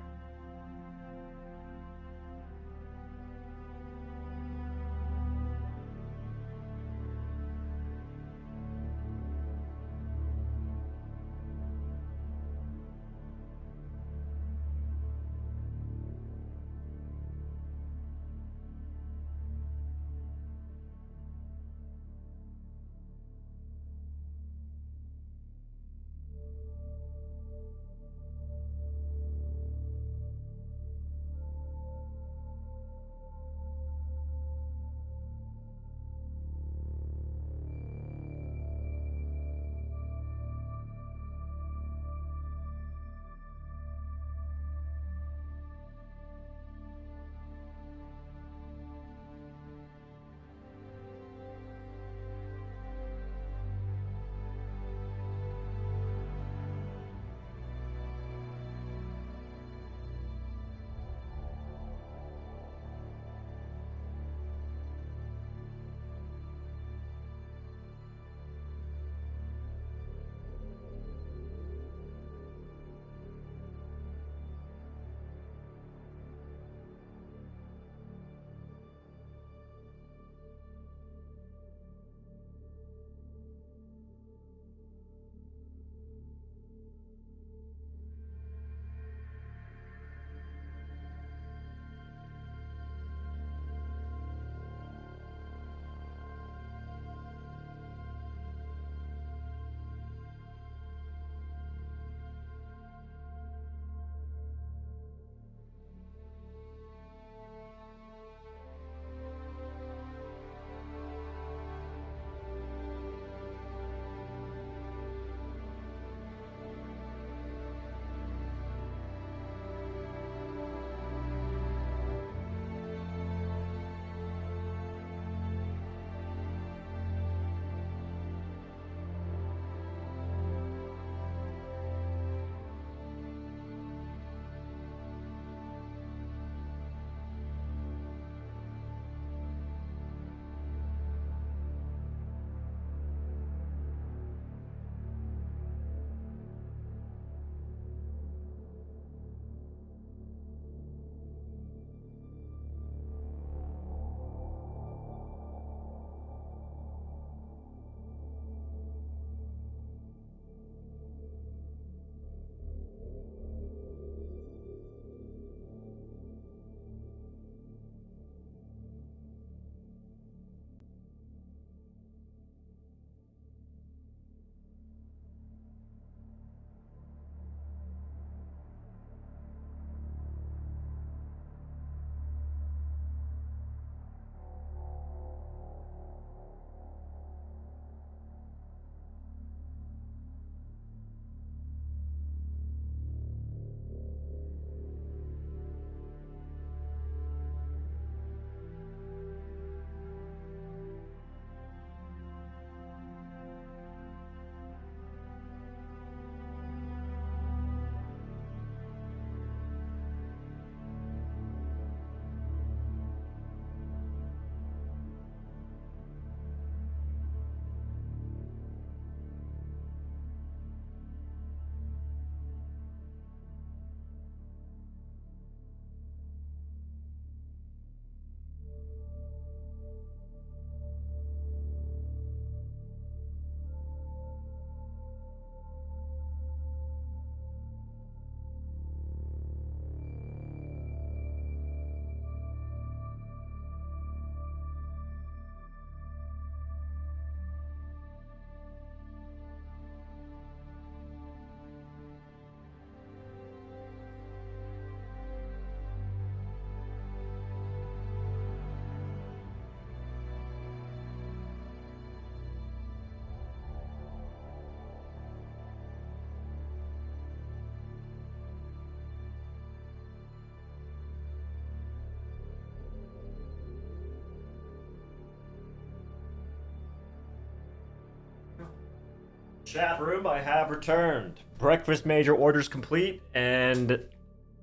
Chat room, I have returned. Breakfast major orders complete, and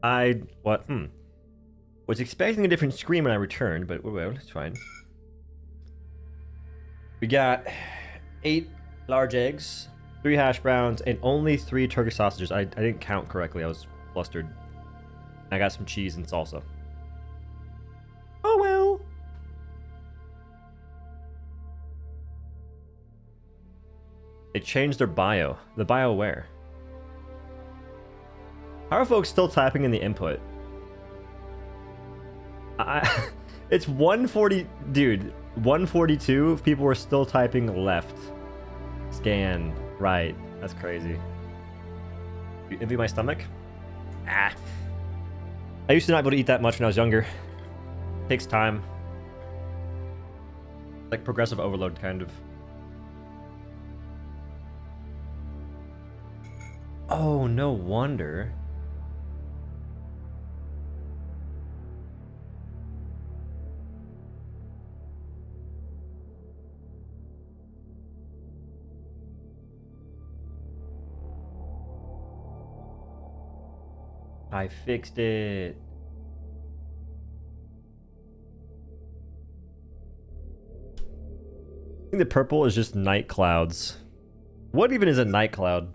was expecting a different screen when I returned, but well, it's fine. We got 8 large eggs, 3 hash browns, and only 3 turkey sausages. I didn't count correctly. I was flustered. I got some cheese and salsa. Oh well. They changed their bio. The bio where? How are folks still typing in the input? It's 140, dude. 142 people were still typing left. Scan right. That's crazy. You envy my stomach? Ah. I used to not be able to eat that much when I was younger. Takes time. Like progressive overload, kind of. Oh, no wonder. I fixed it. I think the purple is just night clouds. What even is a night cloud?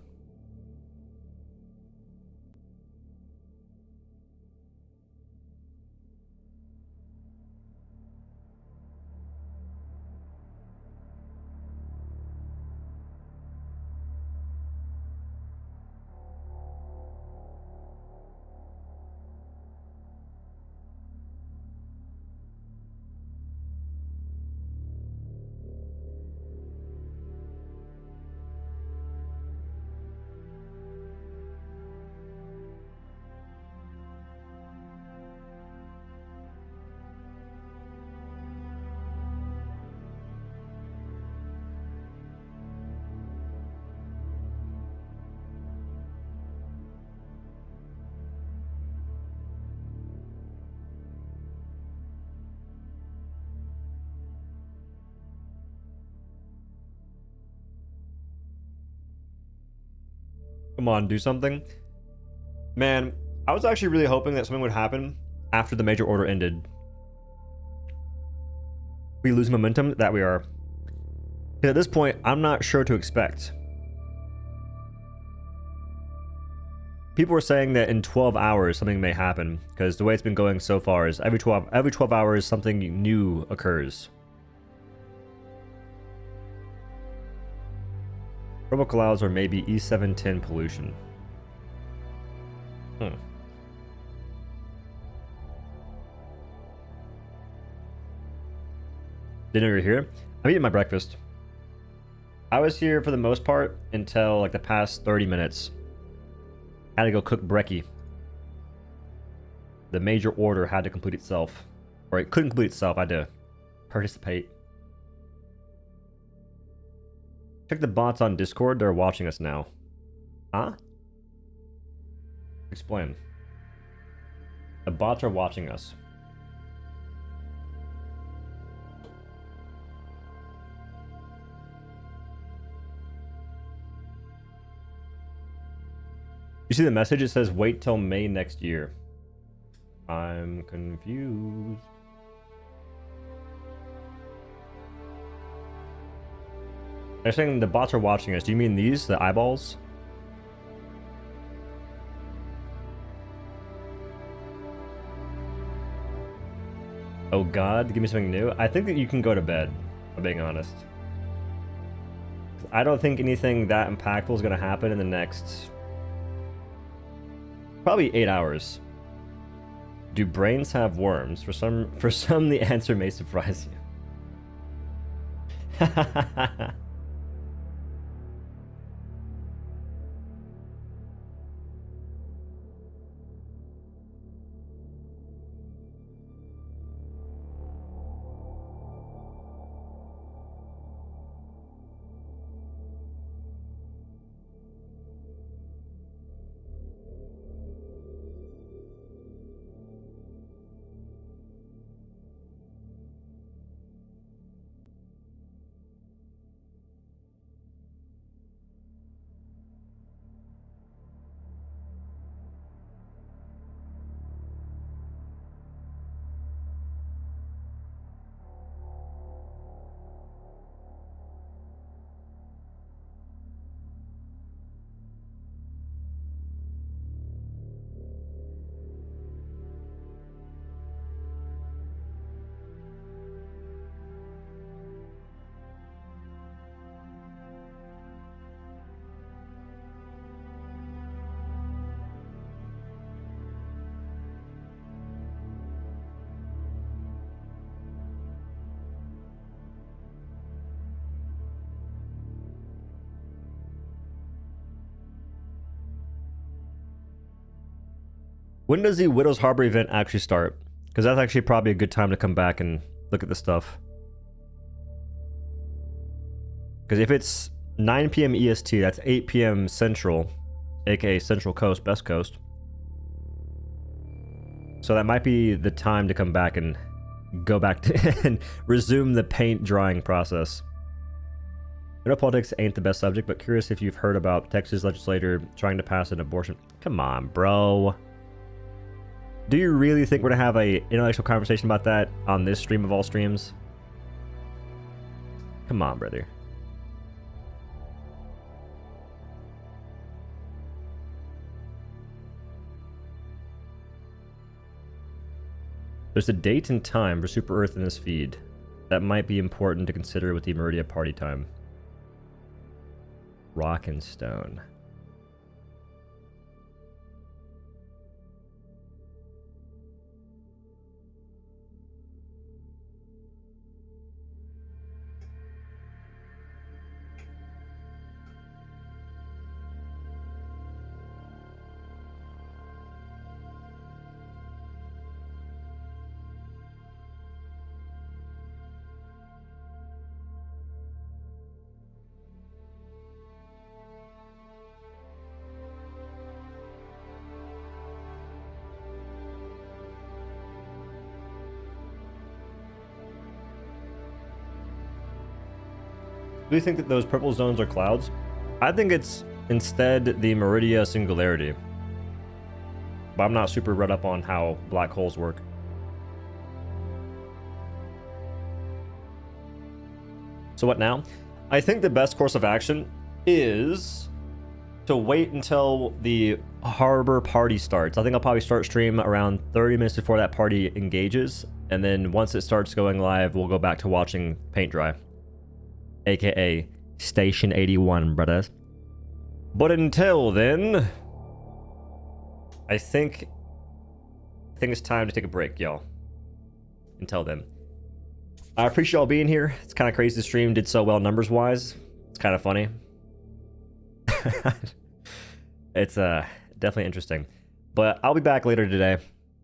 Come on, do something. Man, I was actually really hoping that something would happen after the major order ended. We lose momentum, that we are. At this point, I'm not sure to expect. People were saying that in 12 hours something may happen, because the way it's been going so far is every 12 hours something new occurs. Purple clouds or maybe E710 pollution. Dinner, you're here? I'm eating my breakfast. I was here for the most part until like the past 30 minutes. Had to go cook brekkie. The major order had to complete itself. Or it couldn't complete itself, I had to participate. Check the bots on Discord, they're watching us now. Huh? Explain. The bots are watching us. You see the message? It says wait till May next year. I'm confused. They're saying the bots are watching us. Do you mean these? The eyeballs? Oh god, give me something new? I think that you can go to bed, if I'm being honest. I don't think anything that impactful is going to happen in the next... probably 8 hours. Do brains have worms? For some, the answer may surprise you. When does the Widow's Harbor event actually start? Because that's actually probably a good time to come back and look at the stuff. Because if it's 9 p.m. EST, that's 8 p.m. Central, aka Central Coast, Best Coast. So that might be the time to come back and go back to and resume the paint drying process. I know politics ain't the best subject, but curious if you've heard about Texas legislator trying to pass an abortion. Come on, bro. Do you really think we're gonna have a intellectual conversation about that on this stream of all streams? Come on, brother. There's a date and time for Super Earth in this feed. That might be important to consider with the Meridia party time. Rock and stone. Do you think that those purple zones are clouds? I think it's instead the Meridia Singularity. But I'm not super read up on how black holes work. So what now? I think the best course of action is to wait until the harbor party starts. I think I'll probably start stream around 30 minutes before that party engages. And then once it starts going live, we'll go back to watching paint dry. AKA Station 81, brothers. But until then, I think it's time to take a break, y'all. Until then, I appreciate y'all being here. It's kind of crazy the stream did so well numbers-wise. It's kind of funny. It's definitely interesting. But I'll be back later today.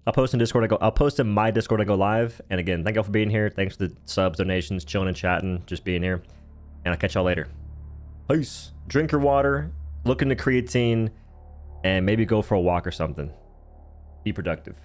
I'll post in Discord. I'll post in my Discord. I go live. And again, thank y'all for being here. Thanks for the subs, donations, chilling and chatting, just being here. And I'll catch y'all later. Peace. Drink your water, look into creatine, and maybe go for a walk or something. Be productive.